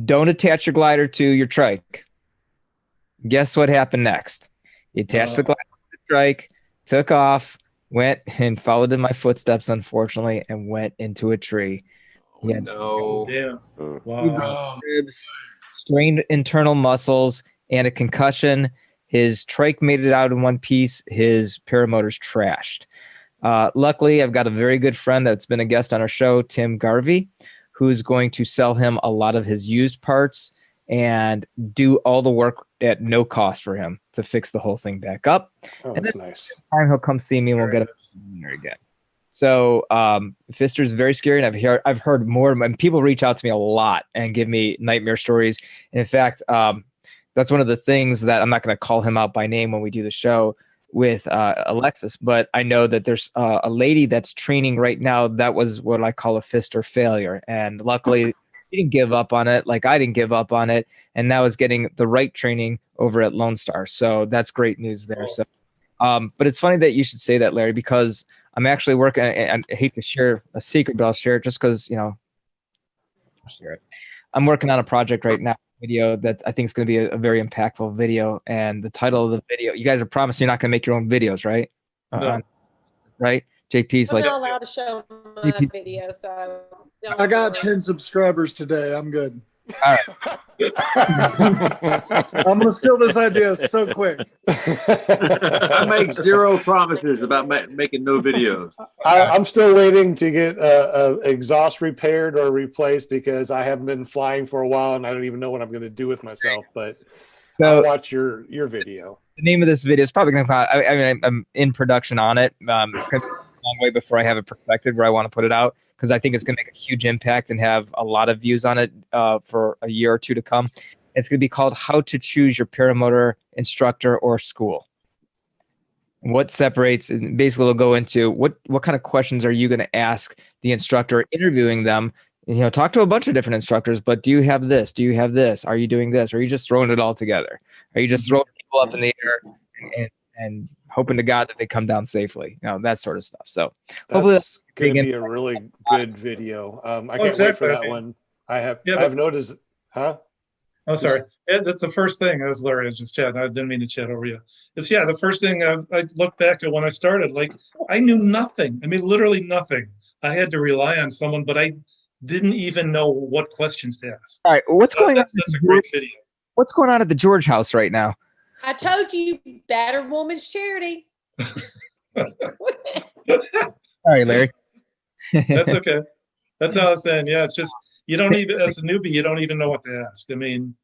don't attach your glider to your trike. Guess what happened next? He attached the glider to the trike, took off, went and followed in my footsteps, unfortunately, and went into a tree. He had ribs, strained internal muscles, and a concussion. His trike made it out in one piece. His paramotor's trashed. Luckily, I've got a very good friend that's been a guest on our show, Tim Garvey, who's going to sell him a lot of his used parts and do all the work at no cost for him to fix the whole thing back up. Oh, and that's then nice. Time he'll come see me and we'll get him there again. So Pfister's very scary, and I've heard more, and people reach out to me a lot and give me nightmare stories. And in fact, that's one of the things that I'm not going to call him out by name when we do the show with Alexis, but I know that there's a lady that's training right now. That was what I call a Pfister failure. And luckily he didn't give up on it. Like I didn't give up on it. And now is getting the right training over at Lone Star. So that's great news there. So, but it's funny that you should say that, Larry, because I'm actually working, and I hate to share a secret, but I'll share it just because, I'll share it. I'm working on a project right now, video that I think is going to be a very impactful video. And the title of the video, you guys are promising you're not going to make your own videos, right? No. Right? JP's I'm like, not allowed to show my video, so I got 10 subscribers today. I'm good. all right. I'm gonna steal this idea so quick. I make 0 promises about making no videos. I'm still waiting to get exhaust repaired or replaced because I haven't been flying for a while and I don't even know what I'm going to do with myself. But I'll watch your video. The name of this video is probably going to come out. I mean, I'm in production on it. It's going to take a long way before I have it perfected where I want to put it out, because I think it's going to make a huge impact and have a lot of views on it for a year or two to come. It's going to be called How to Choose Your Paramotor Instructor or School. What separates, and basically it'll go into what kind of questions are you going to ask the instructor interviewing them. Talk to a bunch of different instructors, but do you have this? Do you have this? Are you doing this? Or are you just throwing it all together? Are you just throwing people up in the air and hoping to God that they come down safely? That sort of stuff. So hopefully That's going to be a really good video. I can't wait for that one. I've noticed, huh? Oh, sorry. That's the first thing. As Larry was just chatting. I didn't mean to chat over you. The first thing I looked back at when I started, like I knew nothing. I mean, literally nothing. I had to rely on someone, but I didn't even know what questions to ask. All right. What's going on? That's a great video. What's going on at the George house right now? I told you, battered woman's charity. All right, Larry. That's okay. That's all I was saying. Yeah, it's just you don't even, as a newbie, you don't even know what to ask. I mean,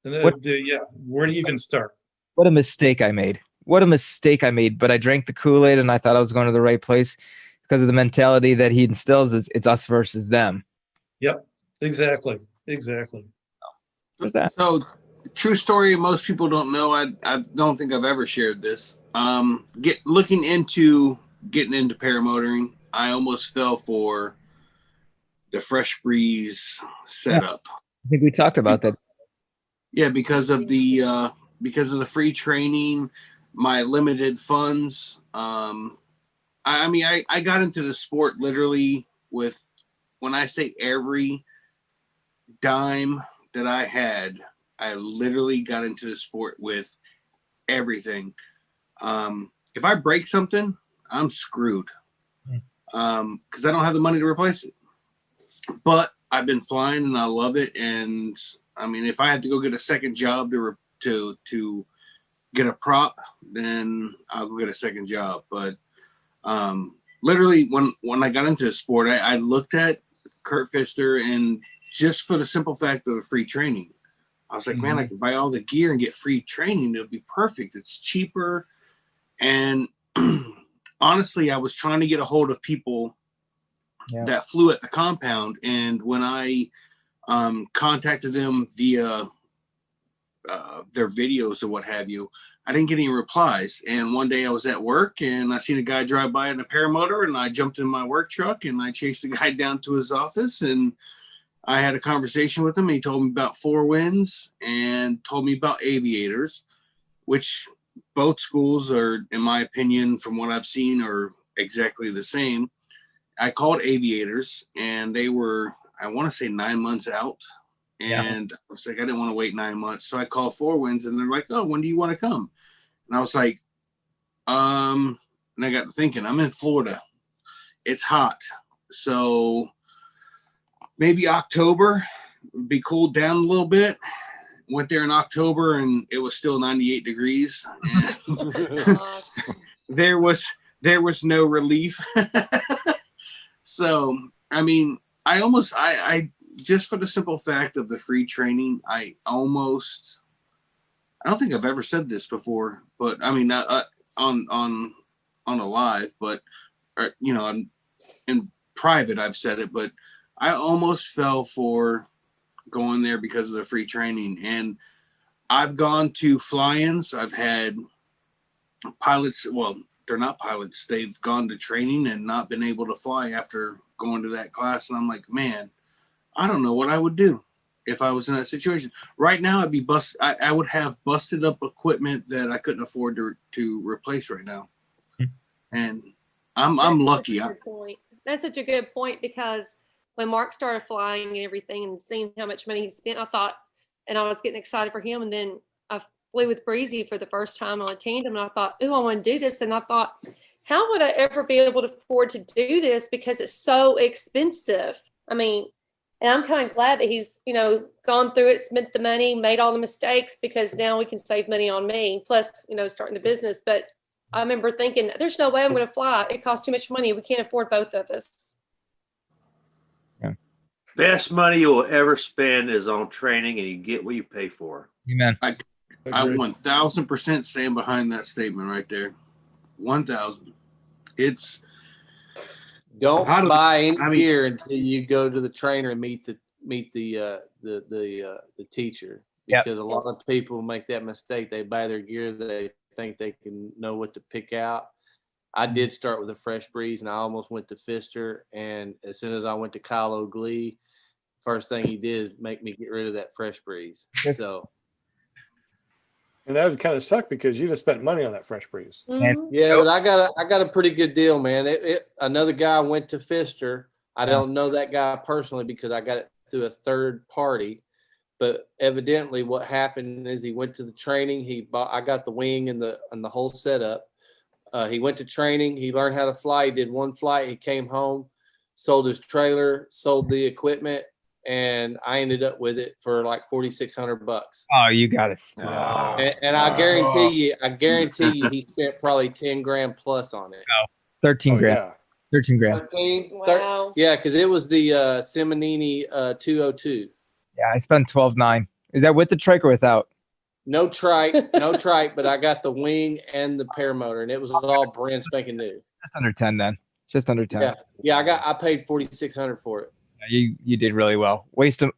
where do you even start? What a mistake I made. But I drank the Kool-Aid and I thought I was going to the right place because of the mentality that he instills. It's us versus them. Yep, exactly. What's that? So, true story. Most people don't know. I don't think I've ever shared this. Looking into getting into paramotoring, I almost fell for the Fresh Breeze setup. I think we talked about that. Yeah, because of the because of the free training, my limited funds. I mean, I got into the sport literally with, when I say every dime that I had, I literally got into the sport with everything. If I break something, I'm screwed because I don't have the money to replace it. But I've been flying and I love it. And I mean, if I had to go get a second job to get a prop, then I'll go get a second job. But literally, when I got into the sport, I looked at Kurt Pfister, and just for the simple fact of the free training, I was like, man, I can buy all the gear and get free training. It'll be perfect. It's cheaper. And honestly, I was trying to get a hold of people that flew at the compound. And when I contacted them via their videos or what have you, I didn't get any replies. And one day I was at work and I seen a guy drive by in a paramotor, and I jumped in my work truck and I chased the guy down to his office, and I had a conversation with him. He told me about Four Winds and told me about aviators, which both schools are, in my opinion, from what I've seen, are exactly the same. I called aviators and they were, I want to say 9 months out. And I was like, I didn't want to wait 9 months. So I called Four Winds and they're like, oh, when do you want to come? And I was like, and I got to thinking, I'm in Florida. It's hot. So maybe October would be cooled down a little bit. Went there in October and it was still 98 degrees. And there was no relief. So, I mean, I just for the simple fact of the free training, I don't think I've ever said this before, but I mean, on a live, but, you know, in private, I've said it, but I almost fell for going there because of the free training. And I've gone to fly-ins. I've had pilots, well, they're not pilots. They've gone to training and not been able to fly after going to that class. And I'm like, man, I don't know what I would do if I was in that situation. Right now, I'd be I would have busted up equipment that I couldn't afford to replace right now. And I'm lucky. That's such a good point, because when Mark started flying and everything and seeing how much money he spent, I thought, and I was getting excited for him. And then I flew with Breezy for the first time on a tandem, and I thought, oh, I want to do this. And I thought, how would I ever be able to afford to do this, because it's so expensive? I mean, and I'm kind of glad that he's, you know, gone through it, spent the money, made all the mistakes, because now we can save money on me, plus, you know, starting the business. But I remember thinking, there's no way I'm going to fly. It costs too much money. We can't afford both of us. Best money you'll ever spend is on training, and you get what you pay for. Amen. I 1000% stand behind that statement right there. 1000. It's don't buy any gear until you go to the trainer and meet the teacher, because a lot of people make that mistake. They buy their gear, they think they can know what to pick out. I did start with a Fresh Breeze, and I almost went to Pfister. And as soon as I went to Kyle O'Glee, first thing he did is make me get rid of that Fresh Breeze. So, and that would kind of suck, because you just spent money on that Fresh Breeze. Yeah, but I got a pretty good deal, man. Another guy went to Pfister. I don't know that guy personally because I got it through a third party. But evidently, what happened is he went to the training. I got the wing and the whole setup. He went to training. He learned how to fly. He did one flight. He came home, sold his trailer, sold the equipment, and I ended up with it for like $4,600. Oh, you got to stop. And I guarantee you, he spent probably 10 grand plus on it. Oh, 13 grand. Yeah. 13 grand. 13, wow. Yeah, because it was the Simonini 202. Yeah, I spent 12.9. Is that with the trike or without? No trike, but I got the wing and the paramotor, and it was all brand spanking new. Just under 10 then. Just under 10. Yeah. I paid $4,600 for it. You did really well. Waste of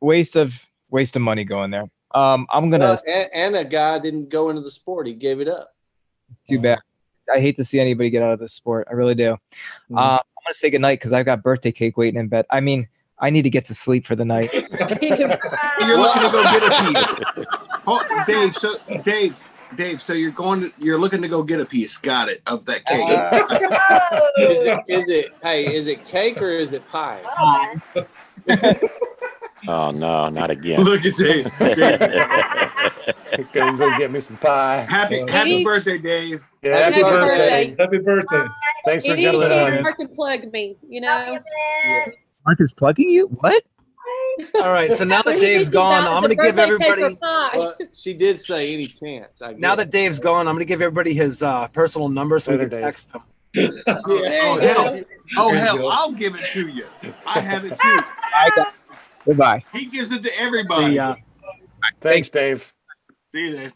money going there. I'm gonna. And a guy didn't go into the sport. He gave it up. Too bad. I hate to see anybody get out of the sport. I really do. I'm gonna say goodnight because I've got birthday cake waiting in bed. I mean, I need to get to sleep for the night. You're looking to go get a piece. Dave, Dave, so you're looking to go get a piece. Got it, of that cake. Is it cake or is it pie? Oh no, not again. Look at Dave. Gonna go get me some pie. Happy birthday, Dave. Yeah, happy birthday. Happy birthday. Thanks for He jumping didn't on. Mark and plug me, you know. Mark is plugging you? What? All right, so now that He Dave's thinks gone, about I'm the going to give birthday cake everybody. or pie. Well, she did say any chance. Now that Dave's gone, I'm going to give everybody his personal number so we Later, can Dave. text him. Oh hell! I'll give it to you. I have it too. Goodbye. He gives it to everybody. Thanks, Dave. See you, Dave.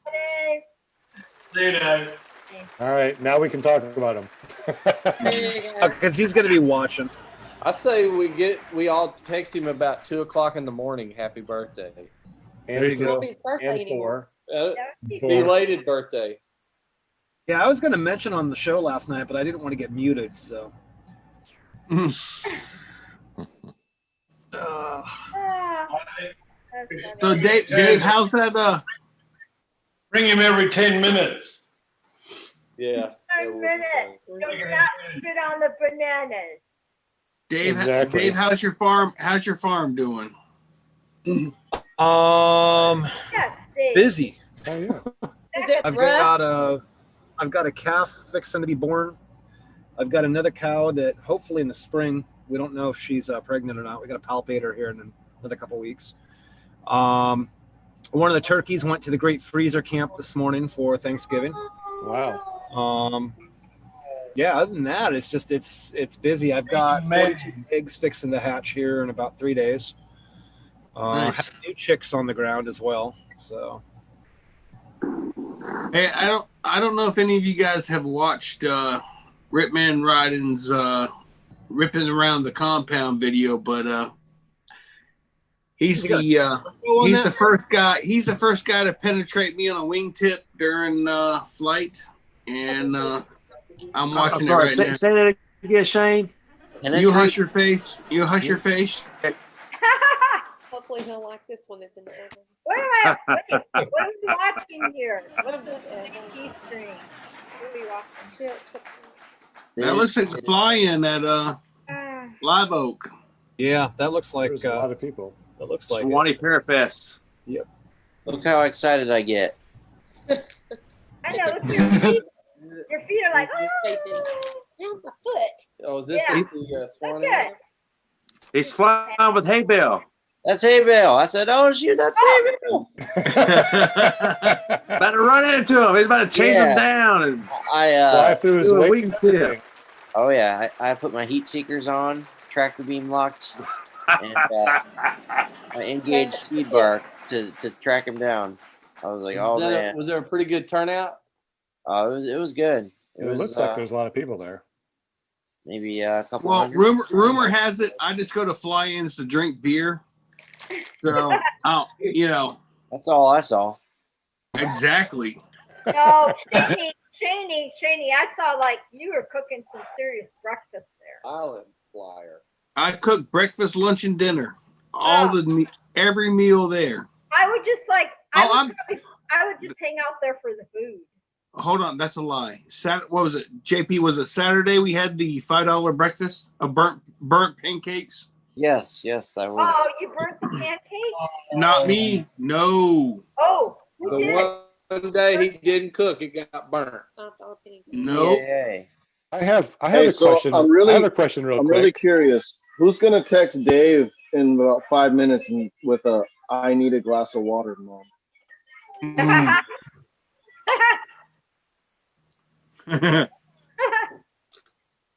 See you, Dave. All right, now we can talk about him. Because he's going to be watching. I say we all text him about 2:00 in the morning. Happy birthday. There you go. His birthday anymore. Belated birthday. Yeah, I was going to mention on the show last night, but I didn't want to get muted, so. So Dave, how's that? Bring him every 10 minutes. Yeah. 10 minutes. So you're not good on the bananas. Dave, Exactly. Dave, how's your farm? How's your farm doing? Yes, Dave. Busy. Oh yeah. Is it I've rough? got a calf fixing to be born. I've got another cow that hopefully in the spring, we don't know if she's pregnant or not. We got to palpate her here in another couple weeks. One of the turkeys went to the Great Freezer Camp this morning for Thanksgiving. Wow. Yeah, other than that, it's just it's busy. I've got 42 eggs fixing to hatch here in about 3 days. Nice. Have new chicks on the ground as well. So Hey, I don't know if any of you guys have watched Ripman Ryden's ripping around the compound video, but he's the first guy. He's the first guy to penetrate me on a wingtip during flight, and I'm watching it right now. Say that again, Shane. You hush your face. You hush your face. Hopefully he'll like this one that's in the oven. What am I watching here? What is this? TV screen. What are you watching? That looks like the fly-in at Live Oak. yeah, that looks like There's a lot of people. that looks like Swanee Parafest. Yep. Look how excited I get. I know. Look at your feet. Your feet are like, Oh, my foot. Oh, is this Yeah. the Swanee? good. He's flying with hay bale. That's hay bale. I said, oh shoot, that's hay bale. About to run into him. He's about to chase him down and Fly through his do a wing. wingtip. Oh yeah, I put my heat seekers on, tractor beam locked, and I engaged seed bark to track him down. I was like, oh man, Was there a pretty good turnout? it was good. It looks like there's a lot of people there. Maybe a couple. Well, hundred. rumor has it I just go to fly-ins to drink beer. So, That's all I saw. Exactly. No, Shaney, I saw like you were cooking some serious breakfast there. Island flyer. I cook breakfast, lunch, and dinner. Every meal there. I would just like, I would just hang out there for the food. Hold on, that's a lie. What was it? JP, was it Saturday we had the $5 breakfast of burnt pancakes? Yes, that was. Oh, you burnt the pancake? Not me. No. Oh, who did? One day he didn't cook, it got burnt. No. Yay. I have Hey, a so question. I'm really- I have a question real I'm quick. really curious. Who's gonna text Dave in about 5 minutes with a "I need a glass of water" mom?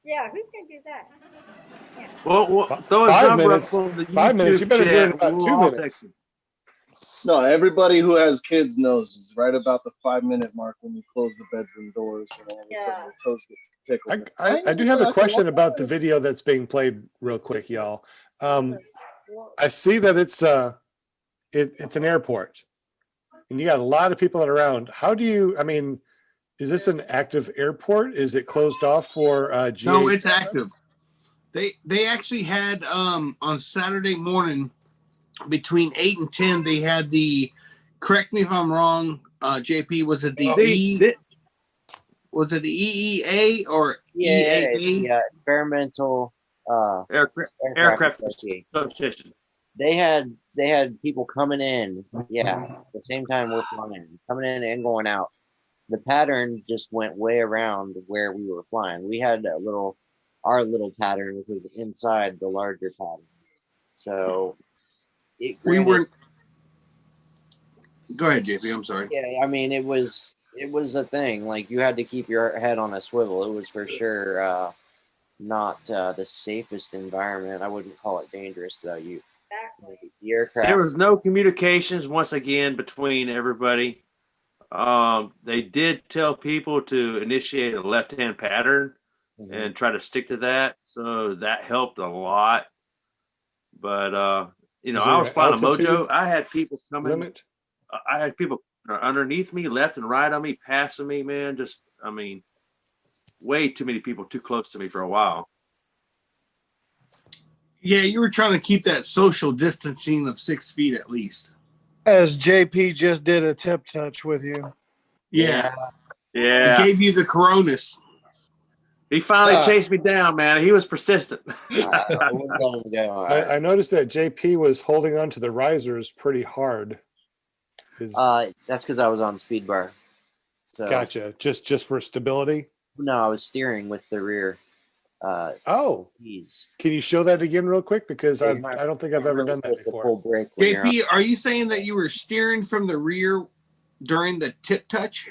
Yeah, who's gonna do that? Yeah. Well, throw his 5 number minutes. up on the 5 minutes. You YouTube better do it in chat. about We'll 2 all minutes. text him. No, everybody who has kids knows it's right about the 5-minute mark when you close the bedroom doors and all of a sudden your toes get tickled. I do have a question about the video that's being played real quick, y'all. I see that it's an airport, and you got a lot of people around. How do you? I mean, is this an active airport? Is it closed off for GA? No, it's active. They actually had on Saturday morning between 8 and 10. They had the. Correct me if I'm wrong, JP, was it the See, was it the EEA or Yeah, EAA? the Experimental Aircraft Association. Association. They had people coming in, yeah, at the same time we're flying, coming in and going out. The pattern just went way around where we were flying. We had our little pattern, which was inside the larger pattern. So We weren't. Go ahead, JP. I'm sorry. Yeah, I mean, it was a thing. Like, you had to keep your head on a swivel. It was for sure not the safest environment. I wouldn't call it dangerous, though. The aircraft. There was no communications once again between everybody. They did tell people to initiate a left-hand pattern and try to stick to that, so that helped a lot. But I was flying a Mojo. I had people coming. Limit? I had people underneath me, left and right on me, passing me, man. Just, I mean, way too many people too close to me for a while. Yeah, you were trying to keep that social distancing of 6 feet at least. As JP just did a tip touch with you. Yeah. Yeah. He gave you the coronas. He finally chased me down, man. He was persistent. I noticed that JP was holding on to the risers pretty hard. That's because I was on speed bar. So, gotcha. Just for stability? No, I was steering with the rear. Keys. Can you show that again real quick? Because I don't think I've ever done that before. JP, are you saying that you were steering from the rear during the tip touch?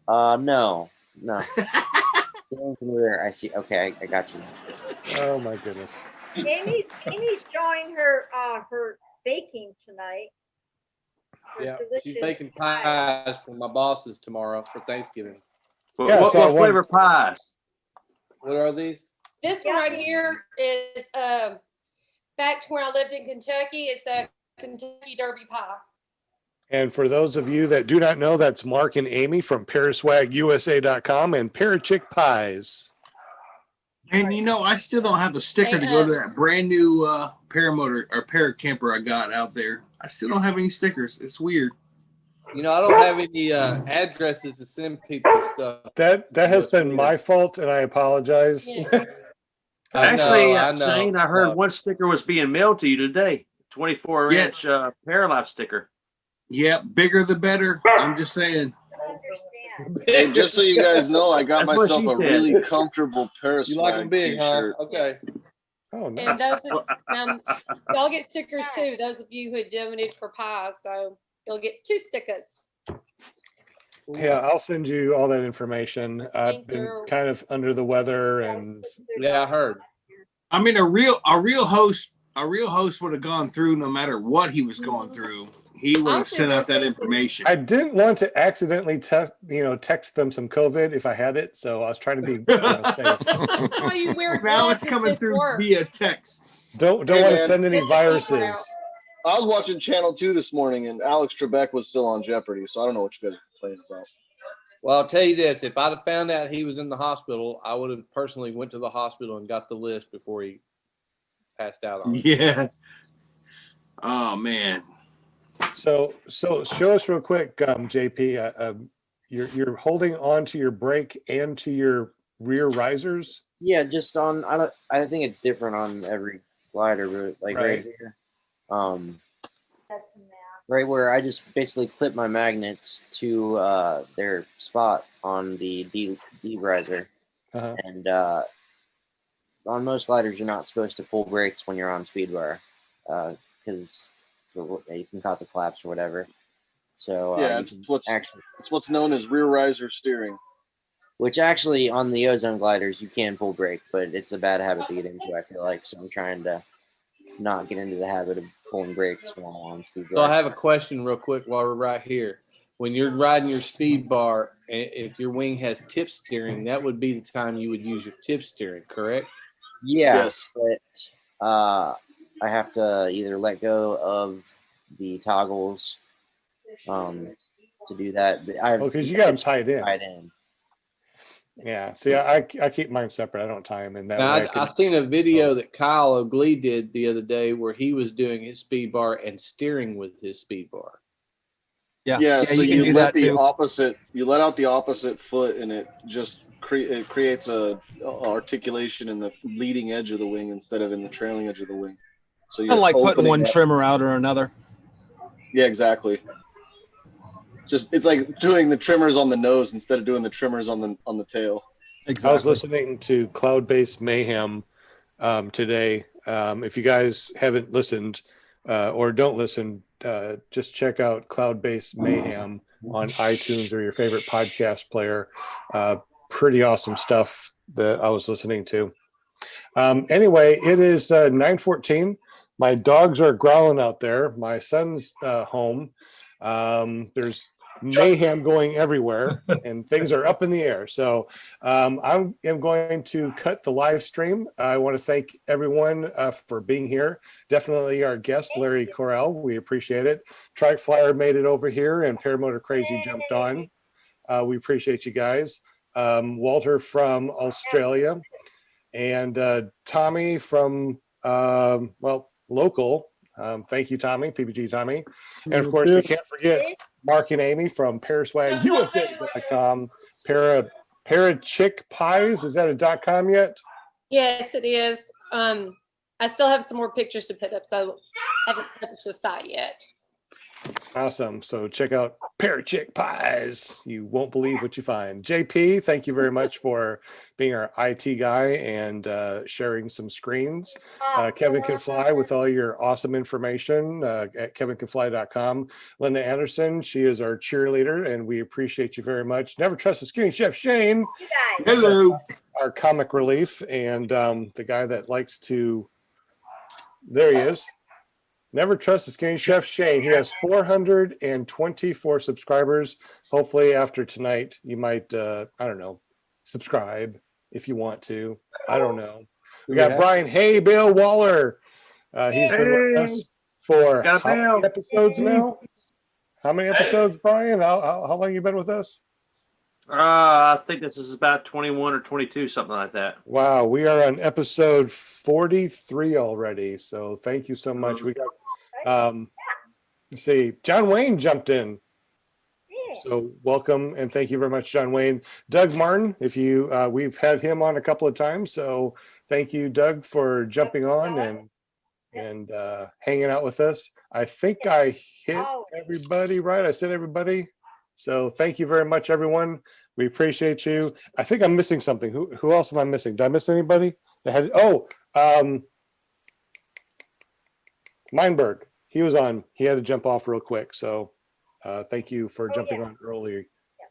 No. Steering from the rear. I see. Okay, I got you. Oh my goodness. Amy's showing her her baking tonight. Yeah, she's baking pies for my bosses tomorrow for Thanksgiving. What flavor pies? What are these? This one right here is back to when I lived in Kentucky. It's a Kentucky Derby pie. And for those of you that do not know, that's Mark and Amy from paraswagusa.com and Parachick Pies. And I still don't have a sticker to go to that brand new paramotor or paracamper I got out there. I still don't have any stickers. It's weird. I don't have any addresses to send people stuff. That has been my fault, and I apologize. Yeah. Actually, Shane, I heard one sticker was being mailed to you today. 24-inch Paralife sticker. Yeah, bigger the better. I'm just saying. Hey, just so you guys know, I got That's myself what a she said. really comfortable Paraswag You like them big, t-shirt. huh? Okay. Oh, nice. And those, y'all get stickers too. Those of you who donated for pies, so you'll get 2 stickers. Yeah, I'll send you all that information. I've been kind of under the weather, and yeah, I heard. I mean, a real host would have gone through no matter what he was going through. He would have sent out that information. I didn't want to accidentally text them some COVID if I had it, so I was trying to be safe. Oh, you wear Now gloves it's coming and through work. via text. Don't Hey, want to man. send any viruses. I was watching Channel 2 this morning, and Alex Trebek was still on Jeopardy, so I don't know what you guys are complaining about. Well, I'll tell you this: if I'd have found out he was in the hospital, I would have personally went to the hospital and got the list before he passed out on it. Yeah. Oh man. So show us real quick, JP. You're holding on to your brake and to your rear risers. Yeah, just on. I think it's different on every glider, but like right here, right where I just basically clip my magnets to their spot on the D riser, and on most gliders you're not supposed to pull brakes when you're on speed bar, because you can cause a collapse or whatever. So yeah, it's what's known as rear riser steering. Which actually on the ozone gliders you can pull brake, but it's a bad habit to get into, I feel like. So I'm trying to not get into the habit of pulling brakes while on speed So I bars. have a question real quick while we're right here. When you're riding your speed bar, if your wing has tip steering, that would be the time you would use your tip steering, correct? Yeah, Yes. but I have to either let go of the toggles to do that. Because you got them tied in. Yeah, see, I keep mine separate. I don't tie them in that Now, way. I seen a video that Kyle O'Glee did the other day where he was doing his speed bar and steering with his speed bar. Yeah, so you can do let that too. you let out the opposite foot, and it just it creates a articulation in the leading edge of the wing instead of in the trailing edge of the wing. So you're Unlike putting opening one up. trimmer out or another. Yeah, exactly. Just it's like doing the trimmers on the nose instead of doing the trimmers on the tail. I was listening to Cloud-Based Mayhem today. If you guys haven't listened or don't listen, just check out Cloud-Based Mayhem on iTunes or your favorite podcast player. Pretty awesome stuff that I was listening to. Anyway, it is 9:14. My dogs are growling out there. My son's home. There's mayhem going everywhere and things are up in the air. So I am going to cut the live stream. I want to thank everyone for being here. Definitely our guest, Larry Korell. We appreciate it. Trike Flyer made it over here and Paramotor Crazy jumped on. We appreciate you guys. Walter from Australia and Tommy from, local. Thank you, Tommy, PPG Tommy. And of course, we can't forget Mark and Amy from ParaswagUSA.com. Parachick Pies, is that a .com yet? Yes, it is. I still have some more pictures to put up, so I haven't published the site yet. Awesome. So check out Parachick Pies. You won't believe what you find. JP, thank you very much for being our IT guy and sharing some screens. Kevin Can Fly with all your awesome information at kevincanfly.com. Linda Anderson, she is our cheerleader, and we appreciate you very much. Never Trust a Skinny Chef Shane. Hello. Our comic relief and the guy that likes to, there he is. Never Trust a Skinny Chef Shane. He has 424 subscribers. Hopefully after tonight, you might, I don't know, subscribe if you want to. I don't know. We got Brian Hey Bill Waller. He's been with us for how many episodes now? How many episodes, Brian? How long you been with us? I think this is about 21 or 22, something like that. Wow, we are on episode 43 already. So thank you so much. We got, let's see, John Wayne jumped in. So welcome and thank you very much, John Wayne. Doug Martin, if you, we've had him on a couple of times. So thank you, Doug, for jumping on and hanging out with us. I think I hit everybody, right? I said everybody. So thank you very much, everyone. We appreciate you. I think I'm missing something. Who else am I missing? Did I miss anybody? That had Meinberg. He was on. He had to jump off real quick. So thank you for jumping on early.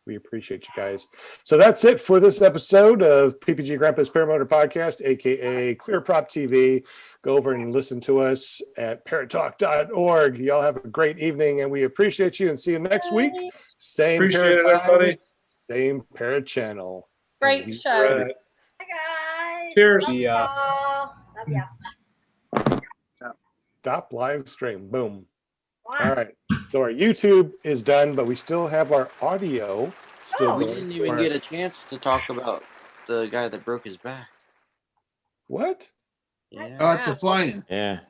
We appreciate you guys. So that's it for this episode of PPG Grandpa's Paramotor Podcast, aka ClearPropTV. Go over and listen to us at paratalk.org. Y'all have a great evening, and we appreciate you. And see you next week. Same Appreciate it, Para time, everybody. same Para channel. Great show. Hi guys. Cheers. Love y'all. Love ya. Stop live stream. Boom. All right. So our YouTube is done, but we still have our audio still We going. didn't even get a chance to talk about the guy that broke his back. What? Yeah. At the flying. Yeah.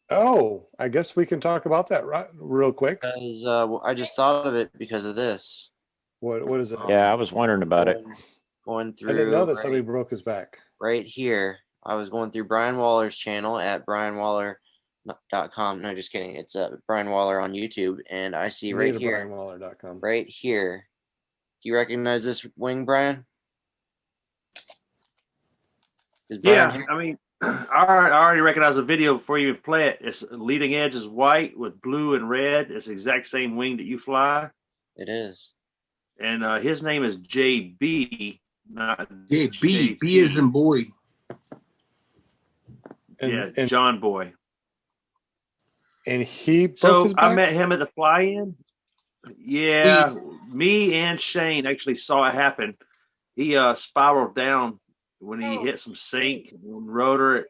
Oh, I guess we can talk about that real quick. Because I just thought of it because of this. What is it? Yeah, I was wondering about it. Going I through. didn't know that somebody broke his back. Right here. I was going through Brian Waller's channel at brianwaller.com. No, just kidding. It's Brian Waller on YouTube, and I see right here. BrianWaller.com. Right here. Do you recognize this wing, Brian? Is Brian Yeah, here? I mean, I already recognize the video before you even play it. It's leading edge is white with blue and red. It's the exact same wing that you fly. It is. And his name is JB, not JB. B is in boy. And John Boy. And he broke So his back? I met him at the fly-in. Yeah, me and Shane actually saw it happen. He spiraled down when he hit some sink and rotor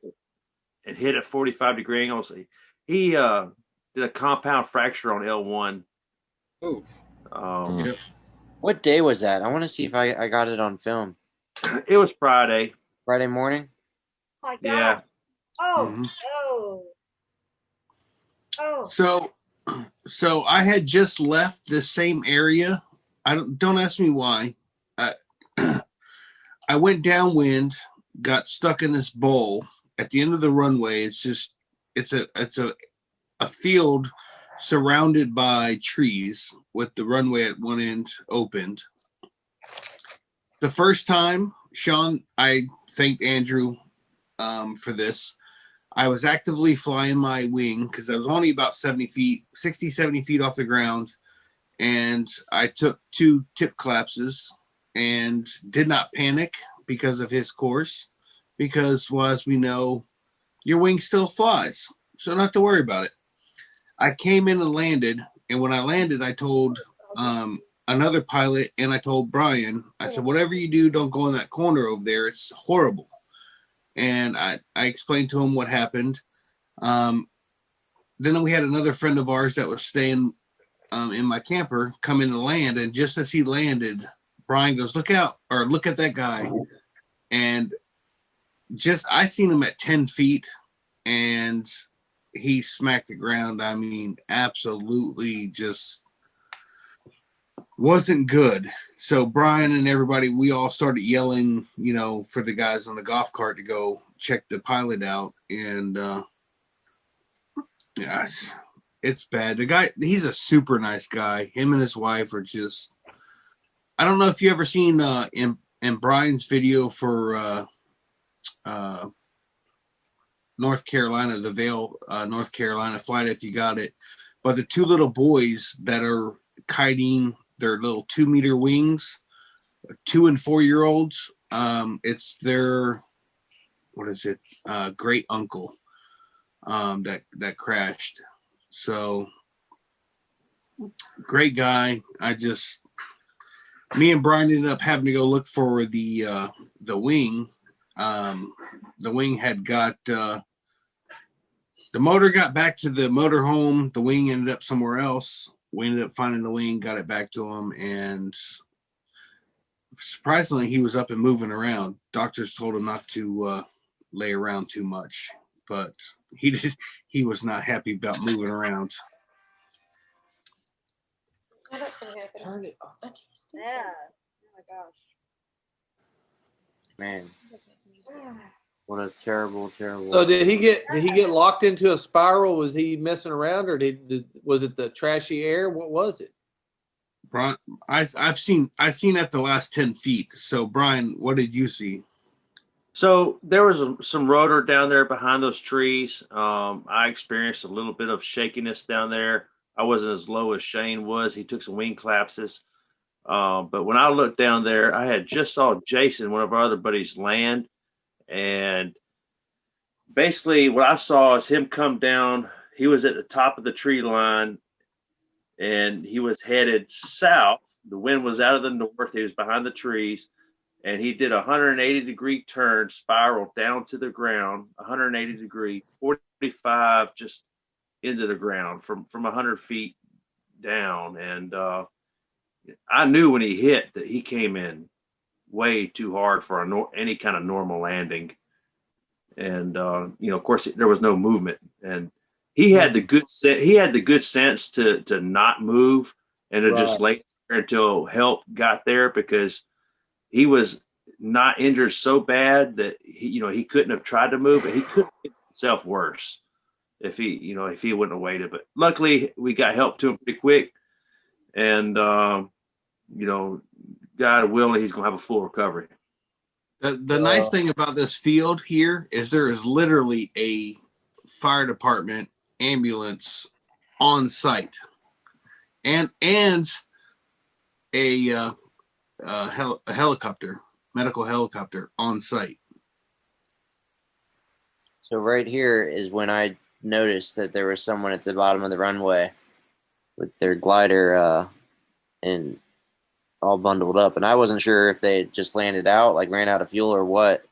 and hit at 45-degree angles. He did a compound fracture on L1. Ooh. Yep. What day was that? I want to see if I got it on film. It was Friday. Friday morning? My God. Yeah. Oh, Mhm. oh. Oh. So So I had just left this same area. Don't ask me why. I went downwind, got stuck in this bowl at the end of the runway. It's a field surrounded by trees with the runway at one end opened. The first time, Sean, I thanked Andrew for this. I was actively flying my wing because I was only about 70 feet off the ground. And I took 2 tip collapses and did not panic because of his course. Because, well, as we know, your wing still flies. So not to worry about it. I came in and landed. And when I landed, I told another pilot and I told Brian, I said, whatever you do, don't go in that corner over there. It's horrible. And I explained to him what happened. Then we had another friend of ours that was staying in my camper come in to land. And just as he landed, Brian goes, look out, or look at that guy. And I seen him at 10 feet and he smacked the ground. I mean, absolutely just wasn't good. So Brian and everybody, we all started yelling, for the guys on the golf cart to go check the pilot out. And yeah, it's bad. The guy, he's a super nice guy. Him and his wife are just, I don't know if you ever seen in Brian's video for North Carolina, the Vail, North Carolina flight, if you got it. But the 2 little boys that are kiting their little 2-meter wings, 2 and 4-year-olds, it's their, great uncle that crashed. So great guy. Me and Brian ended up having to go look for the wing. The wing had got the motor got back to the motor home. The wing ended up somewhere else. We ended up finding the wing, got it back to him, and surprisingly, he was up and moving around. Doctors told him not to lay around too much, but he was not happy about moving around. Oh, that's gonna happen. Turn it off. Yeah. Oh my gosh. Man, what a terrible. So did he get locked into a spiral? Was he messing around, or was it the trashy air? What was it? Brian, I've seen at the last 10 feet. So Brian, what did you see? So there was some rotor down there behind those trees. I experienced a little bit of shakiness down there. I wasn't as low as Shane was. He took some wing collapses. But when I looked down there, I had just saw Jason, one of our other buddies, land. And basically what I saw is him come down. He was at the top of the tree line and he was headed south. The wind was out of the north. He was behind the trees. And he did a 180-degree turn, spiral down to the ground, 180-degree, 45 just into the ground from 100 feet down. And I knew when he hit that he came in way too hard for any kind of normal landing. And of course, there was no movement. And he had the good sense to not move and to just lay there until help got there, because he was not injured so bad that he couldn't have tried to move, but he could have made himself worse if he wouldn't have waited. But luckily we got help to him pretty quick, and God willing, he's gonna have a full recovery. The nice thing about this field here is there is literally a fire department ambulance on site, and a helicopter, medical helicopter on site. So right here is when I noticed that there was someone at the bottom of the runway with their glider and all bundled up, and I wasn't sure if they had just landed out, like ran out of fuel or what.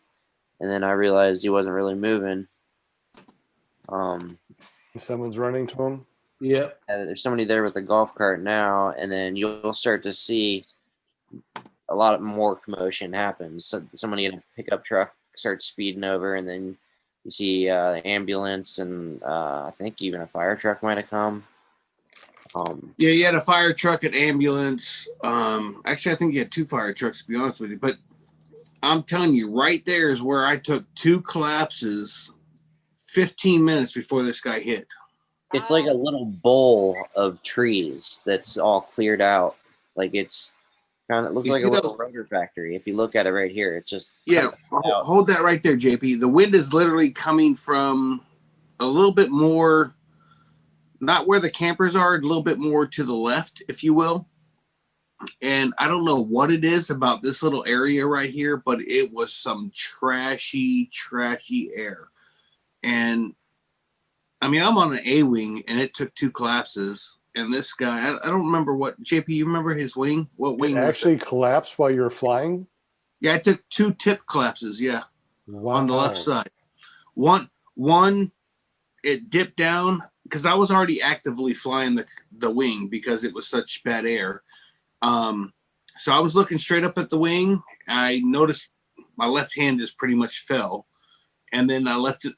And then I realized he wasn't really moving. Someone's running to him. Yep. There's somebody there with a golf cart now, and then you'll start to see a lot more commotion happens. So somebody in a pickup truck starts speeding over, and then you see the ambulance, and I think even a fire truck might have come. Yeah, you had a fire truck, an ambulance. Actually, I think you had 2 fire trucks, to be honest with you. But I'm telling you, right there is where I took 2 collapses 15 minutes before this guy hit. It's like a little bowl of trees that's all cleared out. Like it's kind of, it looks like a little rotor factory. If you look at it right here, it's just Hold that right there, JP. The wind is literally coming from a little bit more, not where the campers are, a little bit more to the left, if you will. And I don't know what it is about this little area right here, but it was some trashy air. And I mean, I'm on an A-wing, and it took 2 collapses. And this guy, I don't remember what, JP, you remember his wing? What wing? It actually collapsed while you were flying? Yeah, I took 2 tip collapses, yeah. Wow. On the left side. One, it dipped down, because I was already actively flying the wing because it was such bad air. So I was looking straight up at the wing. I noticed my left hand just pretty much fell. And then I left it,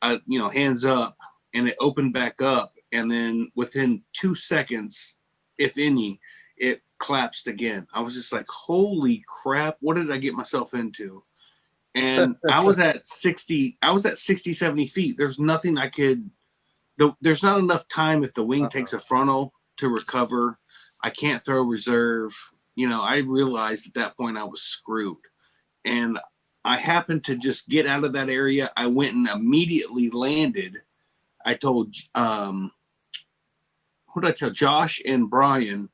hands up, and it opened back up. And then within 2 seconds, if any, it collapsed again. I was just like, holy crap, what did I get myself into? And I was at 60, 70 feet. There's nothing I could, there's not enough time if the wing takes a frontal to recover. I can't throw reserve. I realized at that point I was screwed. And I happened to just get out of that area. I went and immediately landed. I told, who did I tell? Josh and Brian,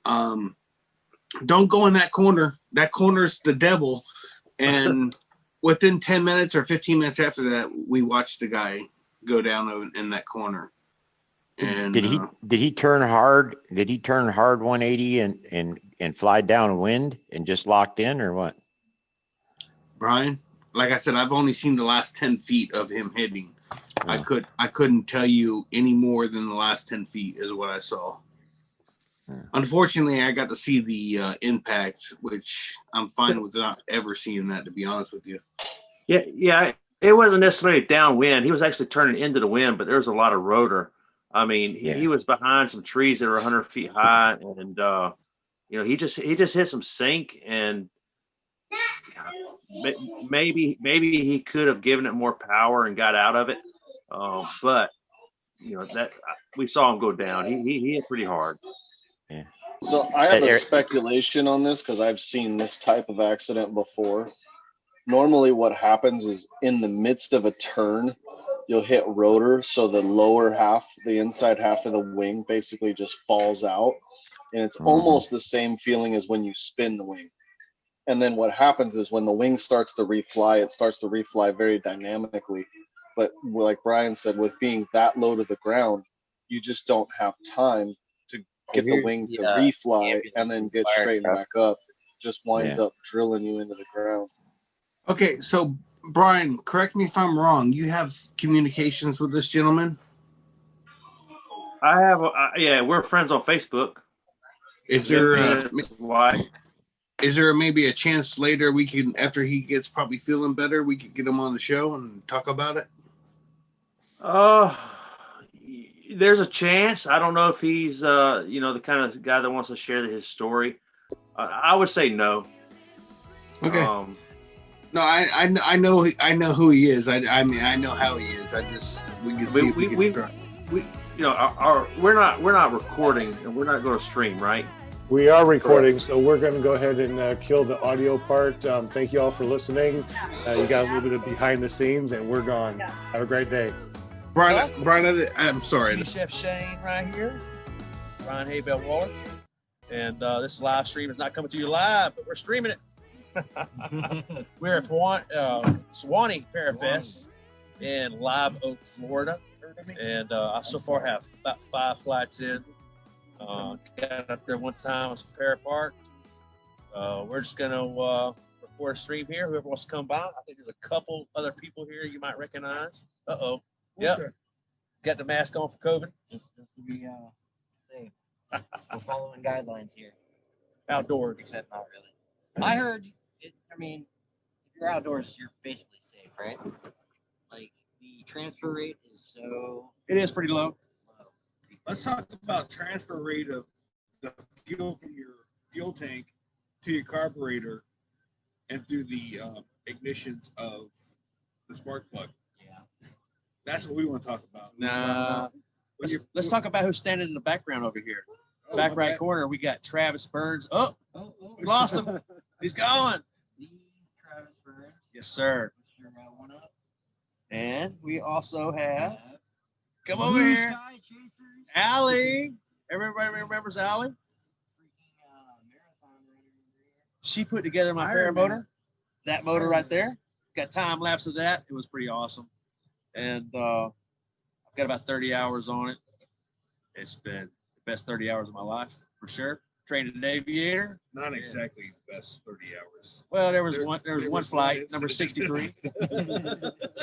don't go in that corner. That corner's the devil. And within 10 minutes or 15 minutes after that, we watched the guy go down in that corner. And did he turn hard? Did he turn hard 180 and fly downwind and just locked in, or what? Brian, like I said, I've only seen the last 10 feet of him hitting. I couldn't tell you any more than the last 10 feet is what I saw. Unfortunately, I got to see the impact, which I'm fine with not ever seeing that, to be honest with you. Yeah. It wasn't necessarily downwind. He was actually turning into the wind, but there was a lot of rotor. I mean, he was behind some trees that were 100 feet high, and he just hit some sink, and maybe he could have given it more power and got out of it, but that we saw him go down. He hit pretty hard. Yeah. So I have a speculation on this because I've seen this type of accident before. Normally what happens is in the midst of a turn, you'll hit rotor, so the lower half, the inside half of the wing basically just falls out. And it's almost the same feeling as when you spin the wing. And then what happens is when the wing starts to refly, it starts to refly very dynamically. But like Brian said, with being that low to the ground, you just don't have time to get the wing to refly and then get straightened back up. It just winds up drilling you into the ground. Okay, so Brian, correct me if I'm wrong. You have communications with this gentleman? I have, we're friends on Facebook. Is there maybe a chance later we can, after he gets probably feeling better, we could get him on the show and talk about it? There's a chance. I don't know if he's the kind of guy that wants to share his story. I would say no. Okay. No, I know who he is. I mean I know how he is. We can see we're not recording and we're not going to stream, right? We are recording, so we're going to go ahead and kill the audio part. Thank you all for listening. You got a little bit of behind the scenes, and we're gone. Have a great day. Brian, I'm sorry. Chef Shane right here. Brian Haybell Waller. And this live stream is not coming to you live, but we're streaming it. We're at Sewanee Parafest in Live Oak, Florida. And I so far have about 5 flights in. Got up there one time with Parapark. We're just going to record a stream here. Whoever wants to come by. I think there's a couple other people here you might recognize. Uh-oh. Yep. Okay. Got the mask on for COVID. Just to be safe. We're following guidelines here. Outdoors. Except not really. I heard, if you're outdoors, you're basically safe, right? Like, the transfer rate is so... It is pretty low. Let's talk about transfer rate of the fuel from your fuel tank to your carburetor and through the ignitions of the spark plug. Yeah. That's what we want to talk about. Nah. Let's talk about who's standing in the background over here. Back right corner, we got Travis Burns. Oh, we lost him. He's gone. Travis Burns. Yes, sir. Sure got one up. And we also have, come Blue over here, Sky Chasers. Allie. Everybody remembers Allie? She put together my Paramotor. That motor right there. Got time lapse of that. It was pretty awesome. And I've got about 30 hours on it. It's been the best 30 hours of my life for sure. Trained an aviator. Not exactly the best 30 hours. Well, there was one flight, number 63.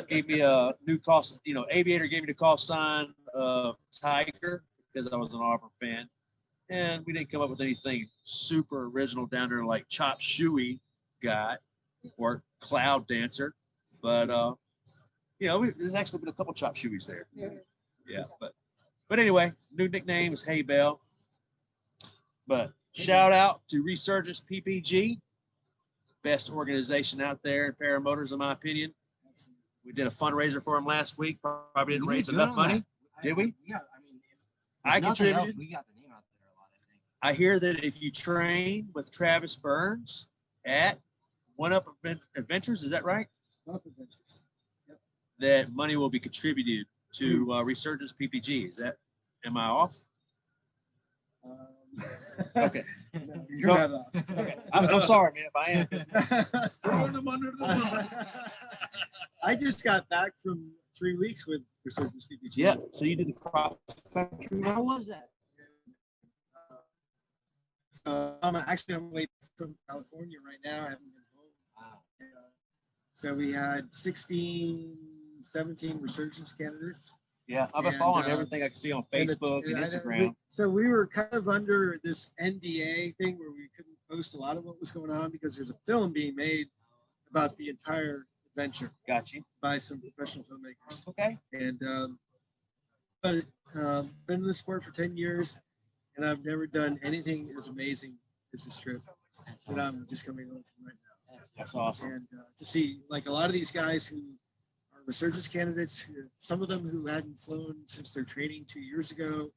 Gave me a new call, aviator gave me the call sign of Tiger because I was an Auburn fan. And we didn't come up with anything super original down there like Chop Suey got or Cloud Dancer. But, there's actually been a couple Chop Sueys there. Yeah. But anyway, new nickname is Hey Bell. But shout out to Resurgence PPG, best organization out there in paramotors, in my opinion. We did a fundraiser for them last week. Probably didn't raise enough money. Did we? Yeah, I contributed. Else, we got the name out there a lot, I think. I hear that if you train with Travis Burns at One Up Adventures, is that right? One Up Adventures. Yep. That money will be contributed to Resurgence PPG. Am I off? Okay. You're not off. Okay. I'm sorry, man, if I am. Throw them under the bus. I just got back from 3 weeks with Resurgence PPG. Yeah. So you did the cross country. How was that? I'm actually on my way from California right now. I haven't been home. Wow. So we had 17 Resurgence candidates. Yeah, I've been following everything I can see on Facebook and Instagram. So we were kind of under this NDA thing where we couldn't post a lot of what was going on because there's a film being made about the entire adventure. Got you. By some professional filmmakers. Okay. And been in the sport for 10 years, and I've never done anything as amazing as this trip that I'm just coming home from right now. That's awesome. And to see like a lot of these guys who are Resurgence candidates, some of them who hadn't flown since their training 2 years ago,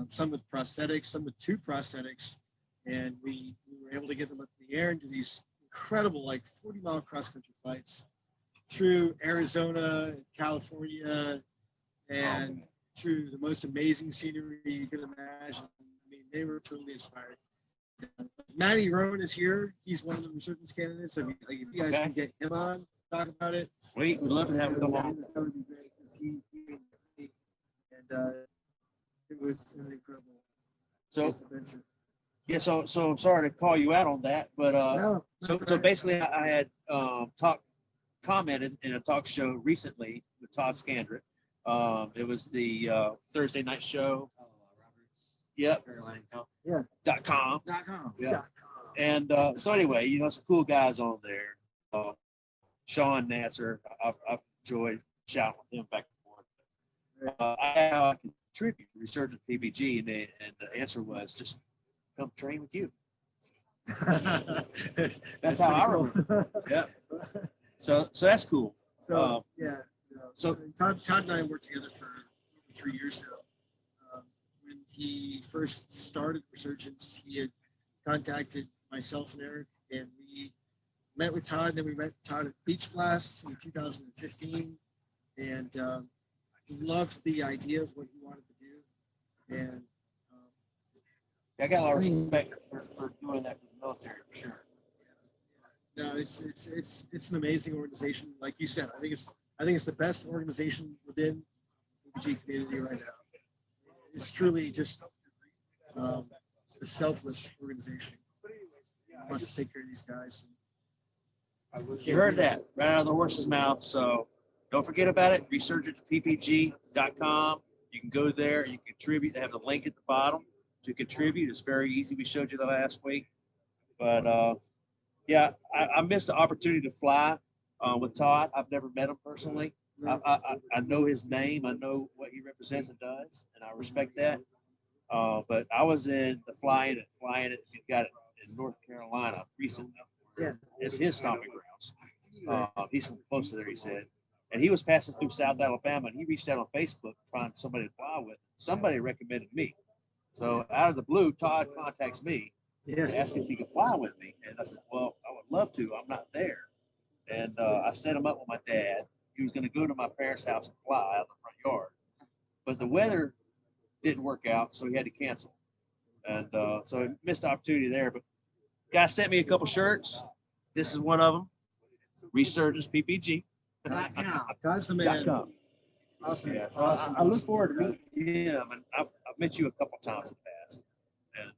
some with prosthetics, some with 2 prosthetics, and we were able to get them up in the air and do these incredible like 40-mile cross-country flights through Arizona, California, and through the most amazing scenery you can imagine. I mean, they were totally inspired. Matty Rowan is here. He's one of the Resurgence candidates. I mean, like, if you guys can get him on, talk about it. We'd love to have him come on. That would be great. And it was an incredible adventure. Yeah, so I'm sorry to call you out on that, but No, so basically I had commented in a talk show recently with Todd Scandrett. It was the Thursday night show. Yep. Yeah. .com. Yeah. And so anyway, some cool guys on there. Sean Nasser, I've enjoyed chatting with him back and forth. I contribute to Resurgence PPG, and the answer was just come train with you. That's how I remember. Yeah. So that's cool. So So Todd and I worked together for over 3 years now. When he first started Resurgence, he had contacted myself and Eric, and we met with Todd. Then we met Todd at Beach Blast in 2015, and loved the idea of what he wanted to do. And I got a lot of respect for doing that for the military, for sure. No, it's an amazing organization. Like you said, I think it's the best organization within the PPG community right now. It's truly just a selfless organization. Wants to take care of these guys. You heard that right out of the horse's mouth. So don't forget about it. ResurgencePPG.com. You can go there. You can contribute. They have the link at the bottom to contribute. It's very easy. We showed you the last week. But yeah, I missed the opportunity to fly with Todd. I've never met him personally. I know his name. I know what he represents and does, and I respect that. But I was in the flying it. He got it in North Carolina recently. Yeah. It's his stomping grounds. He's from close to there, he said. And he was passing through South Alabama, and he reached out on Facebook to find somebody to fly with. Somebody recommended me. So out of the blue, Todd contacts me and asked if he could fly with me. And I said, well, I would love to. I'm not there. And I set him up with my dad. He was going to go to my parents' house and fly out of the front yard. But the weather didn't work out, so he had to cancel. And so missed opportunity there. But guy sent me a couple shirts. This is one of them. Resurgence PPG. Todd's the man. Awesome. Yeah. Awesome. I look forward to meeting him, and I've met you a couple times in the past. And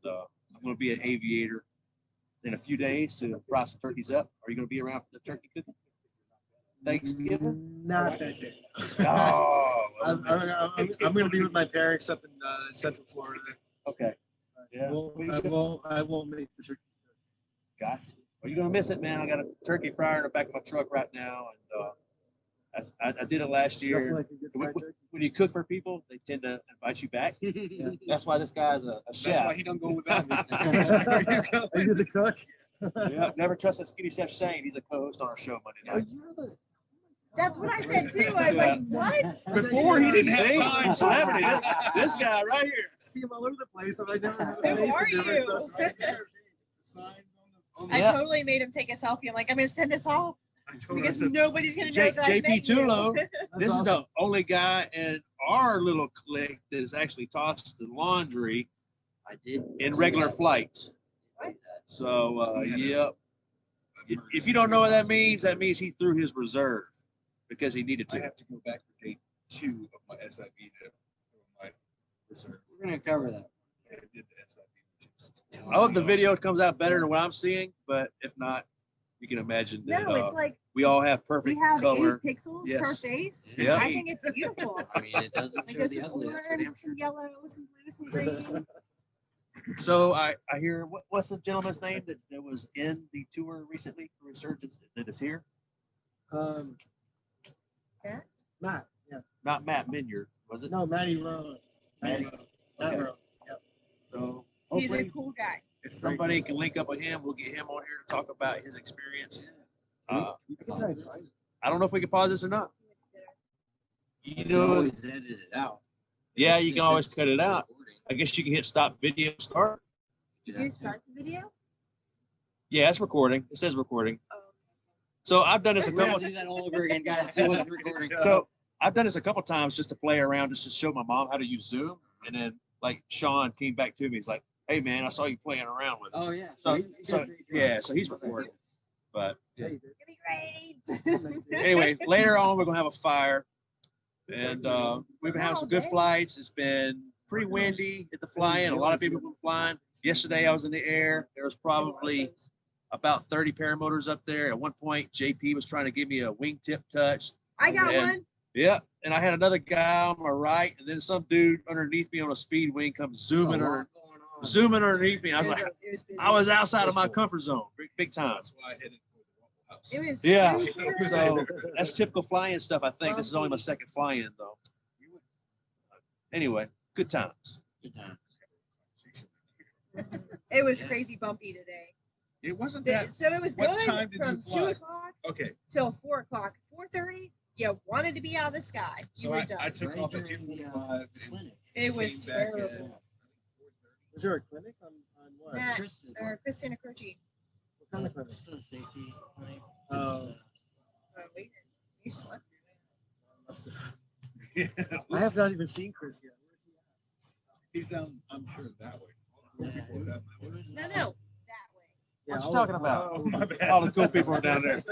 I'm going to be an aviator in a few days to fry some turkeys up. Are you going to be around for the turkey cooking? Thanksgiving? Not that day. Oh, I'm going to be with my parents up in Central Florida. Okay. Yeah. I won't make the turkey. Gotcha. Well, you're going to miss it, man. I got a turkey fryer in the back of my truck right now. And I did it last year. When you cook for people, they tend to invite you back. That's why this guy's a chef. That's why he don't go without me. Are you the cook? Yeah, never trust a skinny chef Shane. He's a co-host on our show Monday nights. That's what I said too. I was like, what? Before he didn't have time. Celebrity. This guy right here. See him all over the place, and I never. Who are you? I totally made him take a selfie. I'm like, I'm gonna send this off because nobody's gonna know that I JP met you. Tulo. This is the only guy in our little clique that has actually tossed the laundry. I did in regular flight. So yep. If you don't know what that means he threw his reserve because he needed to. I have to go back to day 2 of my SIV to my reserve. We're gonna cover that. I did the SIV. I hope the video comes out better than what I'm seeing, but if not, you can imagine that it's like we all have perfect we have color. 8 pixels per Yes. face. Yeah. I think it's beautiful. I mean, it doesn't Like show there's the some ugly. That's for orange, damn some yellow, some blue, some green. So I hear what's the gentleman's name that was in the tour recently for Resurgence that is here? Matt. Yeah. Not Matt Minyard, was it? No, Matty Rowe. Matty. Matt Okay. Rowe. Yep. So He's a hopefully cool guy. if somebody can link up with him, we'll get him on here to talk about his experience. I don't know if we can pause this or not. You know, always edit it out. yeah, you can always cut it out. I guess you can hit stop video start. Did you start the video? Yeah, it's recording. It says recording. So I've done this a We're couple. gonna do that all over again, guys. It wasn't recording. So I've done this a couple times just to play around, just to show my mom how to use Zoom. And then like Sean came back to me. He's like, "Hey man, I saw you playing around with it." Oh yeah. So he's recording. But It's gonna be great. anyway, later on we're gonna have a fire, and we've been having some good flights. It's been pretty windy at the fly-in. A lot of people have been flying. Yesterday I was in the air. There was probably about 30 paramotors up there. At one point, JP was trying to give me a wingtip touch. I got And- one. Yeah, and I had another guy on my right, and then some dude underneath me on a speed wing comes zooming underneath me. I was like, I was outside of my comfort zone, big time. That's why I headed for the Waffle House. It was Yeah, super. so that's typical flying stuff. I think this is only my second fly-in though. Anyway, good times. Good time. It was crazy bumpy today. It wasn't that. So it was What good time did you from 2 fly? o'clock Okay, till 4 o'clock. 4:30, you wanted to be out of the sky. You so were I done. took off at 2:45. and It was came back at- terrible. Was there a clinic on what? Matt, or Christina Croce. What kind of clinic? Just a safety clinic. Oh. You slept. I have not even seen Chris yet. He's down, I'm sure, that way. No, that way. Yeah, What you I'll- talking about? Oh, my bad. All the cool people are down there.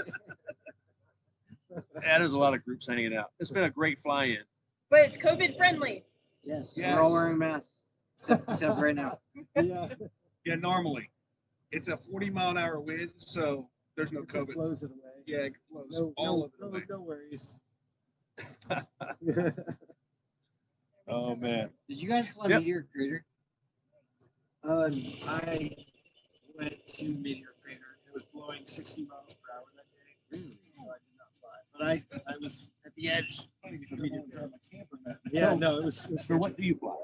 Yeah, there's a lot of groups hanging out. It's been a great fly-in. But it's COVID friendly. Yes. Yes. We're all wearing masks. Except right now. Yeah. Yeah, normally. It's a 40-mile-an-hour wind, so there's no Just COVID. blows it away. Yeah, it blows No, all no, of it no, away. no worries. Oh man. Did you guys fly Yep. Meteor Crater? I went to Meteor Crater. It was blowing 60 miles per hour that day, so I did not fly. But I was at the edge. of Meteor Crater. Yeah, no, it was So what do you fly?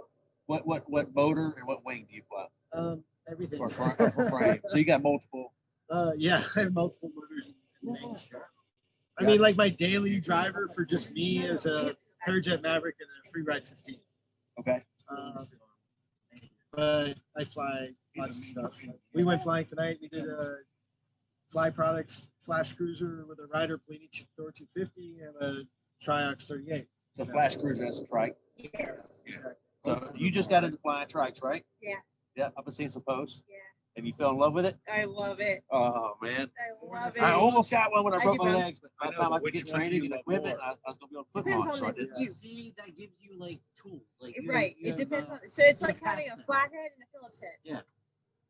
What motor and what wing do you fly? Everything. For frame. So you got multiple. Yeah, I have multiple motors and wings. I mean, like my daily driver for just me is a Parajet Maverick and a Freeride 15. Okay. But I fly lots of stuff. We went flying tonight. We did a Fly Products Flash Cruiser with a Ryder Polini Thor 250 and a Triox 38. So Flash Cruiser, that's a trike. Yeah. So you just got into flying trikes, right? Yeah. Yeah, I've been seeing some posts. Yeah. Have you fell in love with it? I love it. Oh man. I love it. I almost got one when I broke do my both. legs, but by the time I could get training and equipment, I was gonna be able to put them on. Depends So I on did. you. See, that gives you like tools. Like Right. you It have, depends on. So it's like you have having a packs flathead and a Phillips head. Yeah.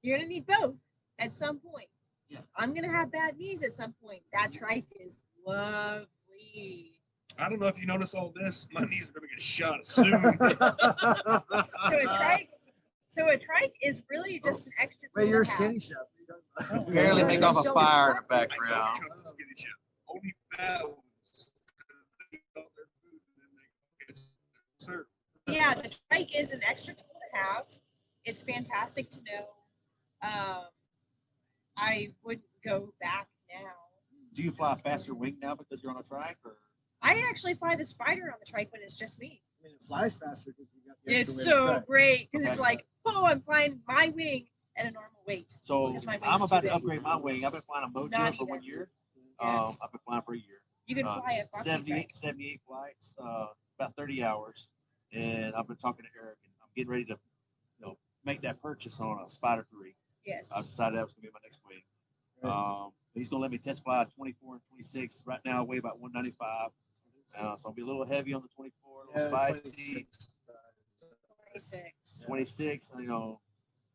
You're gonna need both at some point. Yeah. I'm gonna have bad knees at some point. That trike is lovely. I don't know if you notice all this. My knees are gonna get shot soon. So a trike is really just an extra. Wait, you're a tool to skinny have. chef. Barely make off a fire in the background. Only valves. Yeah, the trike is an extra tool to have. It's fantastic to know. I would go back now. Do you fly a faster wing now because you're on a trike, or? I actually fly the Spider on the trike when it's just me. I mean, it flies faster because you got the It's extra weight of so the trike. great because Okay. it's like, oh, I'm flying my wing at a normal weight. So because my wing's I'm too about to big. upgrade my wing. I've been flying a Mojo Not for either. 1 year. Yeah. I've been flying for a year. You can fly a Foxy 78 flights, about 30 hours. And I've been talking to Eric, and I'm getting ready to, make that purchase on a Spider 3. Yes. I've decided that was going to be my next wing. He's going to let me test fly a 24 and 26. Right now, I weigh about 195. So I'll be a little heavy on the 24, a little spicy. 26,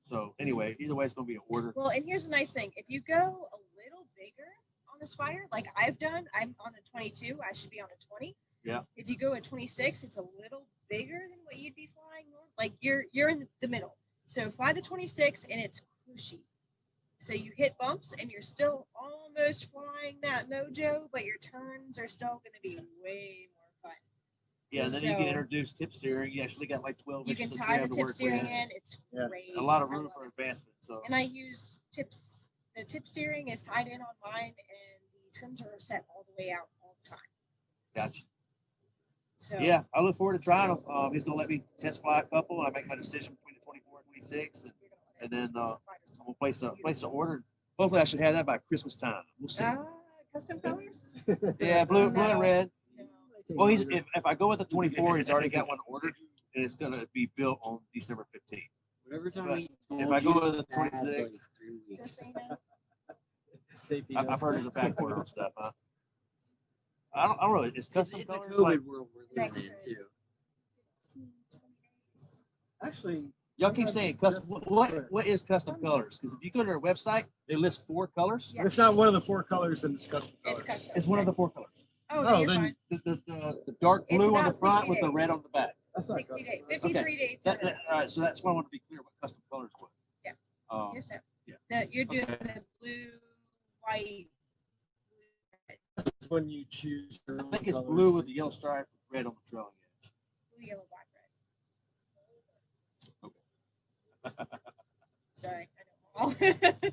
So anyway, either way, it's going to be an order. Well, and here's the nice thing. If you go a little bigger on the Spider, like I've done, I'm on a 22. I should be on a 20. Yeah. If you go at 26, it's a little bigger than what you'd be flying. Like you're in the middle. So fly the 26 and it's cushy. So you hit bumps and you're still almost flying that Mojo, but your turns are still going to be way more fun. Yeah, and then you can introduce tip steering. You actually got like 12 You inches can of tie trim the to tip work steering with. in. It's great. A lot of room for advancement. So. And I use tips. The tip steering is tied in on mine, and the trims are set all the way out all the time. Gotcha. So Yeah, I look forward to trying them. He's gonna let me test fly a couple. I make my decision between the 24 and 26, and then I'm gonna place an order. Hopefully, I should have that by Christmas time. We'll see. Custom colors? Yeah, blue and red. Well, if I go with the 24, he's already got one ordered, and it's gonna be built on December 15th. Whatever time But we if told I go you, with the it had 26, like I've heard there's a back order on stuff, huh? I don't really. It's custom it's a colors. COVID Like, world we're living in too. Actually, y'all keep saying custom. What is custom colors? Because if you go to their website, they list 4 colors. It's not one of the 4 colors in this custom colors. It's one of the 4 colors. Oh, then The dark It's blue on the about front 60 with the days. red on the back. That's not 60 days, Okay. 53 days. All right, so that's why I want to be clear what custom colors was. Yeah. Yes, sir. yeah. That you're doing the blue, white. That's when you choose your I own think it's colors. blue with the yellow stripe with red on the trailing edge. Blue, yellow, black, red. Sorry, I know all.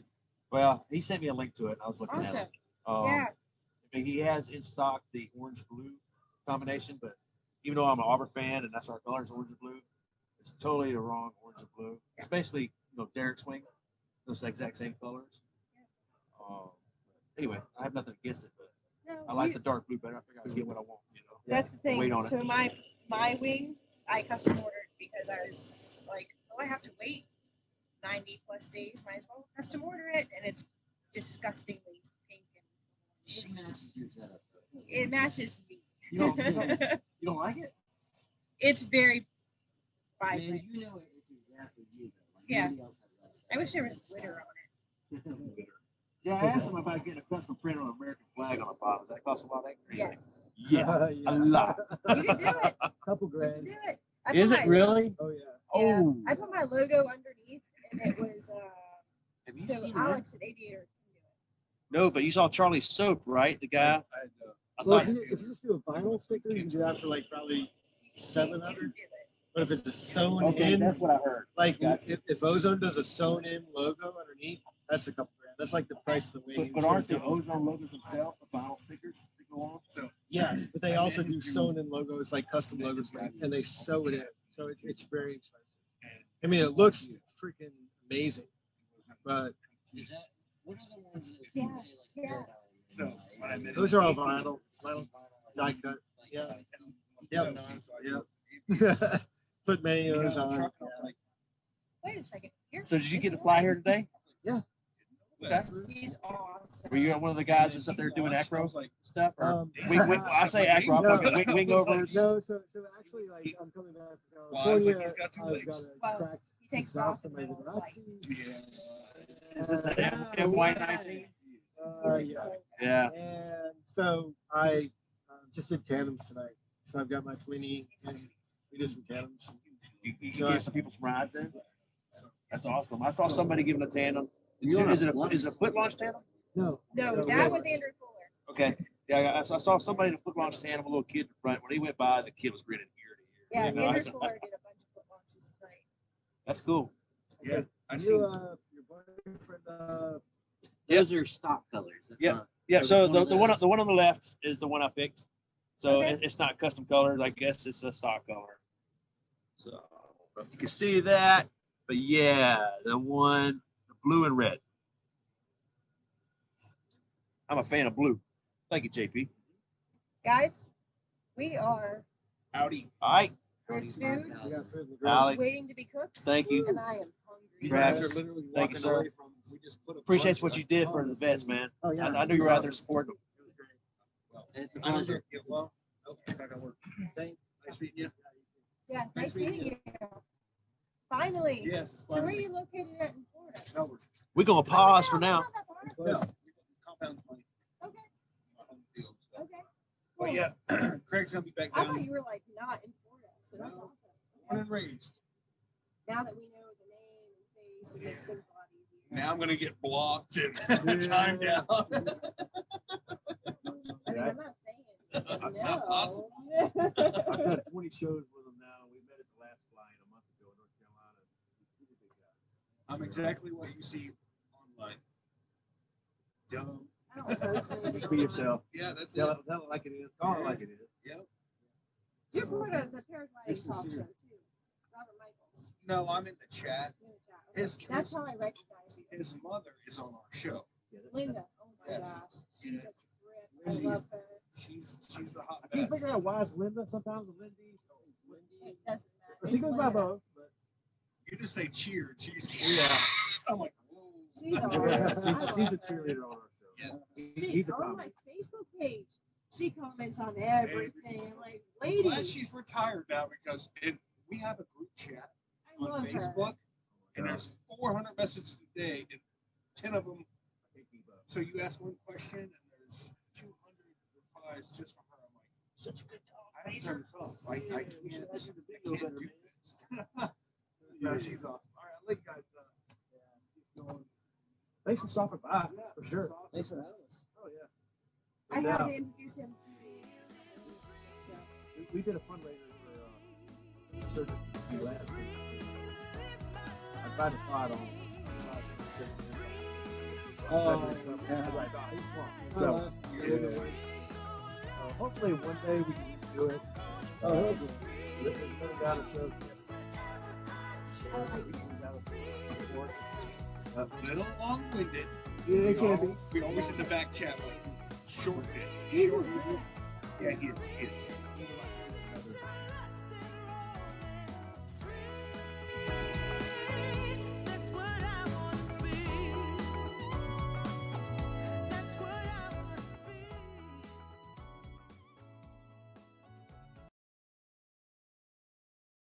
Well, he sent me a link to it, and I was looking Awesome. at it. Yeah. I mean, he has in stock the orange blue combination, but even though I'm an Auburn fan and that's our colors, orange and blue, it's totally the wrong orange and blue. It's basically, Derek's wing, those exact same colors. Anyway, I have nothing against it, but No, I like the dark blue better. I figure I'd get what I want, That's the thing. Wait on it. So my wing, I custom ordered because I was like, oh, I have to wait 90 plus days. Might as well custom order it, and it's disgustingly pink and It matches your setup. it matches me. You don't like it? It's very Man, vibrant. you know it's exactly you though. Like Yeah. nobody else has that. I wish there was glitter on it. Yeah, I asked him about getting a custom print on an American flag on the bottom. Does that cost a lot of crazy? Yes. Yeah, a lot. You can do it. Couple You grand. can do it. I Is put it my- really? Oh yeah. Yeah. Oh. I put my logo underneath, and it was Have you so seen Alex at Aviator. No, but you saw Charlie Soap, right? The guy. I Well, thought if you just do a vinyl sticker, you can do that for like probably $700. But if it's a sewn Okay, in, that's what I heard. like Gotcha. if Ozone does a sewn in logo underneath, that's a couple grand. That's like the price of the wing. But aren't the Ozone logos themselves the vinyl stickers that go on? So Yes, but they also do sewn in logos, like custom logos, and they sew it in. So it's very expensive. I mean, it looks freaking amazing, but Is that, what are the ones that say like So when I met those are all vinyl die cut. Yeah. Yep. Yep. Put many of those on. Wait a second. So did you get to fly here today? Yeah. Okay. He's awesome. Were you one of the guys that's up there doing acro stuff? Or wing, I say No. acro, I'm talking wing overs. No, so actually, like, I'm coming back from California. I've got a track exhaust to my Liberace. Is this an FY19? Yeah. Yeah. And so I just did tandems tonight. So I've got my Sweeney and we did some tandems. You gave some people some rides in? That's awesome. I saw somebody giving a tandem. Is it a foot launch tandem? No. No, that was Andrew Fuller. Okay. Yeah, I saw somebody in a foot launch tandem, a little kid in the front. When he went by, the kid was grinning ear to Yeah, ear. You know, Andrew Fuller did a bunch of foot launches tonight. That's cool. Yeah. I see. Your boyfriend. Those are stock colors. That's Yeah. not- Yeah. So the one one on the left is the one I picked. So Okay. it's not custom colored. I guess it's a stock color. So you can see that, but yeah, the one, the blue and red. I'm a fan of blue. Thank you, JP. Guys, we are Howdy. All right. there's food We got food in the Allie. grill. waiting to be cooked. Thank you. And I am hungry. You guys Travis, are literally thank you, walking sir. away from. We just put a Appreciate bunch what of you did for on the the vets, food. man. Oh yeah. I knew you were out there supporting them. It was great. It's a I don't pleasure. get well. Okay, I got work. Thanks. Nice meeting you. Yeah, nice Nice meeting meeting you. Finally. Yes. So where are you located at in Florida? Melbourne. We're going to pause for now. No, compound plan. Okay. Okay. But yeah, Craig's gonna be back I down. thought you were like not in Florida, so that's awesome. Born and raised. Now that we know the name and face, it makes things a lot easier. Now I'm gonna get blocked and timed out. I mean, I'm not saying That's no. not possible. I've done 20 shows with them now. We met at the last flying a month ago in North Carolina. He's a big guy. I'm exactly what you see online. Dumb. I don't post anything. Just be yourself. Yeah, that's Tell it. it like it is. Call it like it is. Yep. You're part of the paragliding This is talk you. show too. Robert Michaels. No, I'm in the chat. You're in the chat. Okay. His- That's how I recognize you. His mother is on our show. Linda. Oh my Yes. gosh. She's Yeah. a trip. I love her. She's the hot I keep best. figuring out why it's Linda sometimes with Lindy. It doesn't matter. She It's goes by Linda. both. But You just say cheer. She's Yeah. I'm like, whoa. She's she's awesome. a cheerleader on our show. Yeah. He's a On comic. my Facebook page, she comments on everything. I'm like, I'm lady, glad she's retired now because we have a group chat I on love Facebook, her. and there's 400 messages a day, and 10 of them. So you ask one question, and there's 200 replies just from her. I'm like, such a good talk. I have to turn this off. I can't do this. Yeah, she's awesome. All right, I'll let you guys keep going. Thanks for stopping by. For sure. Thanks for having us. Oh, yeah. I No had doubt. to introduce him to so. We did a fundraiser for Surgeon last week. I tried to fight on. Oh, yeah. So, that's yeah. Hopefully one day we can do it. Oh, Put down a show. A little long-winded. Yeah, it can be. We always in the back chat like short bit. Short. Yeah, he is.